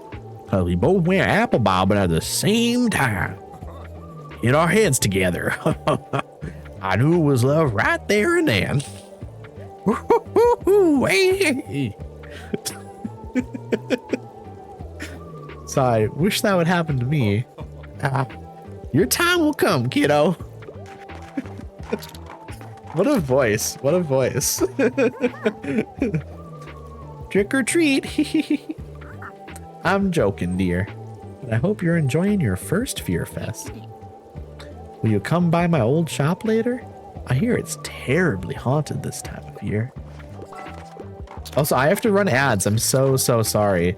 Because we both went apple bobbing at the same time. Hit our heads together. I knew it was love right there and then. Hey. So I wish that would happen to me. Your time will come, kiddo. What a voice. Trick or treat. I'm joking, dear. But I hope you're enjoying your first Fearfest. Will you come by my old shop later? I hear it's terribly haunted this time of year. Also, I have to run ads. I'm so sorry.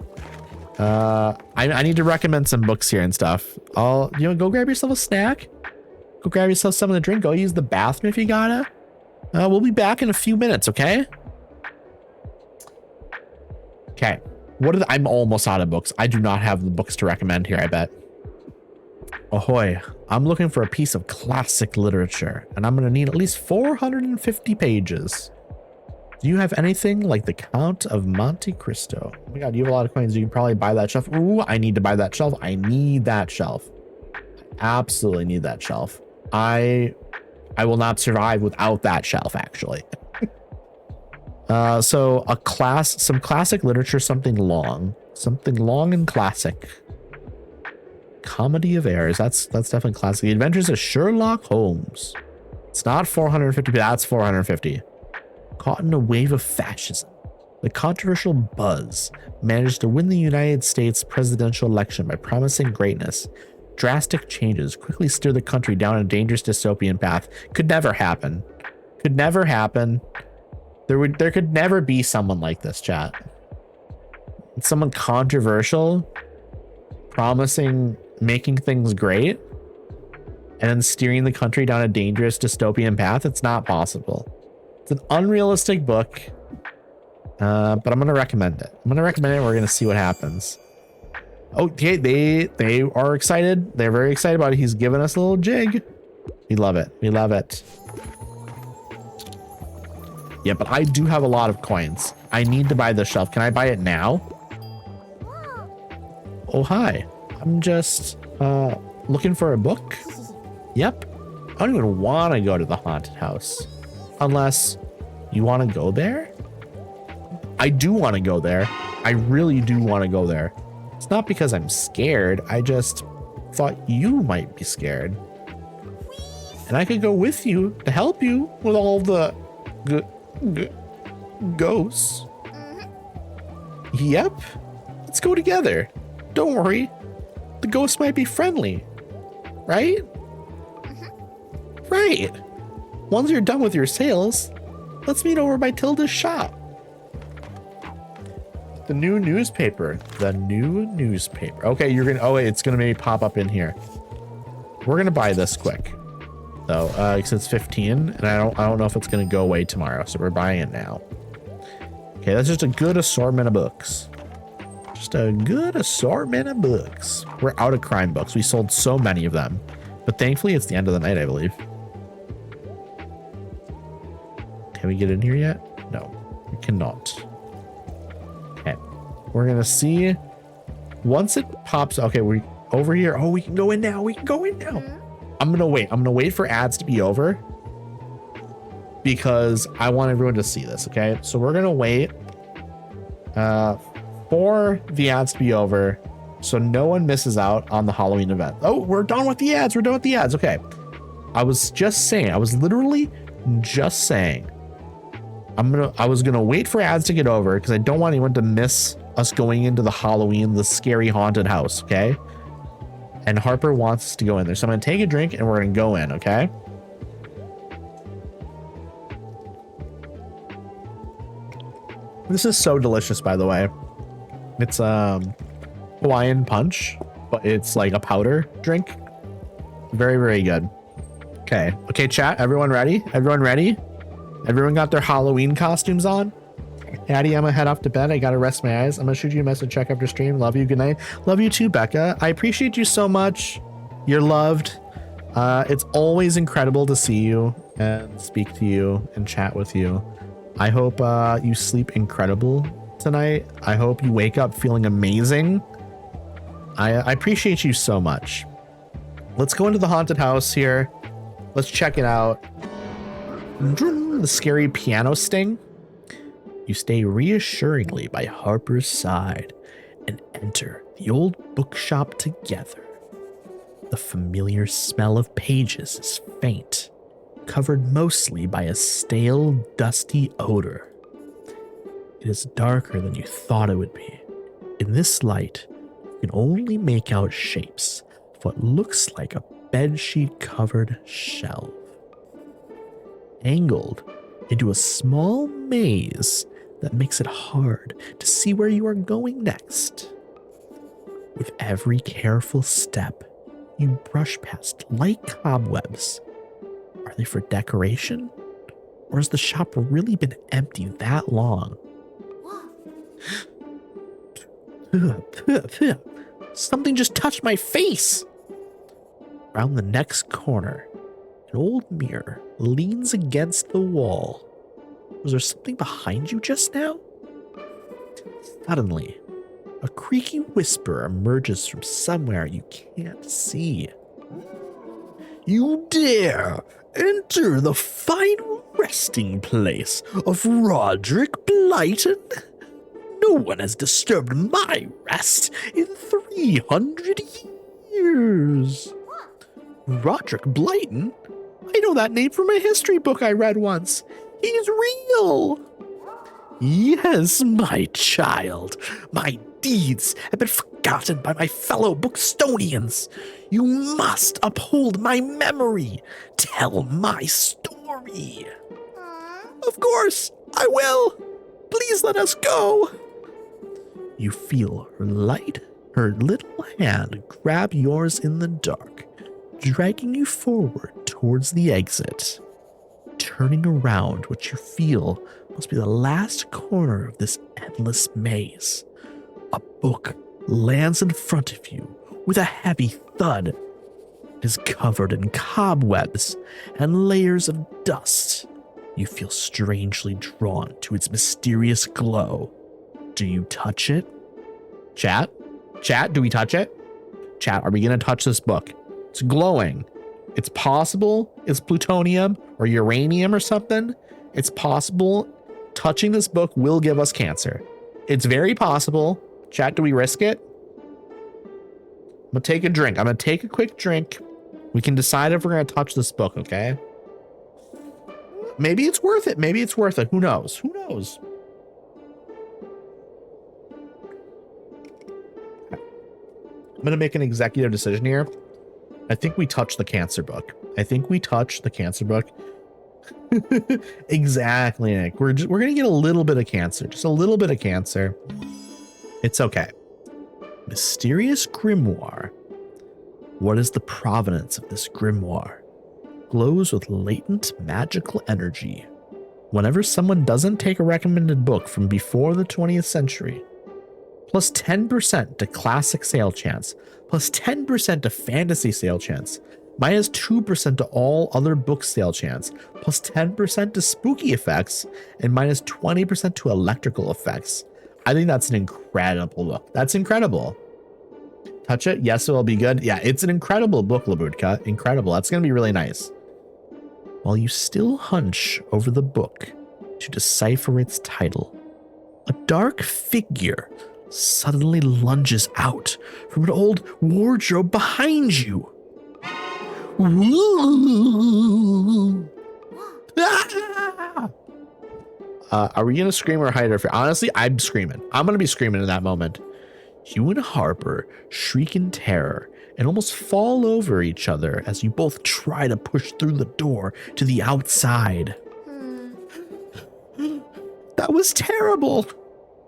I need to recommend some books here and stuff. Go grab yourself a snack. Go grab yourself something to drink. Go use the bathroom if you gotta. We'll be back in a few minutes, okay? Okay. I'm almost out of books. I do not have the books to recommend here, I bet. Ahoy. I'm looking for a piece of classic literature, and I'm going to need at least 450 pages. Do you have anything like the Count of Monte Cristo? Oh my god, you have a lot of coins. You can probably buy that shelf. Ooh, I need to buy that shelf. I need that shelf. Absolutely need that shelf. I will not survive without that shelf, actually. So some classic literature, something long and classic. Comedy of Errors. That's definitely classic. The Adventures of Sherlock Holmes. It's not 450, but that's 450. Caught in a wave of fascism, the controversial Buzz managed to win the United States presidential election by promising greatness. Drastic changes quickly steer the country down a dangerous dystopian path. Could never happen. Could never happen. There could never be someone like this, chat. Someone controversial, promising, making things great, and then steering the country down a dangerous dystopian path. It's not possible. It's an unrealistic book, but I'm going to recommend it. I'm going to recommend it. We're going to see what happens. Okay, they are excited. They're very excited about it. He's giving us a little jig. We love it. We love it. Yeah, but I do have a lot of coins. I need to buy the shelf. Can I buy it now? Oh, hi. I'm just looking for a book. Yep. I don't even want to go to the haunted house. Unless you want to go there? I do want to go there. I really do want to go there. It's not because I'm scared. I just thought you might be scared. And I could go with you to help you with all the ghosts. Yep. Let's go together. Don't worry. The ghosts might be friendly. Right? Right. Once you're done with your sales, let's meet over by Tilda's shop. The new newspaper. The new newspaper. Okay, you're gonna. Oh wait, it's gonna maybe pop up in here. We're gonna buy this quick, though, because it's 15, and I don't know if it's gonna go away tomorrow, so we're buying it now. Okay, that's just a good assortment of books. Just a good assortment of books. We're out of crime books. We sold so many of them, but thankfully it's the end of the night, I believe. Can we get in here yet? No, we cannot. Okay, we're gonna see once it pops. Okay, we over here. Oh, we can go in now. We can go in now. I'm gonna wait for ads to be over because I want everyone to see this. Okay, so we're gonna wait for the ads to be over so no one misses out on the Halloween event. Oh, we're done with the ads. We're done with the ads. Okay, I was just saying. I was literally just saying. I was gonna wait for ads to get over because I don't want anyone to miss us going into the Halloween, the scary haunted house. Okay. And Harper wants us to go in there. So I'm going to take a drink and we're going to go in, okay? This is so delicious, by the way. It's Hawaiian punch, but it's like a powder drink. Very, very good. Okay. Okay, chat. Everyone ready? Everyone ready? Everyone got their Halloween costumes on? Addie, I'm gonna head off to bed. I gotta rest my eyes. I'm gonna shoot you a message check after stream. Love you. Good night. Love you too, Becca. I appreciate you so much. You're loved. It's always incredible to see you and speak to you and chat with you. I hope you sleep incredible tonight. I hope you wake up feeling amazing. I appreciate you so much. Let's go into the haunted house here. Let's check it out. The scary piano sting. You stay reassuringly by Harper's side and enter the old bookshop together. The familiar smell of pages is faint, covered mostly by a stale, dusty odor. It is darker than you thought it would be. In this light, you can only make out shapes of what looks like a bedsheet covered shelf. Angled into a small maze that makes it hard to see where you are going next. With every careful step, you brush past light cobwebs. Are they for decoration? Or has the shop really been empty that long? Something just touched my face! Around the next corner, an old mirror leans against the wall. Was there something behind you just now? Suddenly, a creaky whisper emerges from somewhere you can't see. You dare enter the final resting place of Roderick Blyton? No one has disturbed my rest in 300 years. Roderick Blyton? I know that name from a history book I read once. He's real. Yes, my child. My deeds have been forgotten by my fellow Bookstonians. You must uphold my memory. Tell my story. Of course, I will. Please let us go. You feel her little hand grab yours in the dark, dragging you forward towards the exit. Turning around what you feel must be the last corner of this endless maze. A book lands in front of you with a heavy thud. It is covered in cobwebs and layers of dust. You feel strangely drawn to its mysterious glow. Do you touch it? Chat? Chat, do we touch it? Chat, are we going to touch this book? It's glowing. It's possible it's plutonium or uranium or something. It's possible touching this book will give us cancer. It's very possible. Chat, do we risk it? I'm going to take a drink. I'm going to take a quick drink. We can decide if we're going to touch this book, okay? Maybe it's worth it. Maybe it's worth it. Who knows? Who knows? I'm going to make an executive decision here. I think we touch the cancer book. I think we touch the cancer book. Exactly, Nick. We're going to get a little bit of cancer. Just a little bit of cancer. It's okay. Mysterious grimoire. What is the provenance of this grimoire? Glows with latent magical energy. Whenever someone doesn't take a recommended book from before the 20th century, plus 10% to classic sale chance, plus 10% to fantasy sale chance, minus 2% to all other book sale chance, plus 10% to spooky effects, and minus 20% to electrical effects. I think that's an incredible book. That's incredible. Touch it? Yes, it will be good. Yeah, it's an incredible book, Labudka. Incredible. That's going to be really nice. While you still hunch over the book to decipher its title, a dark figure suddenly lunges out from an old wardrobe behind you. Ah! Are we gonna scream or hide our fear? Honestly, I'm screaming. I'm gonna be screaming in that moment. You and Harper shriek in terror and almost fall over each other as you both try to push through the door to the outside. That was terrible.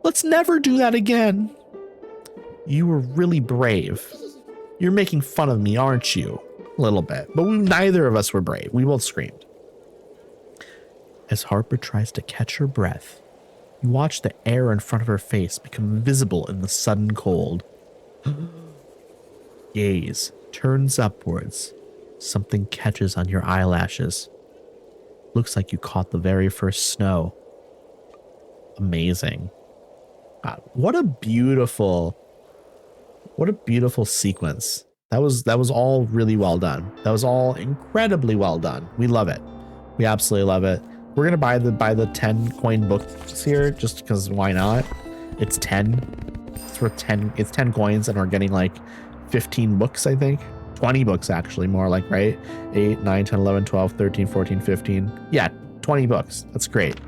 Let's never do that again. You were really brave. You're making fun of me, aren't you? A little bit, but neither of us were brave. We both screamed. As Harper tries to catch her breath, you watch the air in front of her face become visible in the sudden cold. Gaze turns upwards. Something catches on your eyelashes. Looks like you caught the very first snow. Amazing. God, what a beautiful sequence. That was all really well done. That was all incredibly well done. We love it. We absolutely love it. We're gonna buy the 10 coin books here just because why not? It's 10. It's worth 10. It's 10 coins and we're getting like 15 books, I think. 20 books actually, more like, right? 8, 9, 10, 11, 12, 13, 14, 15. Yeah, 20 books. That's great.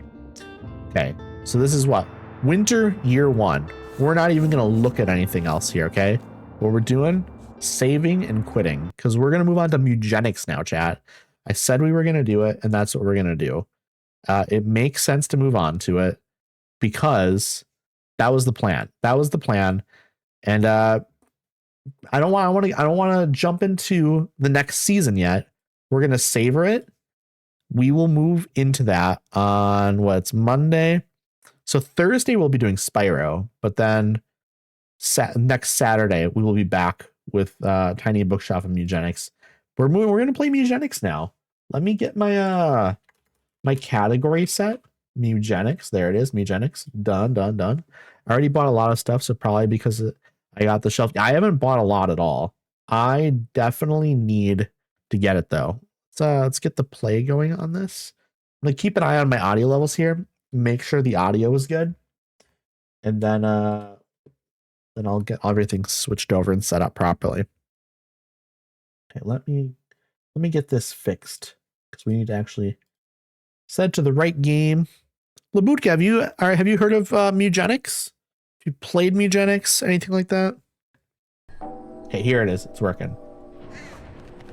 Okay. So this is what? Winter year 1. We're not even gonna look at anything else here, okay? What we're doing, saving and quitting, because we're gonna move on to Mewgenics now, chat. I said we were gonna do it, and that's what we're gonna do. It makes sense to move on to it because that was the plan. That was the plan, and I don't want to jump into the next season yet. We're gonna savor it. We will move into that on what's Monday. So Thursday we'll be doing Spyro, but then next Saturday we will be back with Tiny Bookshop and Mewgenics. We're gonna play Mewgenics now. Let me get my my category set. Mewgenics. There it is. Mewgenics. Done. I already bought a lot of stuff, so probably because I got the shelf. I haven't bought a lot at all. I definitely need to get it though. Let's get the play going on this. I'm gonna keep an eye on my audio levels here. Make sure the audio is good, and then I'll get everything switched over and set up properly. Okay, let me get this fixed because we need to actually Said to the right game. Labutka, have you heard of Mewgenics? Have you played Mewgenics? Anything like that? Okay, here it is. It's working.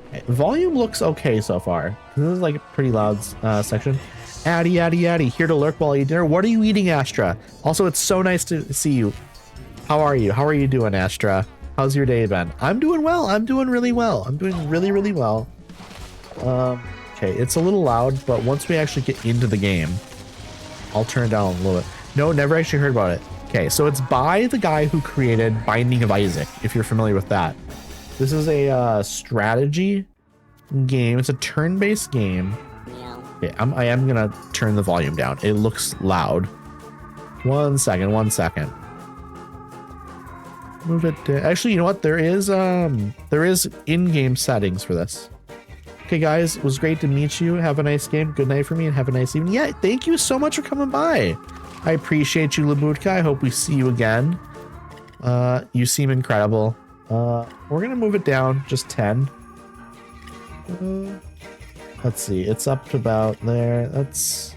Okay, volume looks okay so far. This is like a pretty loud section. Addy, addy, addy. Here to lurk while I eat dinner. What are you eating, Astra? Also, it's so nice to see you. How are you? How are you doing, Astra? How's your day been? I'm doing well. I'm doing really well. I'm doing really, really well. Okay, it's a little loud, but once we actually get into the game, I'll turn it down a little bit. No, never actually heard about it. Okay, so it's by the guy who created Binding of Isaac, if you're familiar with that. This is a strategy game. It's a turn-based game. Okay, I am gonna turn the volume down. It looks loud. 1 second, 1 second. Move it to, actually, you know what? There is in-game settings for this. Okay, guys, it was great to meet you. Have a nice game. Good night for me and have a nice evening. Yeah, thank you so much for coming by. I appreciate you, Labutka. I hope we see you again. You seem incredible. We're gonna move it down just 10. Let's see. It's up to about there. That's...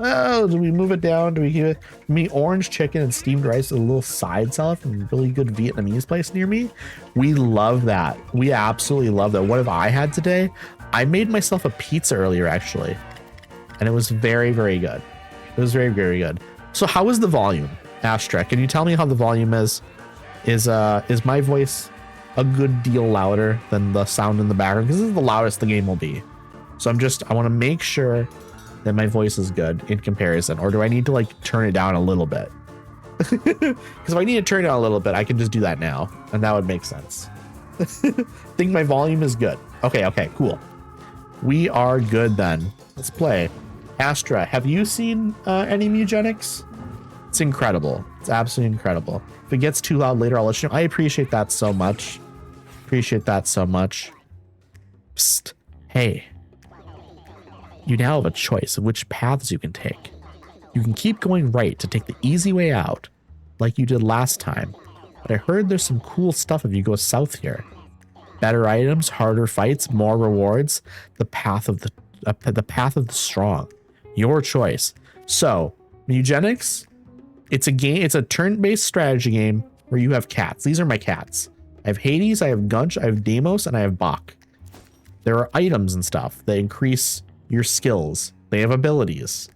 Oh, do we move it down? Do we give it me orange chicken and steamed rice with a little side salad from a really good Vietnamese place near me? We love that. We absolutely love that. What have I had today? I made myself a pizza earlier, actually, and it was very, very good. It was very, very good. So how is the volume, Astra? Can you tell me how the volume is? Is my voice a good deal louder than the sound in the background? Because this is the loudest the game will be. So I want to make sure that my voice is good in comparison, or do I need to like turn it down a little bit? Because if I need to turn it down a little bit, I can just do that now, and that would make sense. Think my volume is good. Okay, cool. We are good then. Let's play. Astra, have you seen any Mewgenics? It's incredible. It's absolutely incredible. If it gets too loud later, I'll let you know. I appreciate that so much. Appreciate that so much. Psst. Hey. You now have a choice of which paths you can take. You can keep going right to take the easy way out, like you did last time, but I heard there's some cool stuff if you go south here. Better items, harder fights, more rewards, the path of the strong. Your choice. So, Mewgenics, it's a turn-based strategy game where you have cats. These are my cats. I have Hades, I have Gunch, I have Deimos, and I have Bach. There are items and stuff that increase your skills. They have abilities.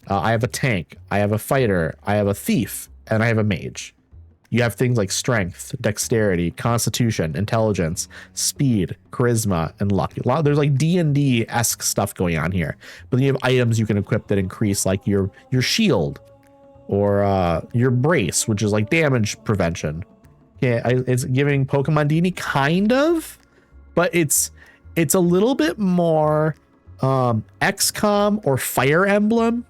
I have a tank, I have a fighter, I have a thief, and I have a mage. You have things like strength, dexterity, constitution, intelligence, speed, charisma, and luck. There's like D&D-esque stuff going on here. But then you have items you can equip that increase like your shield or your brace, which is like damage prevention. Okay, it's giving Pokemon D&D kind of, but it's a little bit more XCOM or Fire Emblem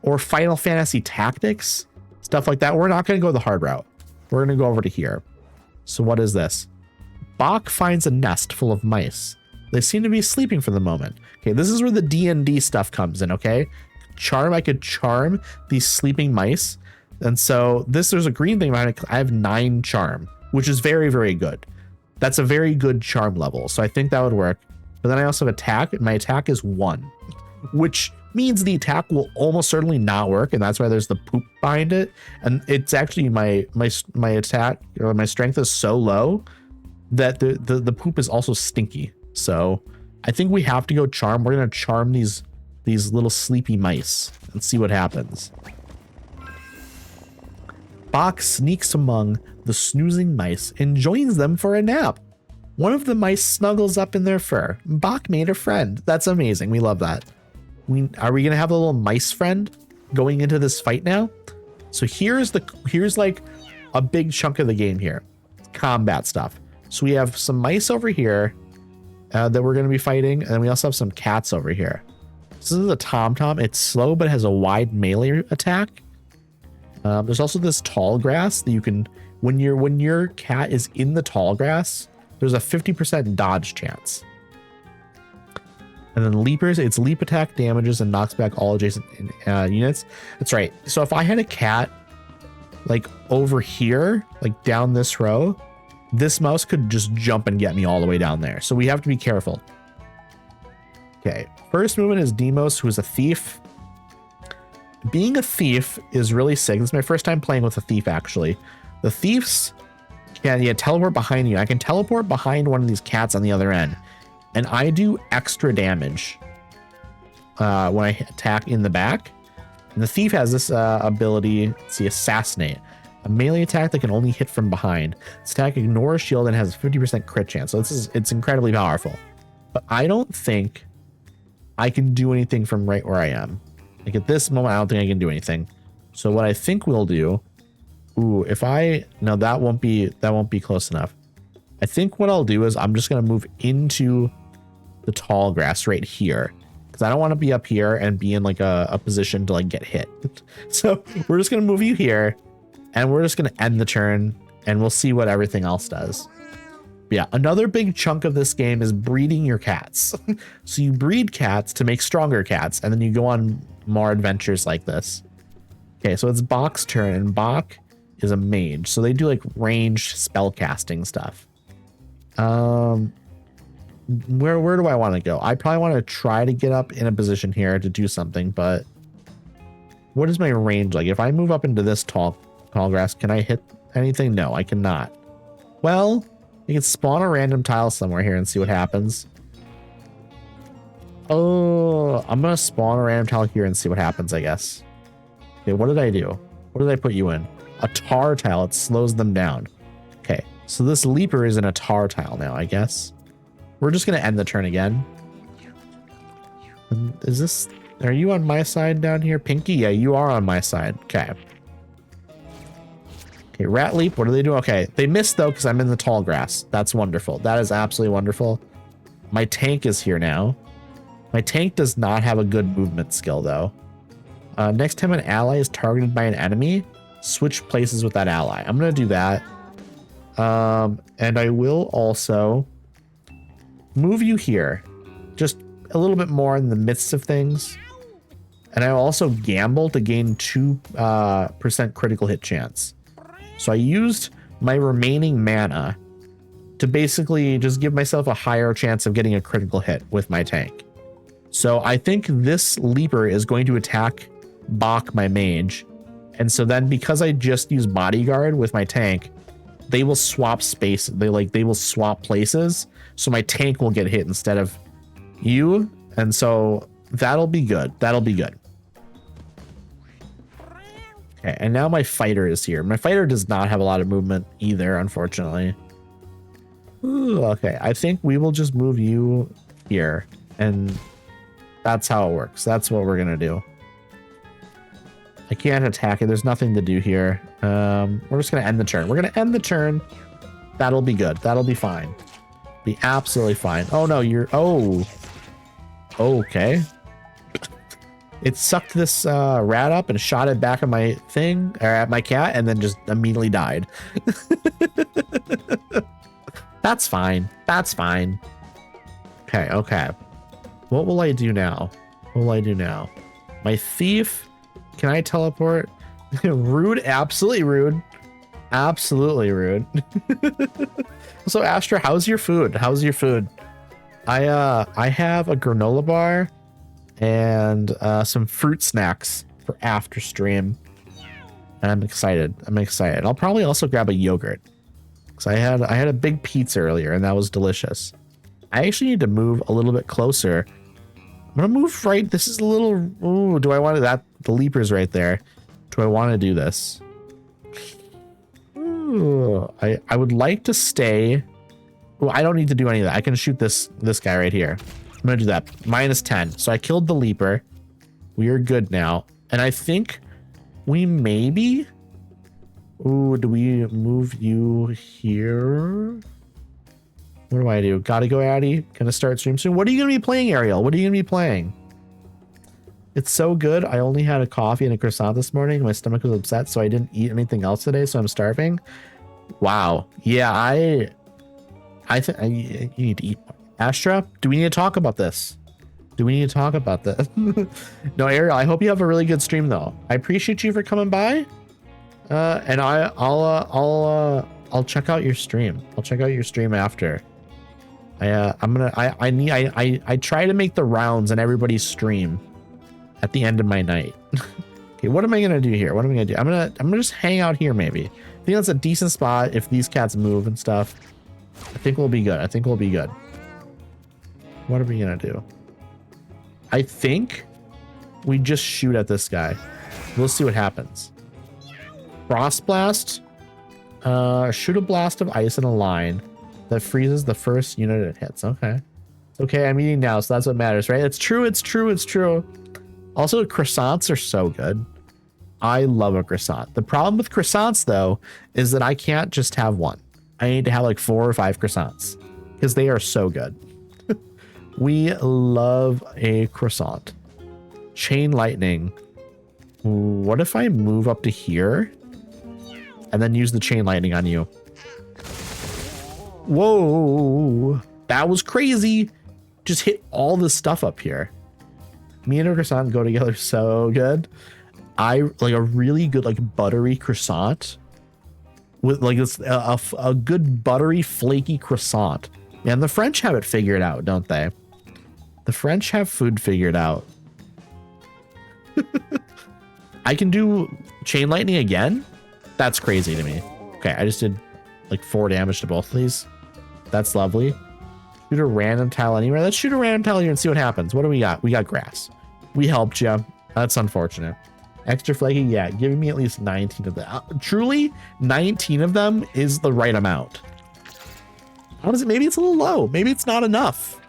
or Final Fantasy Tactics, stuff like that. We're not going to go the hard route. We're going to go over to here. So what is this? Bach finds a nest full of mice. They seem to be sleeping for the moment. Okay, this is where the D&D stuff comes in, okay? I could charm these sleeping mice. And so there's a green thing behind it. I have 9 charm, which is very, very good. That's a very good charm level. So I think that would work. But then I also have attack, and my attack is 1, which means the attack will almost certainly not work, and that's why there's the poop behind it. And it's actually my attack, or my strength is so low that the poop is also stinky. So I think we have to go charm. We're gonna charm these little sleepy mice and see what happens. Bach sneaks among the snoozing mice and joins them for a nap. One of the mice snuggles up in their fur. Bach made a friend. That's amazing. We love that. Are we gonna have a little mice friend going into this fight now? So here's like a big chunk of the game here. Combat stuff. So we have some mice over here that we're gonna be fighting, and then we also have some cats over here. So this is a TomTom. It's slow, but has a wide melee attack. There's also this tall grass that you can, when your cat is in the tall grass, there's a 50% dodge chance. And then leapers, it's leap attack damages and knocks back all adjacent units. That's right. So if I had a cat like over here, like down this row, this mouse could just jump and get me all the way down there. So we have to be careful. Okay, first movement is Demos, who is a thief. Being a thief is really sick. This is my first time playing with a thief, actually. The thieves can teleport behind you. I can teleport behind one of these cats on the other end, and I do extra damage when I attack in the back. And the thief has this ability, let's see, Assassinate. A melee attack that can only hit from behind. This attack ignores shield and has a 50% crit chance. So it's incredibly powerful. But I don't think I can do anything from right where I am. Like at this moment, I don't think I can do anything. So what I think we'll do, no, that won't be close enough. I think what I'll do is I'm just gonna move into the tall grass right here, because I don't want to be up here and be in like a position to like get hit. So we're just gonna move you here, and we're just gonna end the turn, and we'll see what everything else does. But yeah, another big chunk of this game is breeding your cats. So you breed cats to make stronger cats, and then you go on more adventures like this. Okay, so it's Bach's turn, and Bach is a mage, so they do like ranged spell casting stuff. Where do I want to go? I probably want to try to get up in a position here to do something, but what is my range like? If I move up into this tall grass, can I hit anything? No, I cannot. Well, you can spawn a random tile somewhere here and see what happens. Oh, I'm gonna spawn a random tile here and see what happens, I guess. Okay, what did I do? What did I put you in? A tar tile. It slows them down. Okay, so this leaper is in a tar tile now, I guess. We're just gonna end the turn again. Are you on my side down here? Pinky? Yeah, you are on my side. Okay. Okay, rat leap. What are they doing? Okay, they missed though because I'm in the tall grass. That's wonderful. That is absolutely wonderful. My tank is here now. My tank does not have a good movement skill though. Next time an ally is targeted by an enemy, switch places with that ally. I'm gonna do that. And I will also move you here, just a little bit more in the midst of things. And I also gamble to gain 2% critical hit chance. So I used my remaining mana to basically just give myself a higher chance of getting a critical hit with my tank. So I think this leaper is going to attack Bach, my mage. And so then because I just use bodyguard with my tank, they will swap space. They will swap places. So my tank will get hit instead of you. And so that'll be good. That'll be good. Okay, and now my fighter is here. My fighter does not have a lot of movement either, unfortunately. Ooh, okay, I think we will just move you here. And that's how it works. That's what we're going to do. I can't attack it. There's nothing to do here. We're just going to end the turn. We're going to end the turn. That'll be good. That'll be fine. Be absolutely fine. Oh, no, you're... Oh. Okay. It sucked this rat up and shot it back at my thing, or at my cat, and then just immediately died. That's fine. That's fine. Okay, okay. What will I do now? What will I do now? My thief... Can I teleport? Rude, absolutely rude. Absolutely rude. So Astra, how's your food? How's your food? I have a granola bar and some fruit snacks for after stream. And I'm excited. I'm excited. I'll probably also grab a yogurt. Because I had a big pizza earlier and that was delicious. I actually need to move a little bit closer. I'm gonna move right. This is a little. Ooh, do I want to that? The leaper's right there. Do I want to do this? Ooh, I would like to stay. Well, I don't need to do any of that. I can shoot this guy right here. I'm gonna do that. -10. So I killed the leaper. We are good now. And I think we maybe. Ooh, do we move you here? What do I do? Gotta go, Addy. Gonna start stream soon. What are you gonna be playing, Ariel? What are you gonna be playing? It's so good. I only had a coffee and a croissant this morning. My stomach was upset, so I didn't eat anything else today, so I'm starving. Wow. Yeah, I think you need to eat. Astra, do we need to talk about this? Do we need to talk about this? No, Ariel, I hope you have a really good stream, though. I appreciate you for coming by. And I'll check out your stream. I'll check out your stream after. I try to make the rounds on everybody's stream at the end of my night. Okay, what am I gonna do here? What am I gonna do? I'm gonna just hang out here maybe. I think that's a decent spot if these cats move and stuff. I think we'll be good. I think we'll be good. What are we gonna do? I think we just shoot at this guy. We'll see what happens. Frost blast. Shoot a blast of ice in a line that freezes the first unit it hits. Okay. Okay, I'm eating now, so that's what matters, right? It's true, it's true, it's true. Also, croissants are so good. I love a croissant. The problem with croissants, though, is that I can't just have one. I need to have like 4 or 5 croissants because they are so good. We love a croissant. Chain lightning. What if I move up to here and then use the chain lightning on you? Whoa, that was crazy. Just hit all this stuff up here. Me and a croissant go together so good. I like a really good like buttery croissant with like this a good buttery flaky croissant. And the French have it figured out, don't they? The French have food figured out. I can do chain lightning again? That's crazy to me. Okay, I just did like 4 damage to both of these. That's lovely. Shoot a random tile anywhere. Let's shoot a random tile here and see what happens. What do we got? We got grass. We helped you. That's unfortunate. Extra flaky, yeah. Giving me at least 19 of them. Truly, 19 of them is the right amount. Honestly, maybe it's a little low. Maybe it's not enough.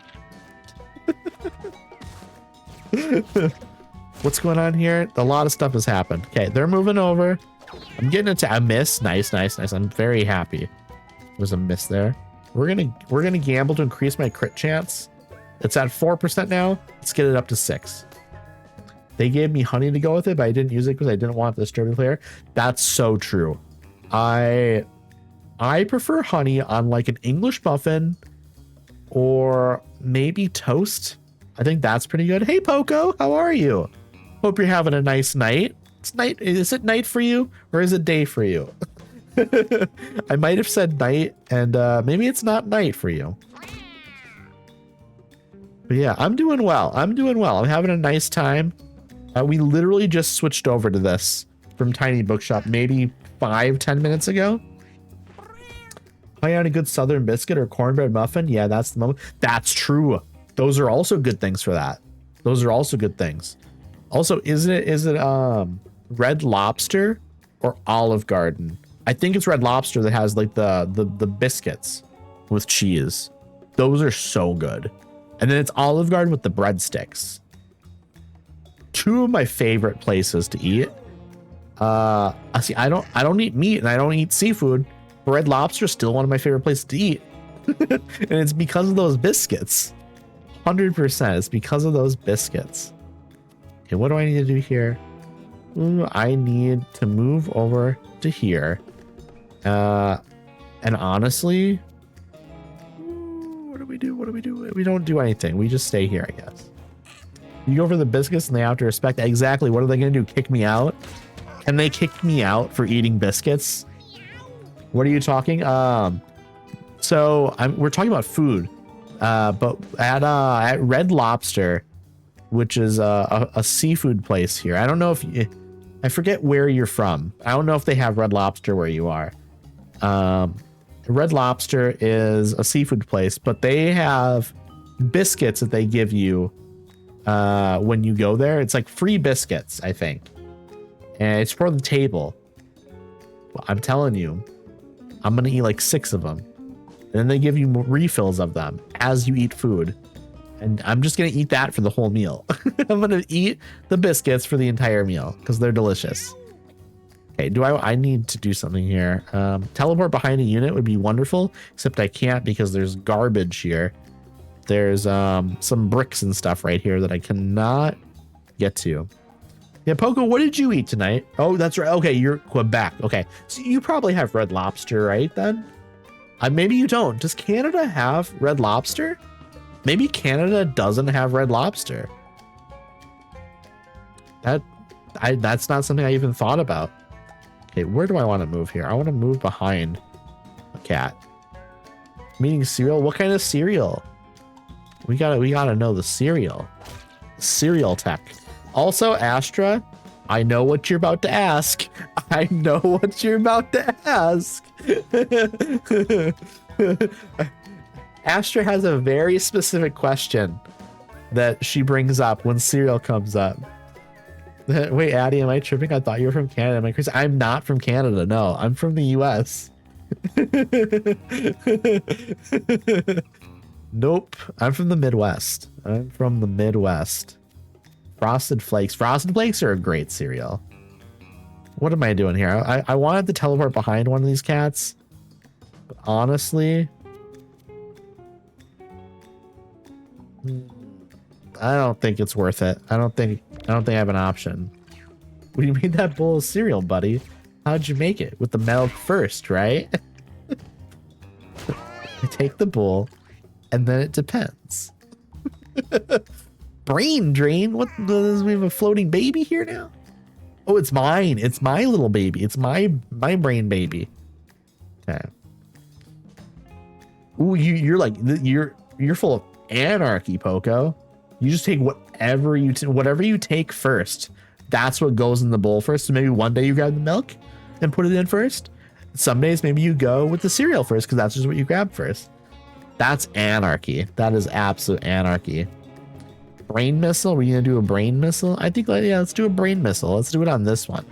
What's going on here? A lot of stuff has happened. Okay, they're moving over. I'm getting into a miss. Nice, nice, nice. I'm very happy. There's a miss there. We're gonna gamble to increase my crit chance. It's at 4% now. Let's get it up to 6. They gave me honey to go with it, but I didn't use it because I didn't want the disturbing player. That's so true. I prefer honey on like an English muffin or maybe toast. I think that's pretty good. Hey Poco, how are you? Hope you're having a nice night. It's night. Is it night for you or is it day for you? I might have said night and maybe it's not night for you. But yeah, I'm doing well. I'm doing well. I'm having a nice time. We literally just switched over to this from Tiny Bookshop maybe 5-10 minutes ago. I had a good southern biscuit or cornbread muffin. Yeah, that's the moment. That's true. Those are also good things for that. Those are also good things. Also, is it Red Lobster or Olive Garden? I think it's Red Lobster that has like the biscuits with cheese. Those are so good. And then it's Olive Garden with the breadsticks. 2 of my favorite places to eat. See, I don't eat meat and I don't eat seafood. Red Lobster is still one of my favorite places to eat. And it's because of those biscuits. 100%. It's because of those biscuits. Okay, what do I need to do here? Ooh, I need to move over to here. And honestly, what do we do? What do we do? We don't do anything. We just stay here, I guess. You go for the biscuits and they have to respect exactly. What are they going to do? Kick me out? Can they kick me out for eating biscuits? What are you talking? So we're talking about food, but at Red Lobster, which is a seafood place here. I don't know if I forget where you're from. I don't know if they have Red Lobster where you are. Red Lobster is a seafood place, but they have biscuits that they give you when you go there. It's like free biscuits, I think, and it's for the table. Well, I'm telling you, I'm gonna eat like 6 of them, and then they give you refills of them as you eat food, and I'm just gonna eat that for the whole meal. I'm gonna eat the biscuits for the entire meal because they're delicious. Okay, I need to do something here. Teleport behind a unit would be wonderful, except I can't because there's garbage here. There's some bricks and stuff right here that I cannot get to. Yeah, Poco, what did you eat tonight? Oh, that's right. Okay, you're Quebec. Okay, so you probably have Red Lobster, right then? Maybe you don't. Does Canada have Red Lobster? Maybe Canada doesn't have Red Lobster. That's not something I even thought about. Okay, where do I want to move here? I want to move behind a cat. I'm eating cereal. What kind of cereal? We gotta know the cereal. Cereal tech. Also, Astra, I know what you're about to ask. I know what you're about to ask. Astra has a very specific question that she brings up when cereal comes up. Wait, Addie, am I tripping? I thought you were from Canada. Am I crazy? I'm not from Canada. No, I'm from the US. Nope. I'm from the Midwest. I'm from the Midwest. Frosted Flakes. Frosted Flakes are a great cereal. What am I doing here? I wanted to teleport behind one of these cats. But honestly, I don't think it's worth it. I don't think I have an option. When you made that bowl of cereal, buddy, how'd you make it? With the milk first, right? I take the bowl, and then it depends. Brain drain? What? Does we have a floating baby here now? Oh, it's mine. It's my little baby. It's my brain baby. Okay. Ooh, you're full of anarchy, Poco. You just take whatever you take first. That's what goes in the bowl first. So maybe one day you grab the milk and put it in first. Some days maybe you go with the cereal first because that's just what you grab first. That's anarchy. That is absolute anarchy. Brain missile? We're gonna do a brain missile? I think, yeah, let's do a brain missile. Let's do it on this one.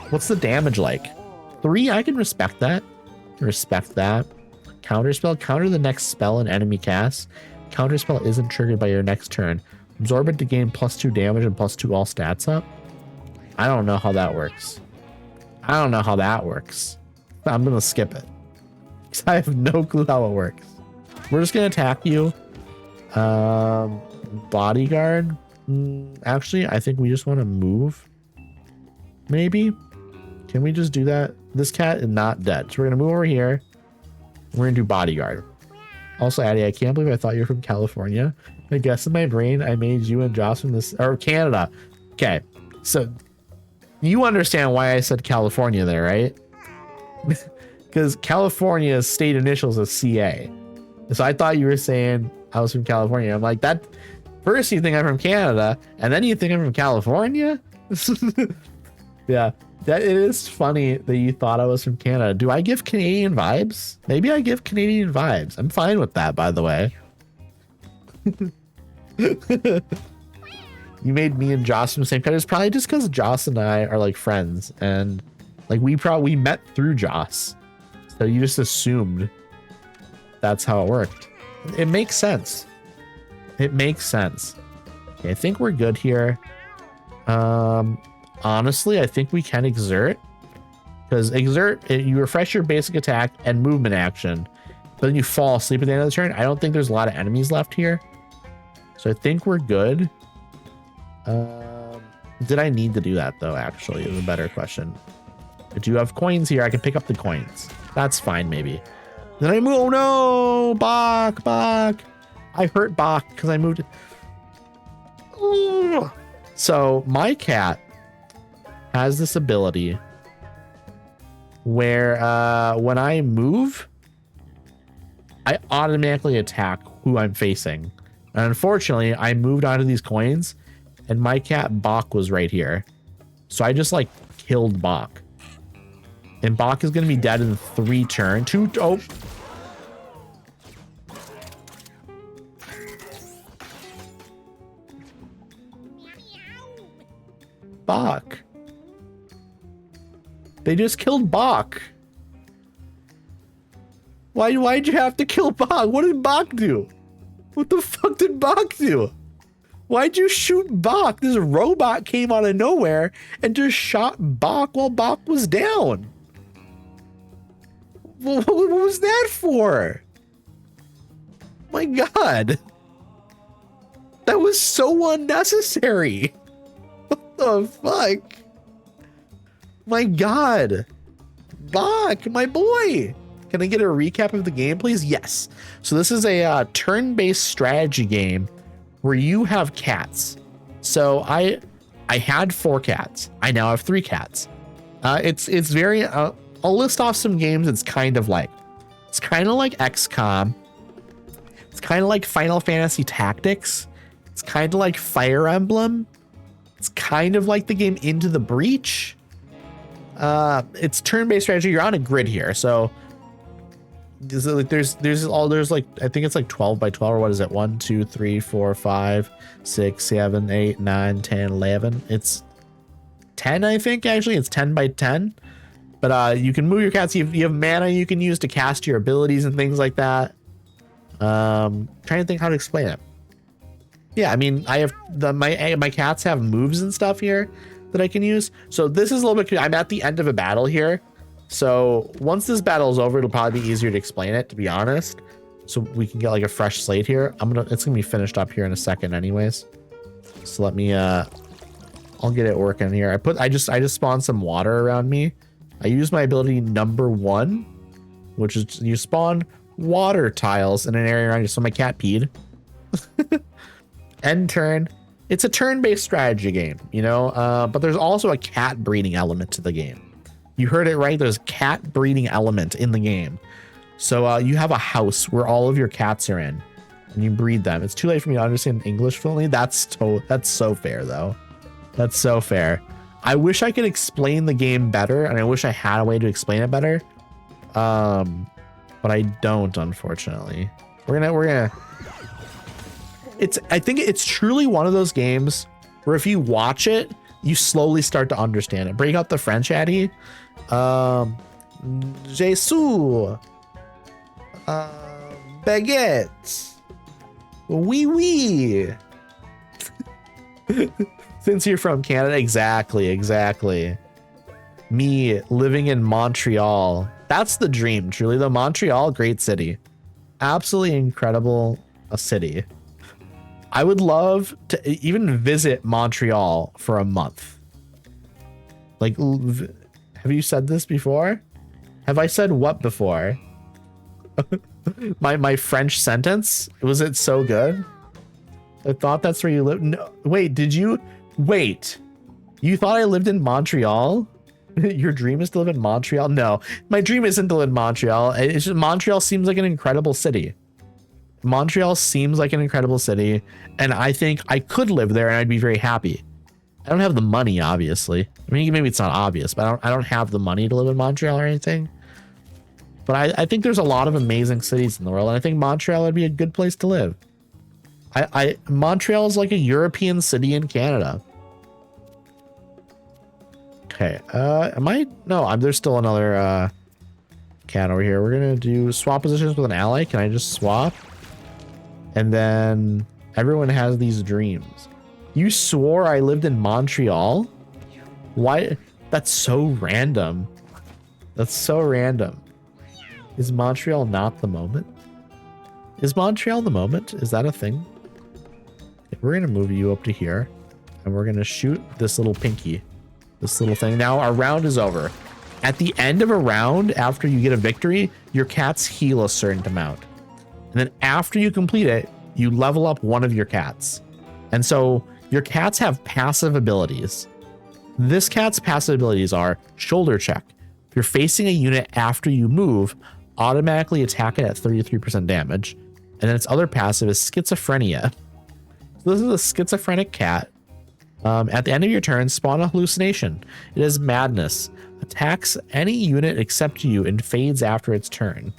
What's the damage like? 3? I can respect that. Respect that. Counterspell. Counter the next spell an enemy casts. Counterspell isn't triggered by your next turn. Absorb it to gain +2 damage and +2 all stats up. I don't know how that works. I'm gonna skip it. Because I have no clue how it works. We're just gonna attack you. Bodyguard. Actually, I think we just want to move. Maybe. Can we just do that? This cat is not dead. So we're gonna move over here. We're gonna do bodyguard. Also, Addie, I can't believe I thought you were from California. I guess in my brain, I made you and Joss from this, or Canada. Okay, so you understand why I said California there, right? Because California's state initials is CA. So I thought you were saying I was from California. I'm like, that first you think I'm from Canada, and then you think I'm from California? Yeah, that it is funny that you thought I was from Canada. Do I give Canadian vibes? Maybe I give Canadian vibes. I'm fine with that, by the way. You made me and Joss from the same country. It's probably just because Joss and I are like friends, and like we met through Joss, so you just assumed that's how it worked. It makes sense. It makes sense. Okay, I think we're good here. Honestly, I think we can exert, because exert, you refresh your basic attack and movement action, but then you fall asleep at the end of the turn. I don't think there's a lot of enemies left here, so I think we're good. Did I need to do that though? Actually, is a better question. I do have coins here. I can pick up the coins. That's fine, maybe. Then I move. Oh no, Bach. I hurt Bach because I moved. Ooh. So my cat has this ability where when I move, I automatically attack who I'm facing. And unfortunately, I moved onto these coins, and my cat Bach was right here. So I just like killed Bach. And Bach is going to be dead in 3 turns. 2. Oh. Bach. They just killed Bach. Why'd you have to kill Bach? What did Bach do? What the fuck did Bach do? Why'd you shoot Bach? This robot came out of nowhere and just shot Bach while Bach was down. What was that for? My God. That was so unnecessary. What the fuck? My God. Bach, my boy. Can I get a recap of the game, please? Yes. So this is a turn-based strategy game where you have cats. So I had 4 cats. I now have 3 cats. It's very... I'll list off some games it's kind of like. It's kind of like XCOM. It's kind of like Final Fantasy Tactics. It's kind of like Fire Emblem. It's kind of like the game Into the Breach. It's turn-based strategy. You're on a grid here, so there's like, I think it's like 12 by 12, or what is it? 1, 2, 3, 4, 5, 6, 7, 8, 9, 10, 11. It's 10, I think, actually. It's 10 by 10. But you can move your cats. You have mana you can use to cast your abilities and things like that. Trying to think how to explain it. Yeah, I mean, I have my cats have moves and stuff here that I can use. So this is a little bit, I'm at the end of a battle here. So once this battle is over, it'll probably be easier to explain it, to be honest. So we can get like a fresh slate here. It's gonna be finished up here in a second anyways. So let me I'll get it working here. I just spawned some water around me. I use my ability number 1, which is you spawn water tiles in an area around you. So my cat peed. End turn. It's a turn-based strategy game, you know, but there's also a cat breeding element to the game. You heard it right. There's a cat breeding element in the game. So you have a house where all of your cats are in and you breed them. It's too late for me to understand English fluently. That's so fair though. That's so fair. I wish I could explain the game better, and I wish I had a way to explain it better. But I don't, unfortunately. We're gonna I think it's truly one of those games where if you watch it, you slowly start to understand it. Break out the French, Addy. Jesus. Baguette. Oui, oui. Since you're from Canada, exactly. Me living in Montreal. That's the dream, truly. Though Montreal, great city. Absolutely incredible a city. I would love to even visit Montreal for a month. Like, have you said this before? Have I said what before? my French sentence? Was it so good? I thought that's where you live. No, wait, wait, you thought I lived in Montreal? Your dream is to live in Montreal? No, my dream isn't to live in Montreal. It's just Montreal seems like an incredible city. Montreal seems like an incredible city, and I think I could live there and I'd be very happy. I don't have the money, obviously. I mean, maybe it's not obvious, but I don't have the money to live in Montreal or anything. But I think there's a lot of amazing cities in the world, and I think Montreal would be a good place to live. Montreal is like a European city in Canada. Okay, there's still another cat over here. We're gonna do swap positions with an ally. Can I just swap? And then everyone has these dreams. You swore I lived in Montreal? Why? That's so random. That's so random. Is Montreal not the moment? Is Montreal the moment? Is that a thing? Okay, we're gonna move you up to here, and we're gonna shoot this little pinky. This little thing. Now our round is over. At the end of a round, after you get a victory, your cats heal a certain amount. And then after you complete it, you level up one of your cats. And so your cats have passive abilities. This cat's passive abilities are shoulder check. If you're facing a unit after you move, automatically attack it at 33% damage. And then its other passive is schizophrenia. So this is a schizophrenic cat. At the end of your turn, spawn a hallucination. It is madness. Attacks any unit except you and fades after its turn.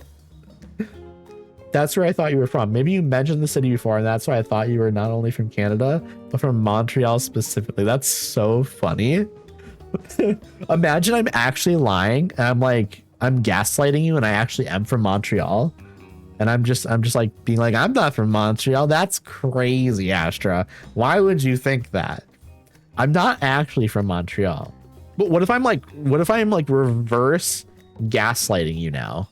That's where I thought you were from. Maybe you mentioned the city before, and that's why I thought you were not only from Canada, but from Montreal specifically. That's so funny. Imagine I'm actually lying, and I'm gaslighting you, and I actually am from Montreal. And I'm just like being like, I'm not from Montreal. That's crazy, Astra. Why would you think that? I'm not actually from Montreal. But what if I'm like reverse gaslighting you now?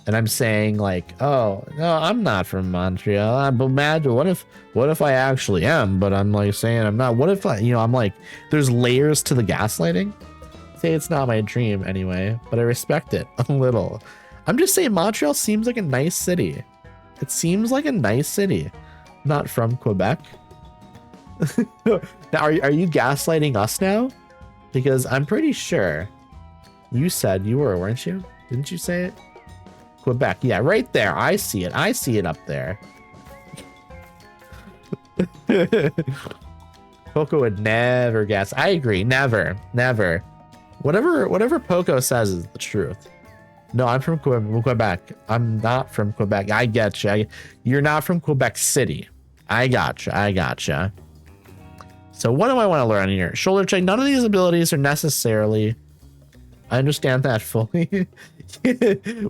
And I'm saying like, oh no, I'm not from Montreal. But imagine what if I actually am, but I'm like saying I'm not. What if I'm like, there's layers to the gaslighting. Say it's not my dream anyway, but I respect it a little. I'm just saying Montreal seems like a nice city. It seems like a nice city. Not from Quebec. Now, are you gaslighting us now? Because I'm pretty sure you said you were, weren't you? Didn't you say it? Quebec. Yeah, right there. I see it. I see it up there. Poco would never guess. I agree. Never. Never. Whatever Poco says is the truth. No, I'm from Quebec. I'm not from Quebec. I get you. You're not from Quebec City. I gotcha. I gotcha. So what do I want to learn here? Shoulder check. None of these abilities are necessarily... I understand that fully.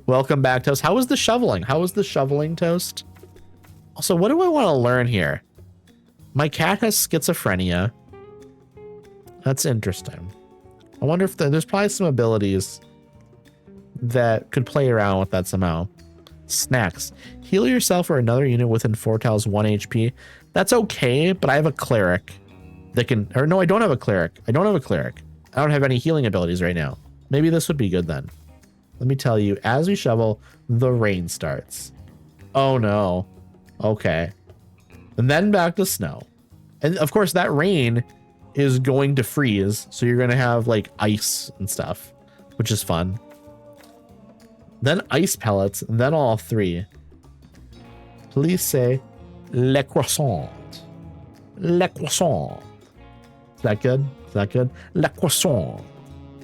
Welcome back, Toast. How was the shoveling? How was the shoveling, Toast? Also, what do I want to learn here? My cat has schizophrenia. That's interesting. I wonder if there's probably some abilities that could play around with that somehow. Snacks. Heal yourself or another unit within 4 tiles 1 HP. That's okay, but I have a cleric that can... Or no, I don't have a cleric. I don't have a cleric. I don't have any healing abilities right now. Maybe this would be good then. Let me tell you, as we shovel, the rain starts. Oh no. Okay. And then back to snow. And of course that rain is going to freeze. So you're going to have like ice and stuff, which is fun. Then ice pellets, and then all 3. Please say le croissant. Le croissant. Is that good? Is that good? Le croissant.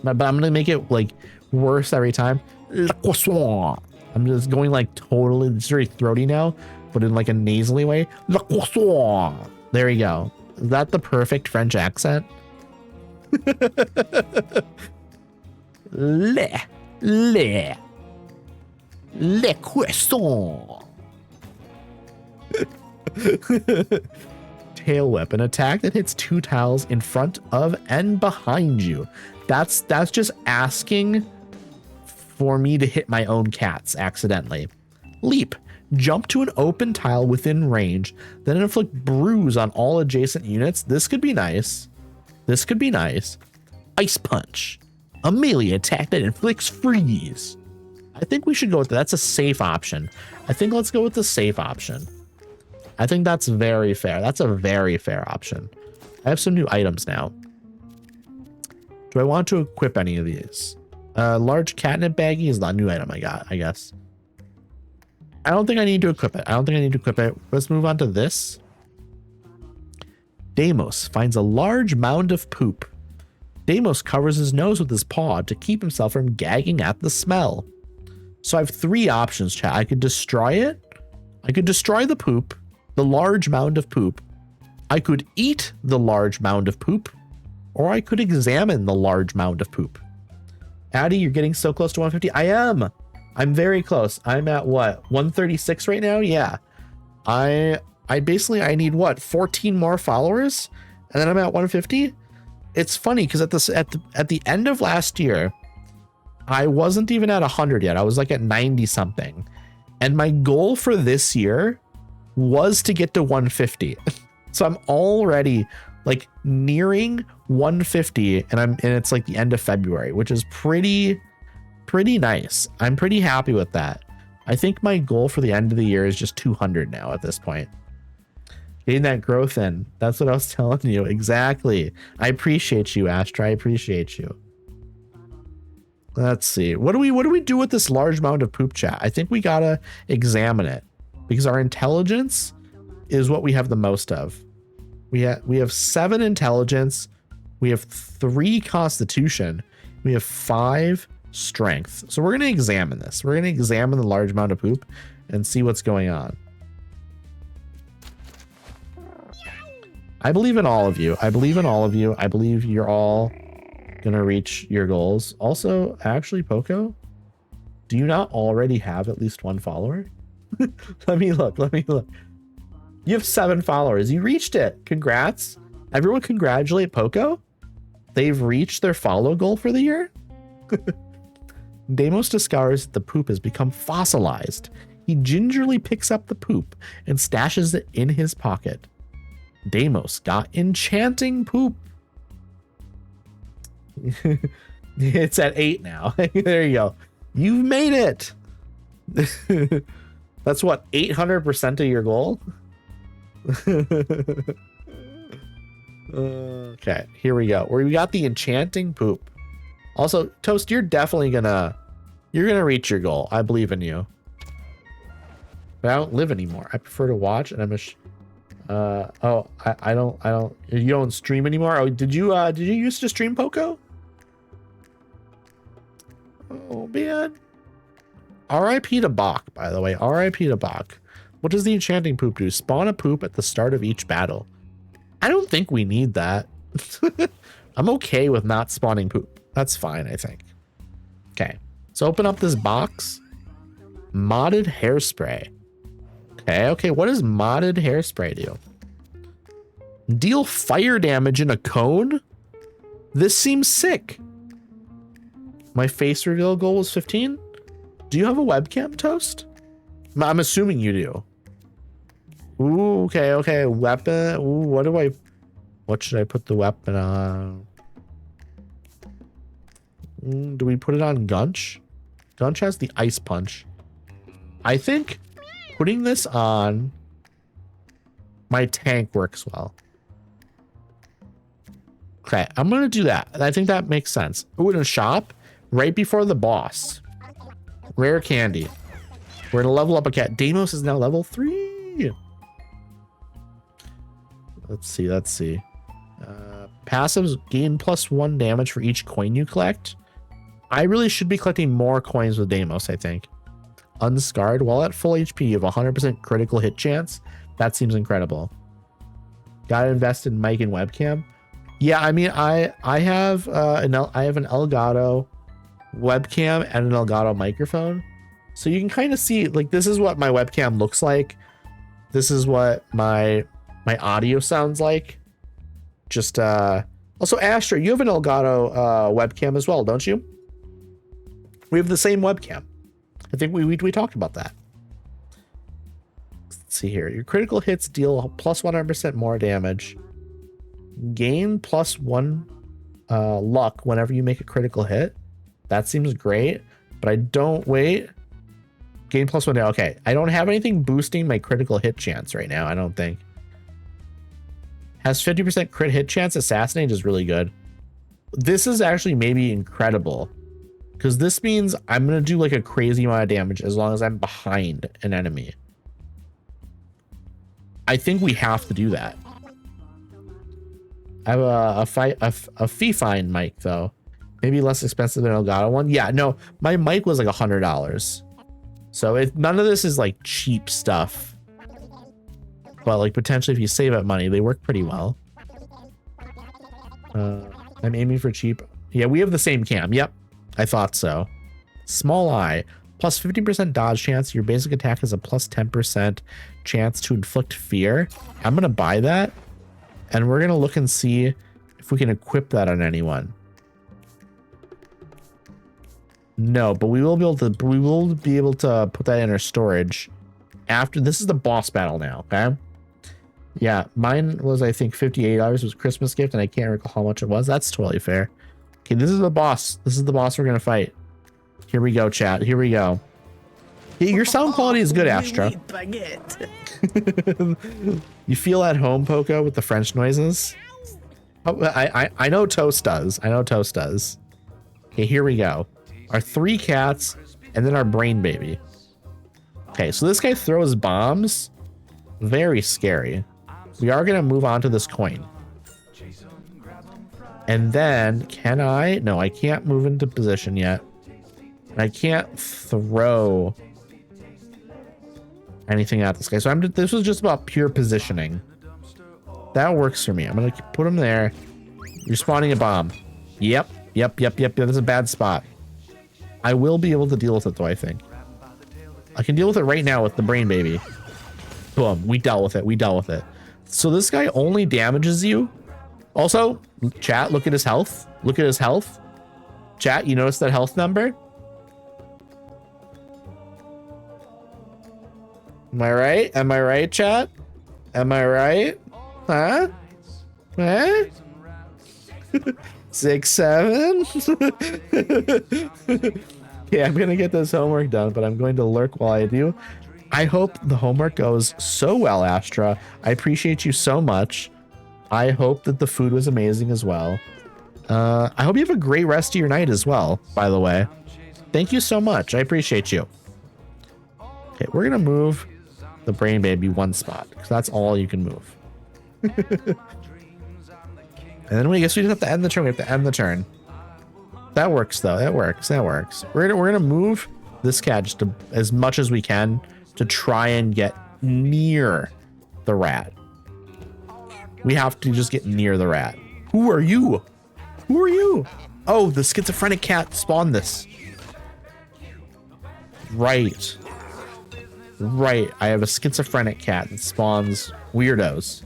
But I'm going to make it like worse every time. Le croissant. I'm just going like totally, it's very throaty now, but in like a nasally way. Le croissant. There you go. Is that the perfect French accent? Le croissant. Tail whip, an attack that hits 2 tiles in front of and behind you. That's just asking for me to hit my own cats accidentally. Leap. Jump to an open tile within range, then inflict bruise on all adjacent units. This could be nice. This could be nice. Ice punch. A melee attack that inflicts freeze. I think we should go with that. That's a safe option. I think let's go with the safe option. I think that's very fair. That's a very fair option. I have some new items now. Do I want to equip any of these? Large catnip baggie is the new item I got, I guess. I don't think I need to equip it. I don't think I need to equip it. Let's move on to this. Deimos finds a large mound of poop. Deimos covers his nose with his paw to keep himself from gagging at the smell. So I have 3 options, chat. I could destroy it. I could destroy the poop, the large mound of poop. I could eat the large mound of poop, or I could examine the large mound of poop. Addy, you're getting so close to 150. I am. I'm very close. I'm at what? 136 right now? Yeah. I basically, I need what? 14 more followers? And then I'm at 150? It's funny because at the end of last year, I wasn't even at 100 yet. I was like at 90 something. And my goal for this year was to get to 150. So I'm already like nearing 150 and it's like the end of February, which is pretty nice. I'm pretty happy with that. I think my goal for the end of the year is just 200 now at this point. Getting that growth in. That's what I was telling you. Exactly. I appreciate you, Astra. I appreciate you. Let's see. What do we do with this large amount of poop, chat? I think we gotta examine it because our intelligence is what we have the most of. We have 7 intelligence. We have 3 constitution. We have 5 strength. So we're going to examine this. We're going to examine the large amount of poop and see what's going on. I believe in all of you. I believe in all of you. I believe you're all going to reach your goals. Also, actually, Poco, do you not already have at least 1 follower? Let me look. You have 7 followers. You reached it. Congrats. Everyone congratulate Poco. They've reached their follow goal for the year. Deimos discovers that the poop has become fossilized. He gingerly picks up the poop and stashes it in his pocket. Deimos got enchanting poop. It's at 8 now. There you go. You've made it. That's what, 800% of your goal? Okay, here we go. We got the enchanting poop. Also, Toast, you're definitely gonna reach your goal. I believe in you. but I don't live anymore. I prefer to watch, and I'm a I don't you don't stream anymore. Oh, did you used to stream Poco? Oh man. R.I.P. to Bach, by the way. R.I.P. to Bach. What does the enchanting poop do? Spawn a poop at the start of each battle. I don't think we need that. I'm okay with not spawning poop. That's fine, I think. Okay, let's open up this box. Modded hairspray. Okay, what does modded hairspray do? Deal fire damage in a cone? This seems sick. My face reveal goal was 15. Do you have a webcam, Toast? I'm assuming you do. Ooh, okay. Weapon. Ooh, what should I put the weapon on? Do we put it on Gunch? Gunch has the ice punch. I think putting this on my tank works well. Okay, I'm gonna do that. I think that makes sense. Ooh, in a shop right before the boss. Rare candy. We're gonna level up a cat. Deimos is now level 3. Let's see. Passives gain +1 damage for each coin you collect. I really should be collecting more coins with Deimos, I think. Unscarred. While at full HP, you have 100% critical hit chance. That seems incredible. Gotta invest in mic and webcam. Yeah, I mean, I have an Elgato webcam and an Elgato microphone, so you can kind of see, like, this is what my webcam looks like. This is what my audio sounds like. Just also, Astra, you have an Elgato webcam as well, don't you? We have the same webcam. I think we talked about that. Let's see here. Your critical hits deal +100% more damage. Gain +1 luck whenever you make a critical hit. That seems great, but I don't wait. Gain +1. Okay, I don't have anything boosting my critical hit chance right now, I don't think. Has 50% crit hit chance. Assassinate is really good. This is actually maybe incredible, because this means I'm going to do like a crazy amount of damage as long as I'm behind an enemy. I think we have to do that. I have a fee find mic though. Maybe less expensive than Elgato one. Yeah, no, my mic was like $100. So none of this is like cheap stuff. But like potentially if you save up money, they work pretty well. I'm aiming for cheap. Yeah, we have the same cam. Yep, I thought so. Small eye. Plus 50% dodge chance. Your basic attack has a plus 10% chance to inflict fear. I'm going to buy that. And we're going to look and see if we can equip that on anyone. No, but we will be able to put that in our storage after. This is the boss battle now, okay? Yeah, mine was, I think, $58. It was a Christmas gift, and I can't recall how much it was. That's totally fair. Okay, this is the boss. This is the boss we're going to fight. Here we go, chat. Here we go. Yeah, your sound quality is good, Astra. You feel at home, Poco, with the French noises? Oh, I know Toast does. I know Toast does. Okay, here we go. Our 3 cats, and then our brain baby. Okay, so this guy throws bombs. Very scary. We are going to move on to this coin. And then, can I? No, I can't move into position yet. I can't throw anything at this guy. So this was just about pure positioning. That works for me. I'm going to put him there. You're spawning a bomb. Yep. That's a bad spot. I will be able to deal with it, though, I think. I can deal with it right now with the brain baby. Boom. We dealt with it. So this guy only damages you. Also, chat, look at his health. Chat, you notice that health number? Am I right, chat? Am I right? Huh? 6, 7? Yeah, I'm gonna get this homework done, but I'm going to lurk while I do. I hope the homework goes so well, Astra. I appreciate you so much. I hope that the food was amazing as well. I hope you have a great rest of your night as well, by the way. Thank you so much. I appreciate you. Okay, we're gonna move the brain baby one spot, because that's all you can move. And then we guess we just have to end the turn. We have to end the turn. That works though. That works. That works. We're gonna move this cat just as much as we can to try and get near the rat. We have to just get near the rat. Who are you? Who are you? Oh, the schizophrenic cat spawned this. Right. Right. I have a schizophrenic cat that spawns weirdos.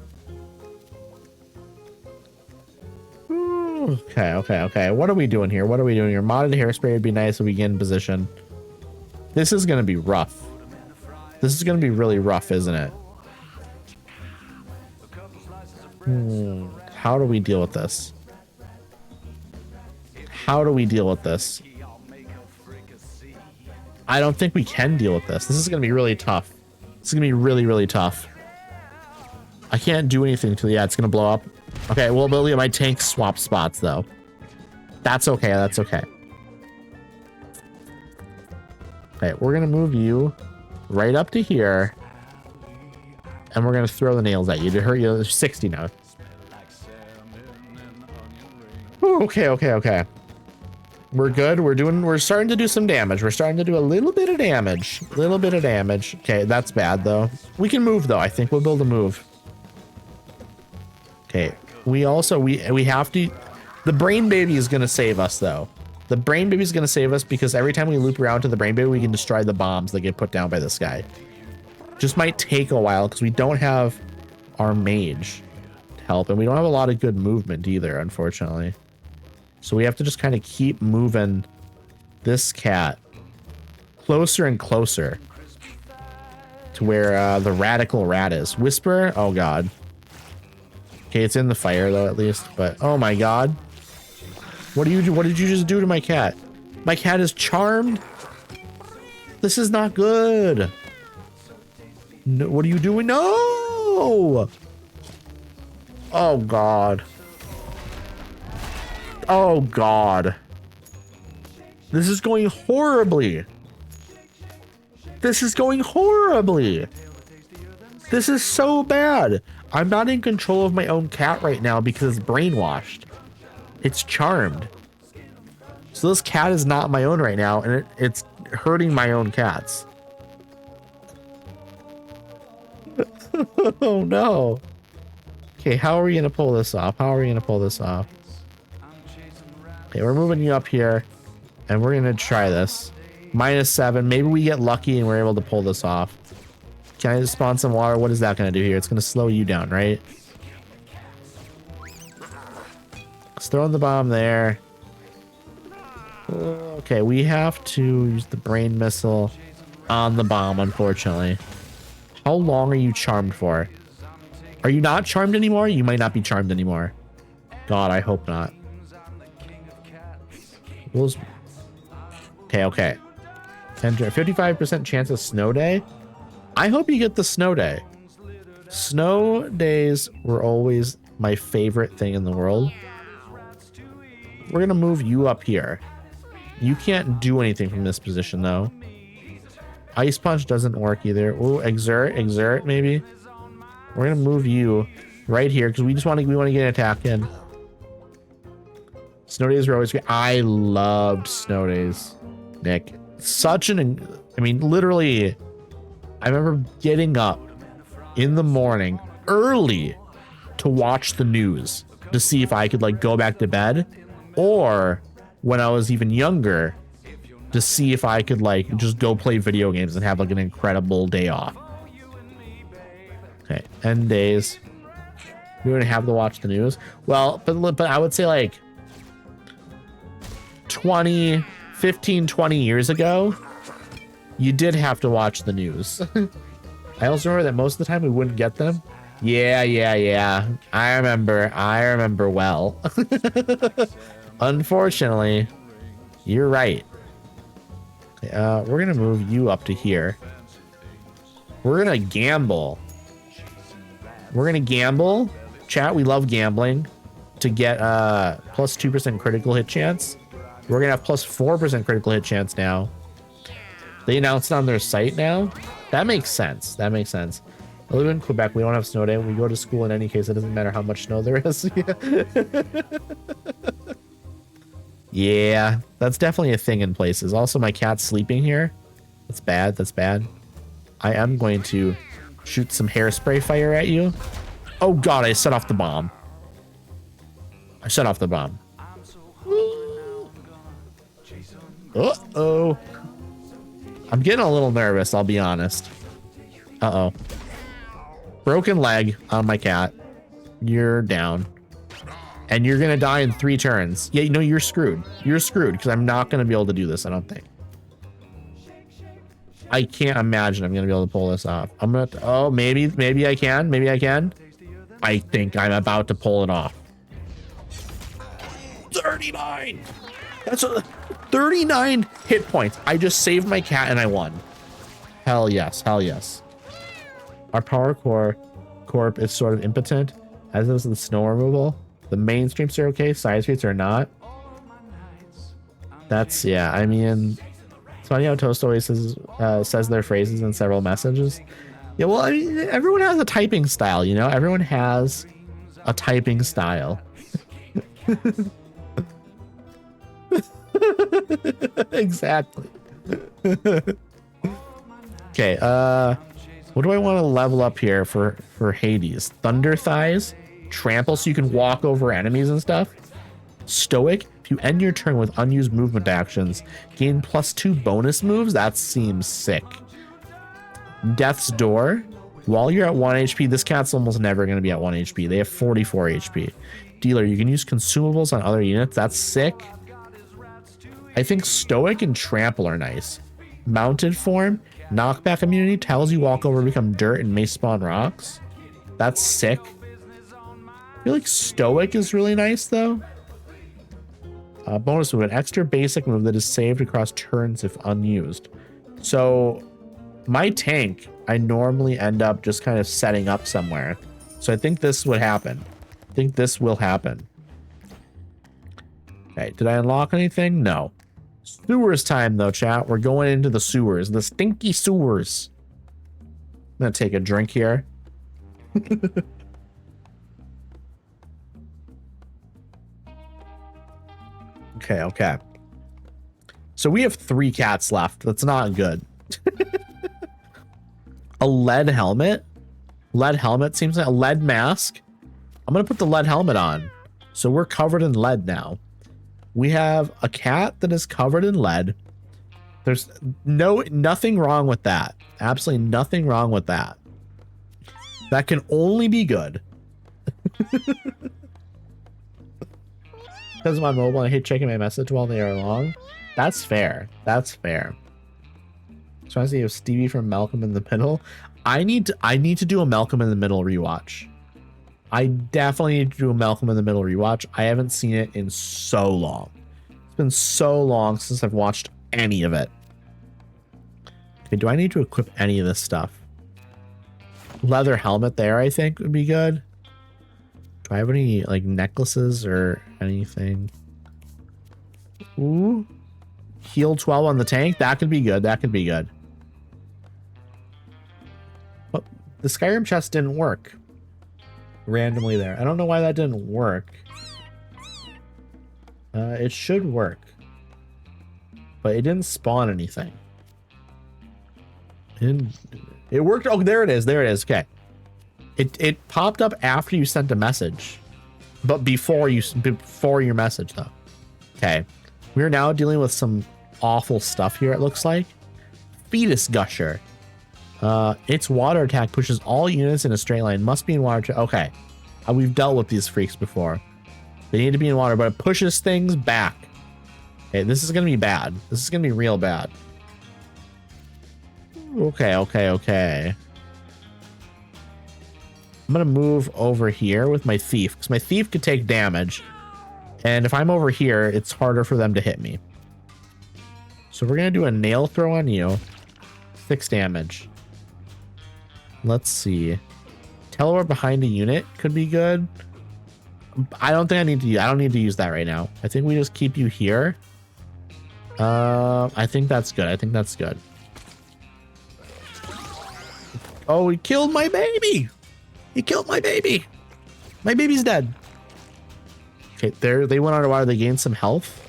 Okay, okay, okay. What are we doing here? What are we doing here? Modded hairspray would be nice if we get in position. This is going to be rough. This is going to be really rough, isn't it? How do we deal with this? How do we deal with this? I don't think we can deal with this. This is going to be really tough. This is going to be really, really tough. I can't do anything to the... Yeah, it's going to blow up. Okay, well, my tank swap spots, though. That's okay. That's okay. Okay, we're going to move you right up to here. And we're going to throw the nails at you to hurt you. There's 60 now. Ooh, okay, okay, okay. We're good. We're starting to do some damage. We're starting to do a little bit of damage. A little bit of damage. Okay, that's bad, though. We can move, though. I think we'll build a move. Okay. We also, we have to... The brain baby is going to save us, though. The brain baby is going to save us because every time we loop around to the brain baby, we can destroy the bombs that get put down by this guy. Just might take a while because we don't have our mage to help. And we don't have a lot of good movement either, unfortunately. So we have to just kind of keep moving this cat closer and closer to where the radical rat is. Whisper? Oh, God. Okay, it's in the fire, though, at least. But, oh, my God. What did you just do to my cat? My cat is charmed? This is not good. No, what are you doing? No! Oh, God. Oh, God. This is going horribly. This is going horribly. This is so bad. I'm not in control of my own cat right now because it's brainwashed. It's charmed. So this cat is not my own right now, and it's hurting my own cats. Oh, no. Okay, how are we going to pull this off? How are we going to pull this off? Okay, we're moving you up here, and we're going to try this. -7. Maybe we get lucky and we're able to pull this off. Can I just spawn some water? What is that going to do here? It's going to slow you down, right? Let's throw in the bomb there. Okay, we have to use the brain missile on the bomb, unfortunately. How long are you charmed for? Are you not charmed anymore? You might not be charmed anymore. God, I hope not. Okay, okay. 55% chance of snow day. I hope you get the snow day. Snow days were always my favorite thing in the world. We're going to move you up here. You can't do anything from this position, though. Ice punch doesn't work either. Oh, exert, maybe. We're going to move you right here because we want to get an attack in. Snow days were always great. I loved snow days, Nick. I mean, literally, I remember getting up in the morning early to watch the news to see if I could like go back to bed, or when I was even younger to see if I could like just go play video games and have like an incredible day off. Okay, end days. We wouldn't have to watch the news. Well, but I would say like 15, 20 years ago, you did have to watch the news. I also remember that most of the time we wouldn't get them. Yeah. I remember well. Unfortunately, you're right. Okay, we're going to move you up to here. We're going to gamble. We're going to gamble. Chat, we love gambling. To get plus 2% critical hit chance. We're going to have plus 4% critical hit chance now. They announced it on their site now. That makes sense. That makes sense. I live in Quebec. We don't have snow day. We go to school in any case. It doesn't matter how much snow there is. Yeah, that's definitely a thing in places. Also, my cat's sleeping here. That's bad. That's bad. I am going to shoot some hairspray fire at you. Oh God, I set off the bomb. I set off the bomb. Uh-oh. I'm getting a little nervous, I'll be honest. Uh-oh. Broken leg on my cat. You're down. And you're gonna die in 3 turns. Yeah, you know, you're screwed. You're screwed, because I'm not gonna be able to do this, I don't think. I can't imagine I'm gonna be able to pull this off. I'm gonna, oh, maybe I can. Maybe I can. I think I'm about to pull it off. 39! That's a 39 hit points. I just saved my cat and I won. Hell yes, hell yes. Our power core corp is sort of impotent, as is the snow removal. The main streets are okay, side streets are not. That's, yeah, I mean, it's funny how Toast always says their phrases in several messages. Yeah, well, I mean, everyone has a typing style, you know? Everyone has a typing style. Exactly. Okay, what do I want to level up here for Hades? Thunder Thighs, Trample so you can walk over enemies and stuff. Stoic, if you end your turn with unused movement actions, gain +2 bonus moves. That seems sick. Death's Door, while you're at 1 HP, this cat's almost never going to be at 1 HP. They have 44 HP. Dealer, you can use consumables on other units. That's sick. I think Stoic and Trample are nice. Mounted Form, knockback immunity, tells you walk over become dirt and may spawn rocks. That's sick. I feel like Stoic is really nice though. Bonus move, an extra basic move that is saved across turns if unused. So my tank, I normally end up just kind of setting up somewhere. So I think this would happen. I think this will happen. Okay, did I unlock anything? No. Sewers time though, chat. We're going into the sewers, the stinky sewers. I'm gonna take a drink here. Okay. So we have 3 cats left. That's not good. A lead helmet? Lead helmet seems like a lead mask. I'm gonna put the lead helmet on. So we're covered in lead now. We have a cat that is covered in lead. There's nothing wrong with that. Absolutely nothing wrong with that. That can only be good. Because I'm on mobile, I hate checking my message while they are long. That's fair. That's fair. So I see if Stevie from Malcolm in the Middle. I need to do a Malcolm in the Middle rewatch. I definitely need to do a Malcolm in the Middle rewatch. I haven't seen it in so long. It's been so long since I've watched any of it. Okay, do I need to equip any of this stuff? Leather helmet there, I think would be good. Do I have any like necklaces or anything? Ooh. Heal 12 on the tank. That could be good. That could be good. But the Skyrim chest didn't work. Randomly there. I don't know why that didn't work. It should work. But it didn't spawn anything. It worked. Oh, there it is. There it is. Okay. It popped up after you sent a message. But before your message though. Okay. We're now dealing with some awful stuff here, it looks like. Fetus Gusher. Its water attack pushes all units in a straight line. Must be in water. Okay. We've dealt with these freaks before. They need to be in water, but it pushes things back. Okay, this is going to be bad. This is going to be real bad. Okay. I'm going to move over here with my thief, because my thief could take damage. And if I'm over here, it's harder for them to hit me. So we're going to do a nail throw on you. 6 damage. Let's see. Teleport behind a unit could be good. I don't think I need to. I don't need to use that right now. I think we just keep you here. I think that's good. Oh, he killed my baby. He killed my baby. My baby's dead. Okay, there they went underwater. They gained some health.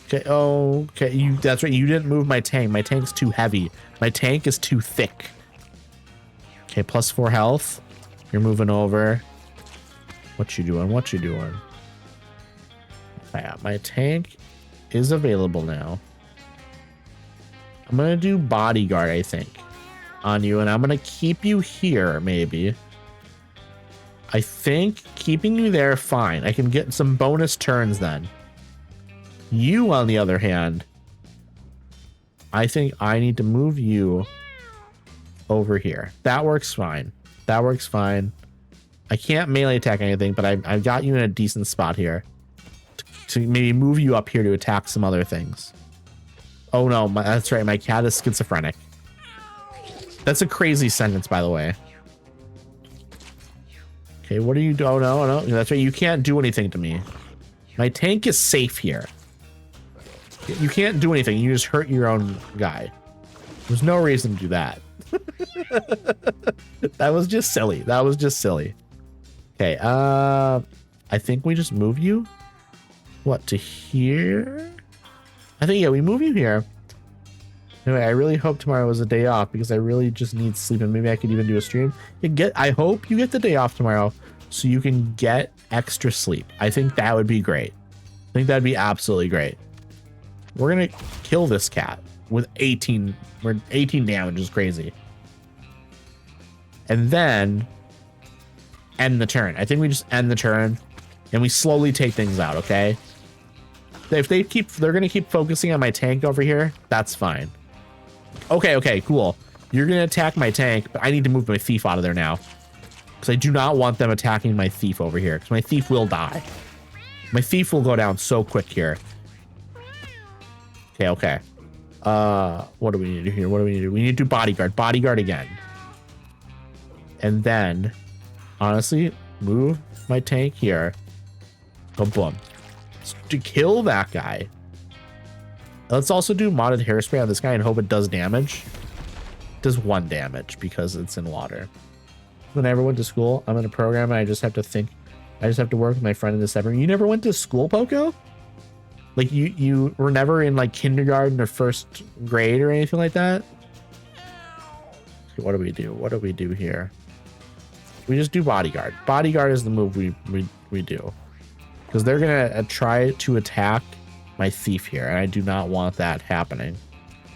Okay. Oh, okay. That's right. You didn't move my tank. My tank's too heavy. My tank is too thick. Okay, +4 health. You're moving over. What you doing? What you doing? Yeah, my tank is available now. I'm gonna do bodyguard, I think, on you, and I'm gonna keep you here, maybe. I think keeping you there, fine. I can get some bonus turns then. You, on the other hand, I think I need to move you over here. That works fine. That works fine. I can't melee attack anything, but I've got you in a decent spot here to maybe move you up here to attack some other things. Oh no, that's right. My cat is schizophrenic. That's a crazy sentence, by the way. Okay, what are you doing? Oh no, no, that's right. You can't do anything to me. My tank is safe here. You can't do anything. You just hurt your own guy. There's no reason to do that. That was just silly. That was just silly. Okay, I think we just move you. What, to here? I think, yeah, we move you here. Anyway, I really hope tomorrow was a day off because I really just need sleep, and maybe I could even do a stream. I hope you get the day off tomorrow so you can get extra sleep. I think that would be great. I think that'd be absolutely great. We're gonna kill this cat with 18 damage is crazy. And then end the turn. I think we just end the turn and we slowly take things out, okay? If they're gonna keep focusing on my tank over here, that's fine. Okay, cool. You're gonna attack my tank, but I need to move my thief out of there now. Because I do not want them attacking my thief over here, because my thief will die. My thief will go down so quick here. Okay. What do we need to do here? What do we need to do? We need to do bodyguard. Bodyguard again. And then, honestly, move my tank here. Boom, boom. To kill that guy. Let's also do modded hairspray on this guy and hope it does damage. It does 1 damage because it's in water. When I ever went to school, I'm in a program and I just have to work with my friend in the separate. You never went to school, Poco? Like you were never in like kindergarten or 1st grade or anything like that? What do we do? What do we do here? We just do bodyguard. Bodyguard is the move we do. Because they're gonna try to attack my thief here, and I do not want that happening.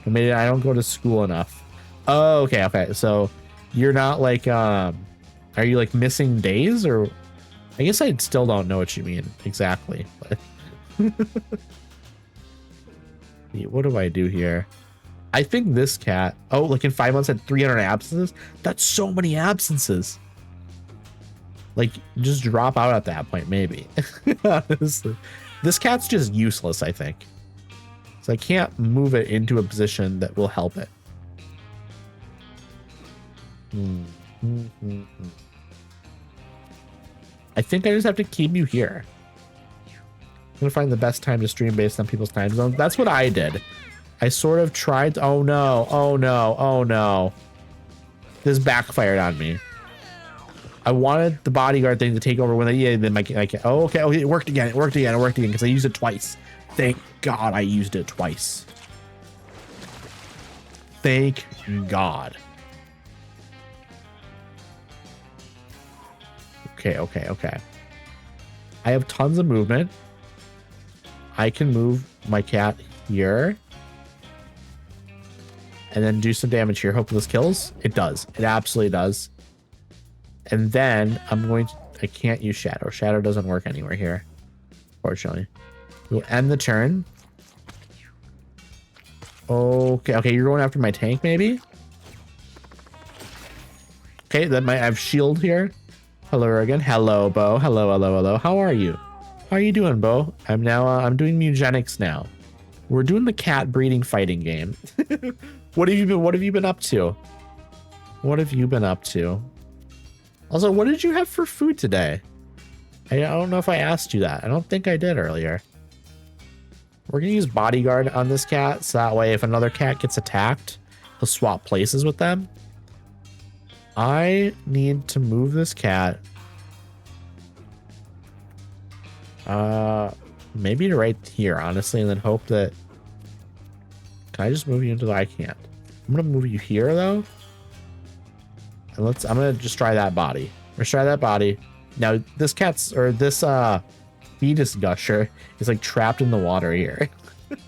But maybe I don't go to school enough. Oh, okay. So you're not like are you like missing days, or I guess I still don't know what you mean exactly. But what do I do here? I think this cat, oh, like in 5 months had 300 absences. That's so many absences. Like, just drop out at that point, maybe. Honestly. This cat's just useless, I think. So I can't move it into a position that will help it. I think I just have to keep you here. I'm gonna find the best time to stream based on people's time zones. That's what I did. I sort of tried to, oh no. This backfired on me. I wanted the bodyguard thing to take over when oh, okay, it worked again. It worked again because I used it twice. Thank God I used it twice. Thank God. Okay. I have tons of movement. I can move my cat here. And then do some damage here. Hopefully this kills. It does. It absolutely does. And then I can't use Shadow. Shadow doesn't work anywhere here, fortunately. We'll end the turn. Okay, you're going after my tank, maybe? Okay, then I have shield here. Hello again. Hello, Bo. Hello. How are you? How are you doing, Bo? I'm doing Mewgenics now. We're doing the cat breeding fighting game. What have you been up to? What have you been up to? Also, what did you have for food today? I don't know if I asked you that. I don't think I did earlier. We're gonna use bodyguard on this cat, so that way if another cat gets attacked, he'll swap places with them. I need to move this cat. Maybe to right here, honestly, and then hope that... Can I just move you into the... I can't. I'm gonna move you here, though. And I'm gonna just try that body. Let's try that body. Now, this cat's... Or this, fetus gusher is, like, trapped in the water here. And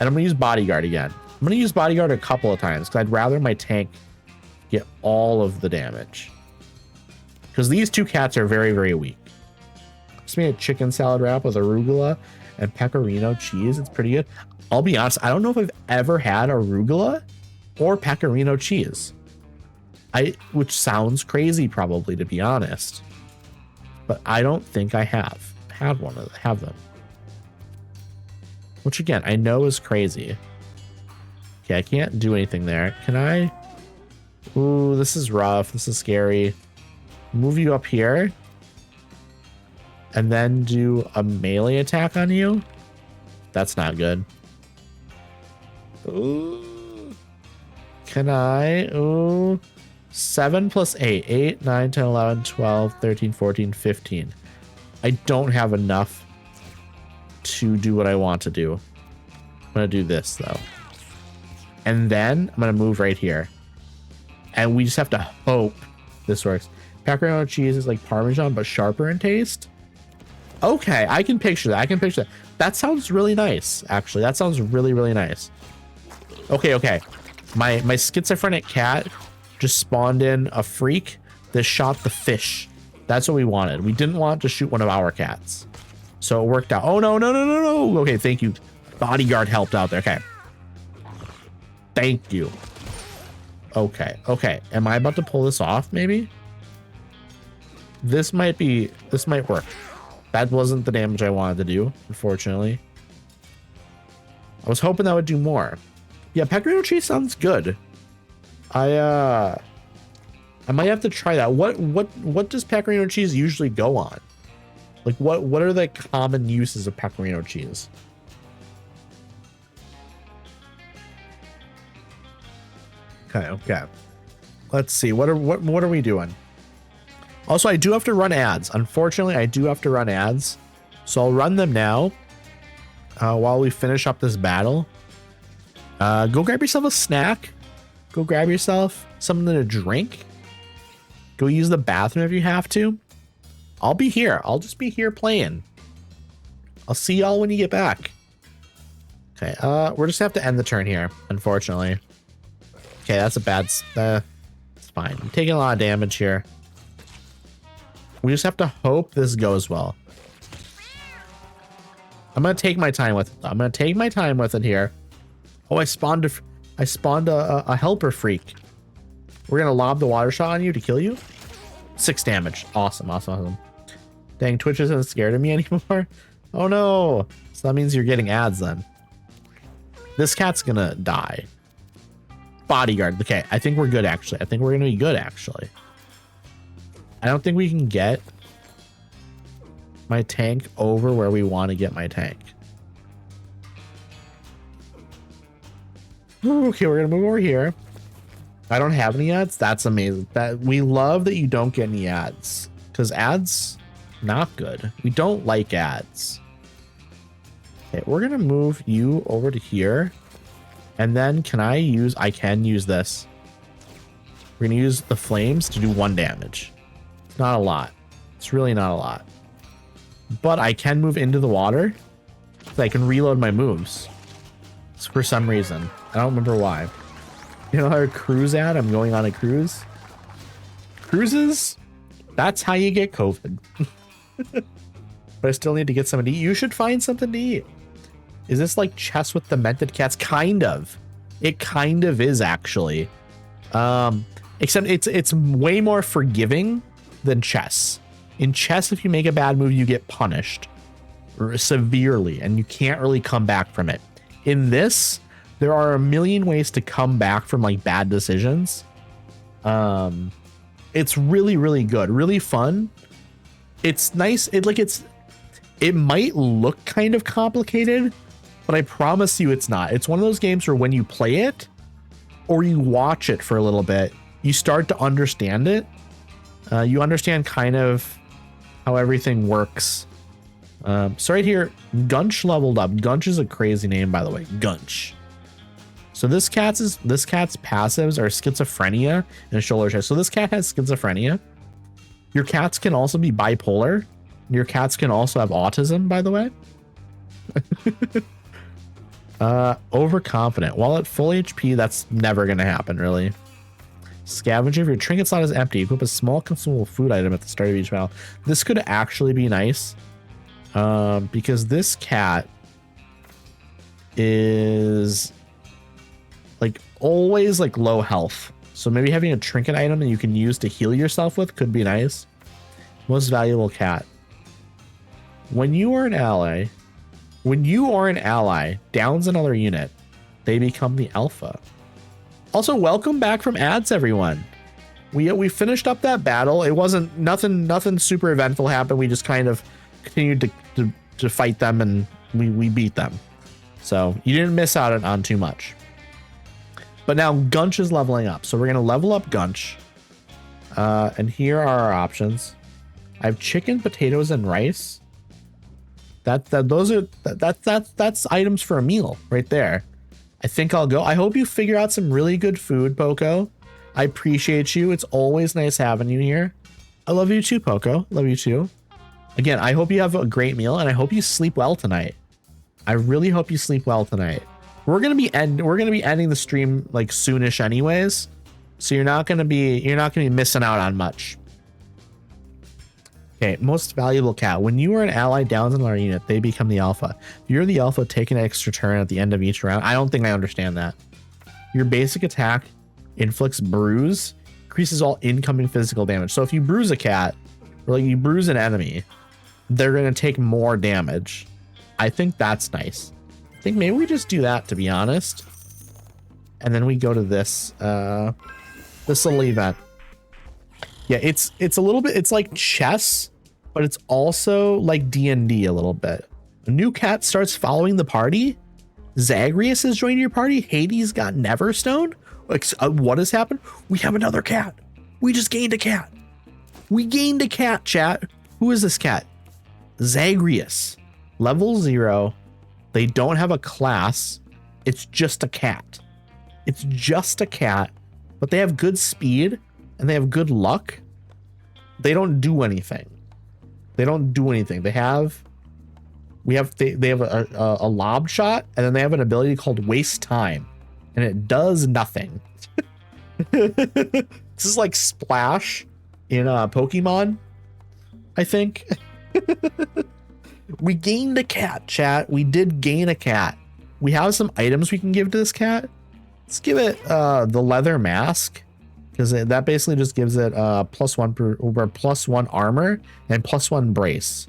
I'm gonna use bodyguard again. I'm gonna use bodyguard a couple of times, because I'd rather my tank get all of the damage. Because these two cats are very, very weak. Just made a chicken salad wrap with arugula and pecorino cheese. It's pretty good. I'll be honest, I don't know if I've ever had arugula or pecorino cheese. Which sounds crazy probably, to be honest. But I don't think I have had one of them. Which again, I know is crazy. Okay, I can't do anything there. Can I? Ooh, this is rough. This is scary. Move you up here. And then do a melee attack on you. That's not good. Ooh. Can I? Ooh. 7 plus 8. 8, 9, 10, 11, 12, 13, 14, 15. I don't have enough to do what I want to do. I'm going to do this, though. And then I'm going to move right here. And we just have to hope this works. Pepperoni cheese is like Parmesan, but sharper in taste. Okay, I can picture that. I can picture that. That sounds really nice, actually. That sounds really, really nice. Okay. My schizophrenic cat just spawned in a freak that shot the fish. That's what we wanted. We didn't want to shoot one of our cats. So it worked out. Oh, no. Okay, thank you. Bodyguard helped out there. Okay. Thank you. Okay. Am I about to pull this off, maybe? This might work. That wasn't the damage I wanted to do, unfortunately. I was hoping that would do more. Yeah, pecorino cheese sounds good. I might have to try that. What does pecorino cheese usually go on? Like what are the common uses of pecorino cheese? Okay. Let's see. What are we doing? Also, I do have to run ads. Unfortunately, I do have to run ads. So I'll run them now while we finish up this battle. Go grab yourself a snack. Go grab yourself something to drink. Go use the bathroom if you have to. I'll be here. I'll just be here playing. I'll see y'all when you get back. Okay, we're just gonna have to end the turn here, unfortunately. Okay, that's a bad... it's fine. I'm taking a lot of damage here. We just have to hope this goes well. I'm gonna take my time with it. Here. Oh, I spawned a helper freak. We're gonna lob the water shot on you to kill you. 6 damage. Awesome. Dang, Twitch isn't scared of me anymore. Oh no. So that means you're getting ads then. This cat's gonna die. Bodyguard. Okay, I think we're good actually. I think we're gonna be good actually. I don't think we can get my tank over where we want to get my tank. Okay, we're gonna move over here. I don't have any ads. That's amazing. That we love that you don't get any ads, because ads not good. We don't like ads. Okay, we're gonna move you over to here, and then I can use this. We're gonna use the flames to do 1 damage. It's not a lot. It's really not a lot. But I can move into the water, so I can reload my moves. For some reason. I don't remember why. You know our cruise ad? I'm going on a cruise. Cruises? That's how you get COVID. But I still need to get something to eat. You should find something to eat. Is this like chess with demented cats? Kind of. It kind of is actually. Except it's way more forgiving than chess. In chess, if you make a bad move, you get punished severely and you can't really come back from it. In this, there are a million ways to come back from like bad decisions. It's really, really good, really fun. It's nice. It might look kind of complicated, but I promise you it's not. It's one of those games where when you play it or you watch it for a little bit, you start to understand it. You understand kind of how everything works. So right here, Gunch leveled up. Gunch is a crazy name, by the way. Gunch. So this cat's passives are schizophrenia and shoulder check. So this cat has schizophrenia. Your cats can also be bipolar. Your cats can also have autism, by the way. Overconfident. While at full HP, that's never going to happen, really. Scavenger. If your trinket slot is empty, equip a small consumable food item at the start of each battle. This could actually be nice. Because this cat is like always like low health. So maybe having a trinket item that you can use to heal yourself with could be nice. Most valuable cat. When you are an ally downs another unit, they become the alpha. Also, welcome back from ads, everyone. We finished up that battle. It wasn't nothing super eventful happened. We just kind of continued to fight them, and we beat them. So you didn't miss out on too much. But now Gunch is leveling up. So we're gonna level up Gunch. And here are our options. I have chicken, potatoes, and rice. That's items for a meal right there. I think I'll go. I hope you figure out some really good food, Poco. I appreciate you. It's always nice having you here. I love you too, Poco. Love you too. Again, I hope you have a great meal, and I hope you sleep well tonight. I really hope you sleep well tonight. We're gonna be ending the stream like soonish, anyways. So you're not gonna be missing out on much. Okay, most valuable cat. When you are an ally downs in our unit, they become the alpha. If you're the alpha, take an extra turn at the end of each round. I don't think I understand that. Your basic attack inflicts bruise, increases all incoming physical damage. So if you bruise a cat, or like you bruise an enemy, they're gonna take more damage. I think that's nice. I think maybe we just do that, to be honest. And then we go to this little event. Yeah, it's a little bit, it's like chess, but it's also like D&D a little bit. A new cat starts following the party. Zagreus has joined your party. Hades got Neverstone. What has happened? We have another cat. We just gained a cat. We gained a cat, chat. Who is this cat? Zagreus. Level 0. They don't have a class. It's just a cat. It's just a cat, but they have good speed. And they have good luck. They don't do anything. They don't do anything. They have a lob shot, and then they have an ability called waste time, and it does nothing. This is like Splash in Pokemon, I think. We gained a cat, chat. We did gain a cat. We have some items we can give to this cat. Let's give it the leather mask. Because that basically just gives it +1 armor and +1 brace.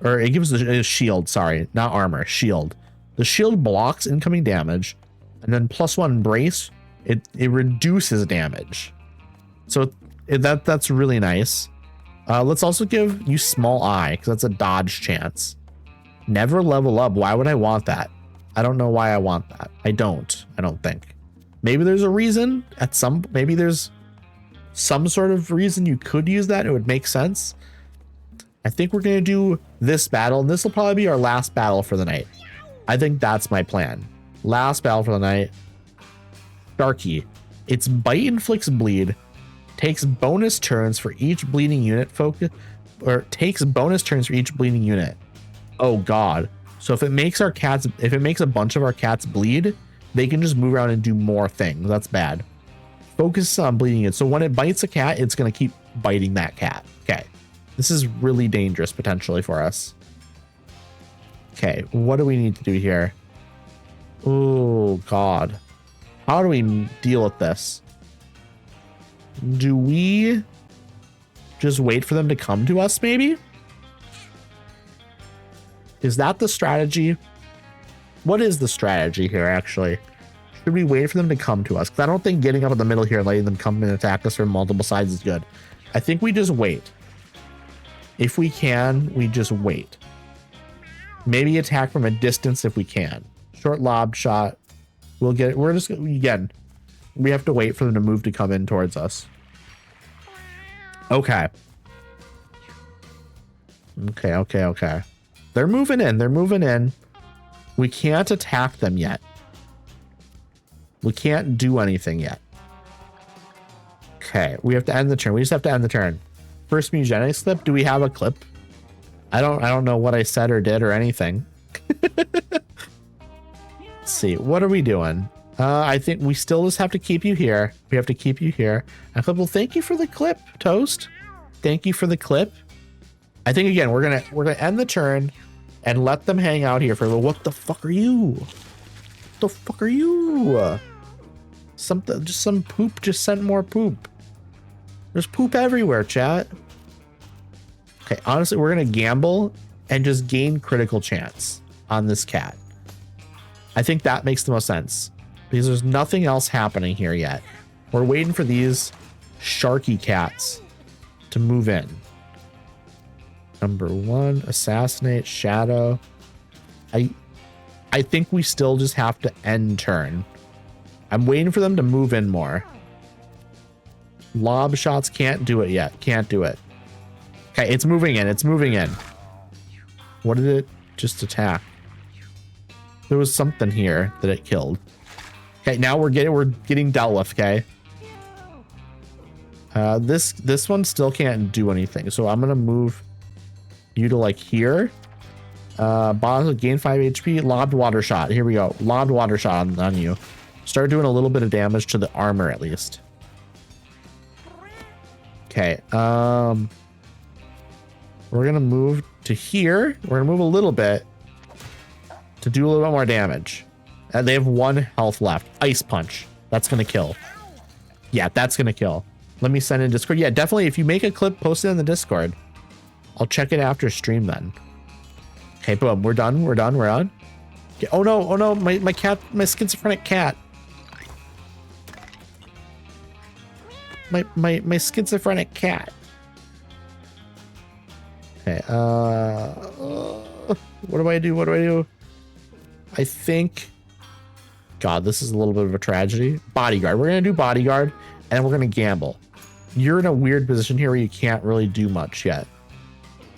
Or it gives a shield, sorry, not armor, shield. The shield blocks incoming damage, and then +1 brace, it reduces damage. So that's really nice. Let's also give you small eye, because that's a dodge chance. Never level up. Why would I want that? I don't know why I want that. I don't think. Maybe there's a reason maybe there's some sort of reason you could use that. It would make sense. I think we're going to do this battle, and this will probably be our last battle for the night. I think that's my plan. Last battle for the night. Sharky. Its bite inflicts bleed, takes bonus turns for each bleeding unit takes bonus turns for each bleeding unit. Oh God. So if it makes a bunch of our cats bleed, they can just move around and do more things. That's bad. Focus on bleeding it. So when it bites a cat, it's going to keep biting that cat. Okay. This is really dangerous potentially for us. Okay. What do we need to do here? Oh God. How do we deal with this? Do we just wait for them to come to us maybe? Is that the strategy? What is the strategy here actually? Should we wait for them to come to us? Because I don't think getting up in the middle here and letting them come and attack us from multiple sides is good. I think we just wait. If we can, we just wait. Maybe attack from a distance if we can. Short lob shot. We're just, again, We have to wait for them to move to come in towards us. Okay. Okay. They're moving in. We can't attack them yet. We can't do anything yet. Okay, we have to end the turn. We just have to end the turn. First Mewgenics clip. Do we have a clip? I don't know what I said or did or anything. Let's see. What are we doing? I think we still just have to keep you here. We have to keep you here. And clip. Well, thank you for the clip, Toast. Thank you for the clip. I think again we're gonna end the turn and let them hang out here for a little. What the fuck are you? What the fuck are you? Something, just some poop just sent more poop. There's poop everywhere, chat. Okay, honestly, we're gonna gamble and just gain critical chance on this cat. I think that makes the most sense because there's nothing else happening here yet. We're waiting for these sharky cats to move in. Number 1, assassinate, shadow. I think we still just have to end turn. I'm waiting for them to move in more. Lob shots can't do it yet. Can't do it. Okay, it's moving in. It's moving in. What did it just attack? There was something here that it killed. Okay, now we're getting dealt with, okay? This one still can't do anything. So I'm gonna move you to like here. Boss gain 5 HP, lobbed water shot. Here we go. Lobbed water shot on you. Start doing a little bit of damage to the armor at least. Okay. We're gonna move to here. We're gonna move a little bit to do a little bit more damage. They have 1 health left. Ice punch. That's gonna kill. Yeah, that's gonna kill. Let me send in Discord. Yeah, definitely. If you make a clip, post it in the Discord. I'll check it after stream then. Okay, boom. We're done. We're done. We're on. Okay, oh no. My cat, my schizophrenic cat. My schizophrenic cat. Okay, what do I do? I think, God, this is a little bit of a tragedy. Bodyguard. We're gonna do bodyguard, and we're gonna gamble. You're in a weird position here where you can't really do much yet.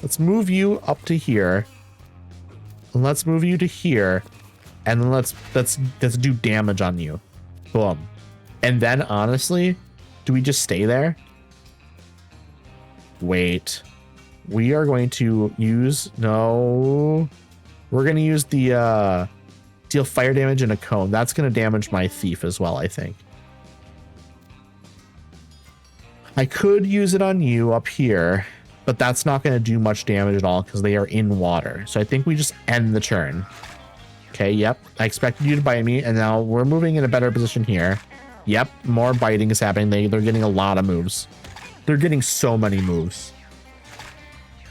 Let's move you up to here. And let's move you to here. And then let's do damage on you. Boom. And then honestly, do we just stay there? Wait. We are going to use, no. We're going to use the deal fire damage in a cone. That's going to damage my thief as well, I think. I could use it on you up here, but that's not going to do much damage at all because they are in water. So I think we just end the turn. Okay, yep. I expected you to bite me, and now we're moving in a better position here. Yep, more biting is happening. They're getting a lot of moves. They're getting so many moves.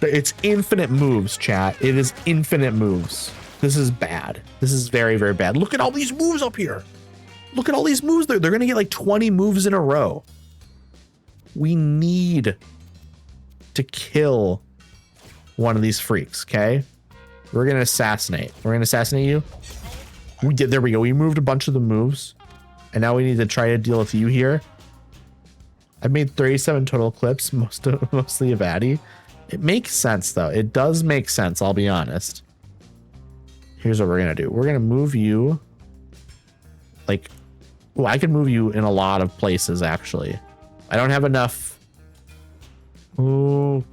It's infinite moves, chat. It is infinite moves. This is bad. This is very, very bad. Look at all these moves up here. Look at all these moves. They're going to get like 20 moves in a row. We need to kill one of these freaks, okay? We're going to assassinate. We're going to assassinate you. There we go. We moved a bunch of the moves. And now we need to try to deal with you here. I made 37 total clips, mostly of Addy. It makes sense, though. It does make sense, I'll be honest. Here's what we're going to do. We're going to move you. Like, well, I can move you in a lot of places, actually. I don't have enough. Ooh.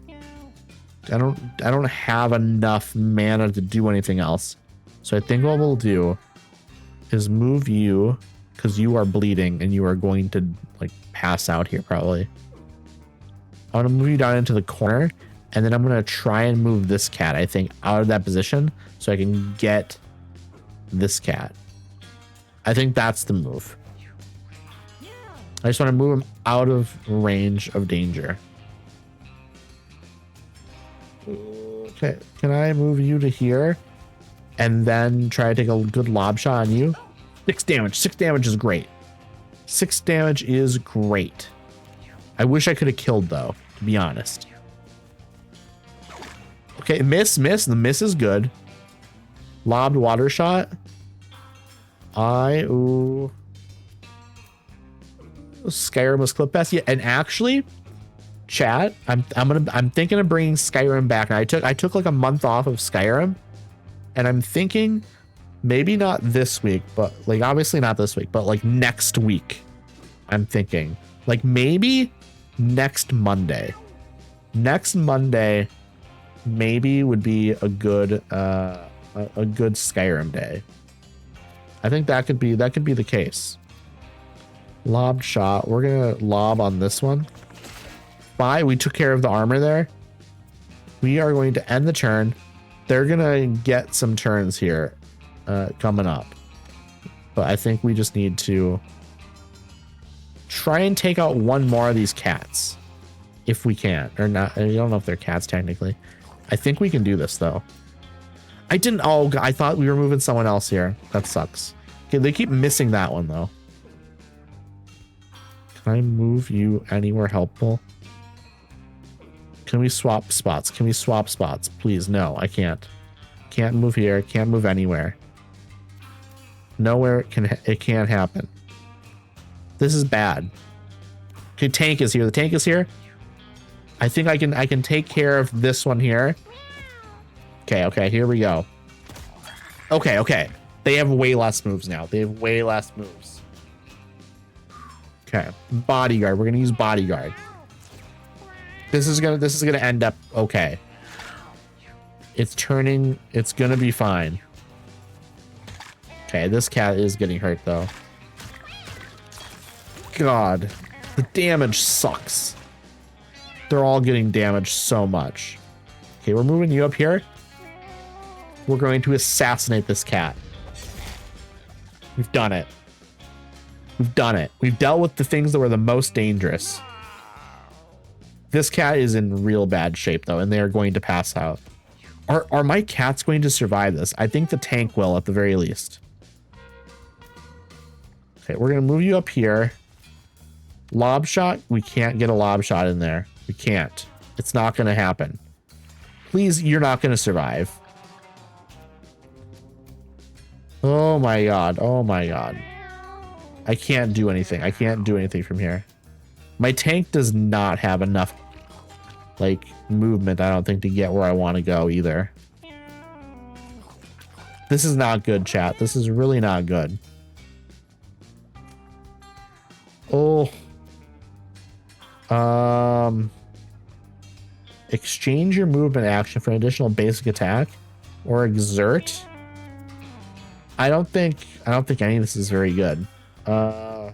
I don't have enough mana to do anything else. So I think what we'll do is move you, because you are bleeding and you are going to like pass out here probably. I want to move you down into the corner, and then I'm going to try and move this cat, I think, out of that position so I can get this cat. I think that's the move. I just want to move him out of range of danger. Okay, can I move you to here and then try to take a good lob shot on you? 6 damage. 6 damage is great. 6 damage is great. I wish I could have killed, though, to be honest. Okay, miss. The miss is good. Lobbed water shot. Ooh. Skyrim was clip fest. Yeah, and actually, chat, I'm thinking of bringing Skyrim back. And I took like a month off of Skyrim, and I'm thinking maybe not this week, but like obviously not this week, but like next week. I'm thinking like maybe next Monday. Next Monday maybe would be a good Skyrim day. I think that could be the case. Lobbed shot. We're gonna lob on this one. Bye. We took care of the armor there. We are going to end the turn. They're gonna get some turns here coming up, but I think we just need to try and take out one more of these cats if we can, or not. I don't know if they're cats technically. I think we can do this though. I didn't. Oh, I thought we were moving someone else here. That sucks. Okay, they keep missing that one though. Can I move you anywhere helpful? Can we swap spots? Can we swap spots? Please, no, I can't. Can't move here. Can't move anywhere. Nowhere it can't happen. This is bad. Okay, tank is here. The tank is here. I think I can take care of this one here. Okay, here we go. Okay. They have way less moves now. They have way less moves. Okay, bodyguard. We're gonna use bodyguard. This is gonna end up okay. It's turning. It's gonna be fine. Okay, this cat is getting hurt though. God, the damage sucks. They're all getting damaged so much. Okay, we're moving you up here. We're going to assassinate this cat. We've done it. We've done it. We've dealt with the things that were the most dangerous. This cat is in real bad shape though, and they are going to pass out. Are my cats going to survive this? I think the tank will at the very least. Okay, we're gonna move you up here. Lob shot, we can't get a lob shot in there. We can't. It's not gonna happen. Please, you're not gonna survive. Oh my god. Oh my god. I can't do anything. I can't do anything from here. My tank does not have enough like movement, I don't think, to get where I want to go either. This is not good, chat. This is really not good. Oh. Exchange your movement action for an additional basic attack or exert. I don't think any of this is very good. Oh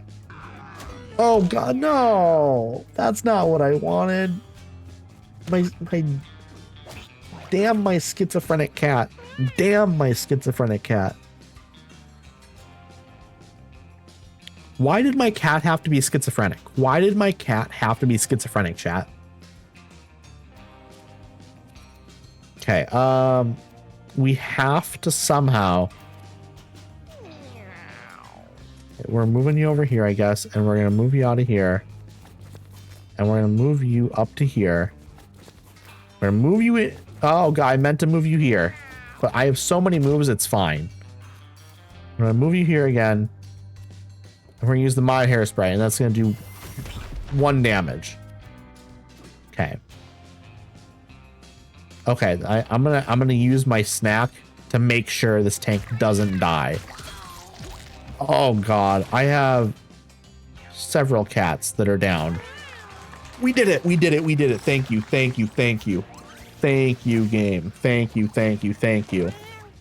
god, no. That's not what I wanted. My damn my schizophrenic cat. Damn my schizophrenic cat. Why did my cat have to be schizophrenic? Why did my cat have to be schizophrenic, chat? Okay, we have to somehow... We're moving you over here, I guess, and we're going to move you out of here. And we're going to move you up to here. We're going to move you in... Oh, God, I meant to move you here. But I have so many moves, it's fine. I'm going to move you here again. And we're going to use the mod hairspray, and that's going to do 1 damage. Okay. Okay, I'm gonna use my snack to make sure this tank doesn't die. Oh god, I have several cats that are down. We did it, we did it, we did it. Thank you, thank you, thank you. Thank you, game. Thank you, thank you, thank you.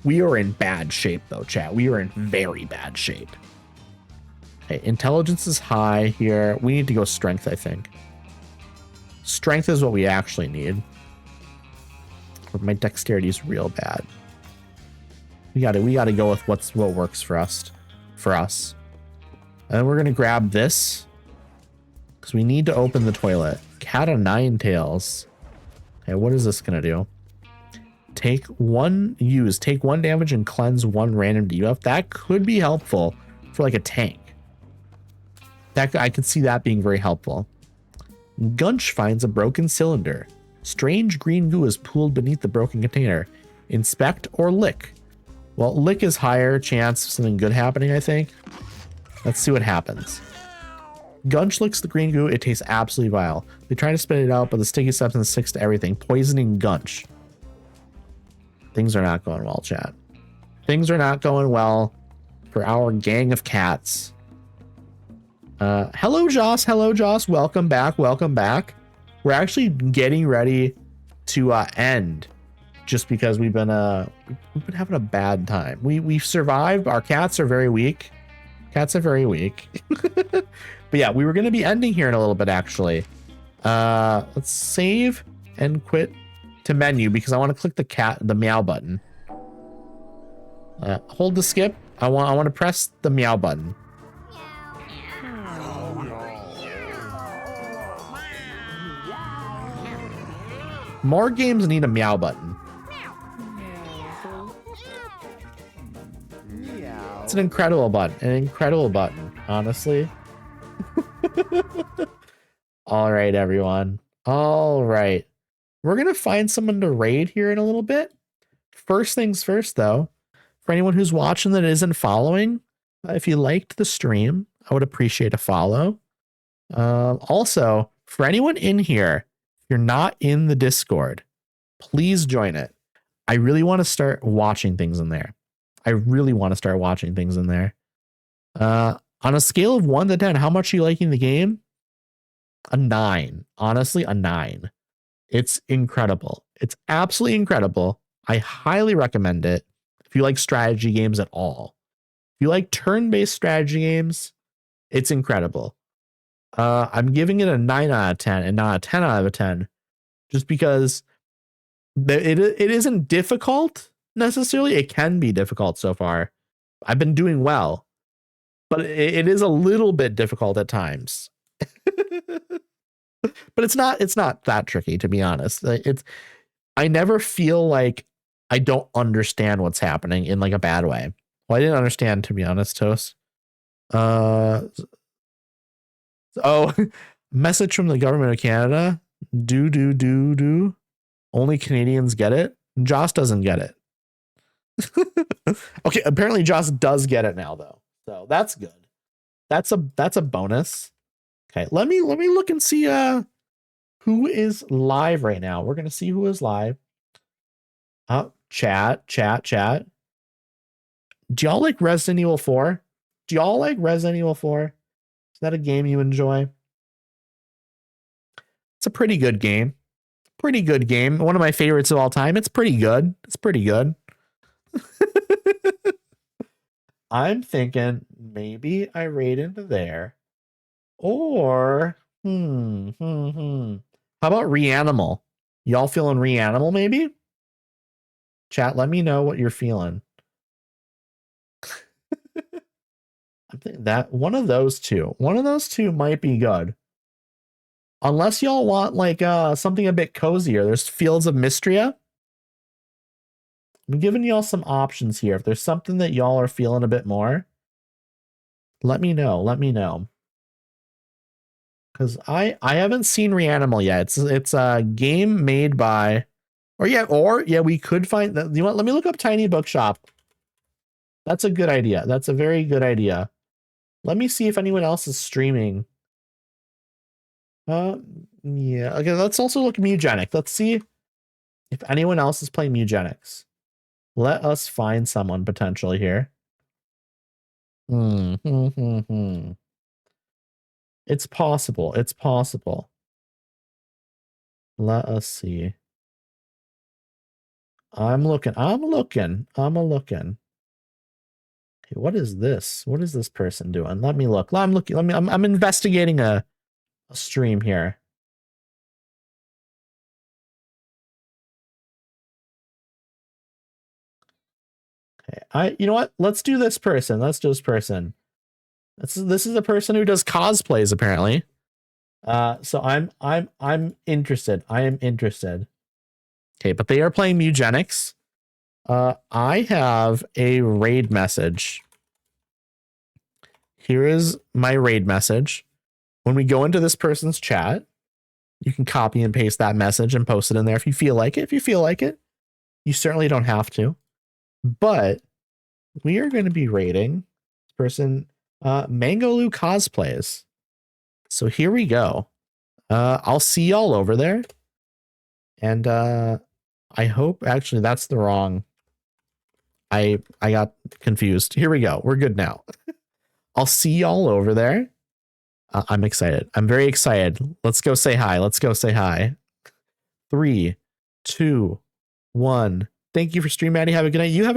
We are in bad shape though, chat. We are in very bad shape. Okay, intelligence is high here. We need to go strength, I think. Strength is what we actually need. But my dexterity is real bad. We gotta go with what works for us. And then we're gonna grab this because we need to open the toilet. Cat of 9 tails. Okay, what is this gonna do? Take 1 damage and cleanse 1 random debuff. That could be helpful for like a tank. That I could see that being very helpful. Gunch finds a broken cylinder. Strange green goo is pooled beneath the broken container. Inspect or lick. Well, lick is higher chance of something good happening, I think. Let's see what happens. Gunch licks the green goo. It tastes absolutely vile. They try to spit it out, but the sticky substance sticks to everything, poisoning Gunch. Things are not going well, chat. Things are not going well for our gang of cats. Hello, Joss. Hello, Joss. Welcome back. Welcome back. We're actually getting ready to end just because we've been having a bad time. We've survived. Our cats are very weak. Cats are very weak. But yeah, we were going to be ending here in a little bit, actually. Let's save and quit to menu because I want to click the meow button. Hold the skip. I want to press the meow button. More games need a meow button. It's an incredible button, honestly. All right, everyone. All right. We're going to find someone to raid here in a little bit. First things first, though, for anyone who's watching that isn't following, if you liked the stream, I would appreciate a follow. Also, for anyone in here, if you're not in the Discord, please join it. I really want to start watching things in there. On a scale of 1 to 10, how much are you liking the game? A 9. Honestly, a 9. It's incredible. It's absolutely incredible. I highly recommend it if you like strategy games at all. If you like turn-based strategy games, it's incredible. I'm giving it a 9 out of 10 and not a 10 out of 10 just because it isn't difficult necessarily. It can be difficult so far. I've been doing well, but it is a little bit difficult at times. But it's not that tricky, to be honest. I never feel like I don't understand what's happening in like a bad way. Well, I didn't understand, to be honest, Toast. Message from the government of Canada. Do. Only Canadians get it. Joss doesn't get it. Okay, apparently Joss does get it now, though. So that's good. That's a bonus. Okay, let me look and see who is live right now. We're gonna see who is live. Chat. Do y'all like Resident Evil 4? Is that a game you enjoy? It's a pretty good game. One of my favorites of all time. It's pretty good. I'm thinking maybe I raid into there. Or how about Reanimal? Y'all feeling Reanimal maybe? Chat, let me know what you're feeling. I'm thinking that one of those two might be good. Unless y'all want like something a bit cozier. There's Fields of Mystria. I'm giving y'all some options here. If there's something that y'all are feeling a bit more, let me know. Because I haven't seen Reanimal yet. It's a game made by, we could find that. You know what? Let me look up Tiny Bookshop. That's a good idea. That's a very good idea. Let me see if anyone else is streaming. Yeah. Okay, let's also look at Mewgenics. Let's see if anyone else is playing Mewgenics. Let us find someone potentially here. It's possible. Let us see. I'm looking. Okay, what is this? What is this person doing? Let me look. I'm investigating a stream here. Okay, you know what? Let's do this person. This is a person who does cosplays apparently. So I'm interested. I am interested. Okay, but they are playing Mewgenics. I have a raid message. Here is my raid message. When we go into this person's chat, you can copy and paste that message and post it in there if you feel like it. You certainly don't have to. But we are going to be raiding this person, Mangolu Cosplays. So here we go. I'll see y'all over there. And I hope actually that's the wrong. I got confused. Here we go. We're good now. I'll see y'all over there. I'm excited. I'm very excited. Let's go say hi. Let's go say hi. 3, 2, 1. Thank you for streaming, Maddie. Have a good night. You have a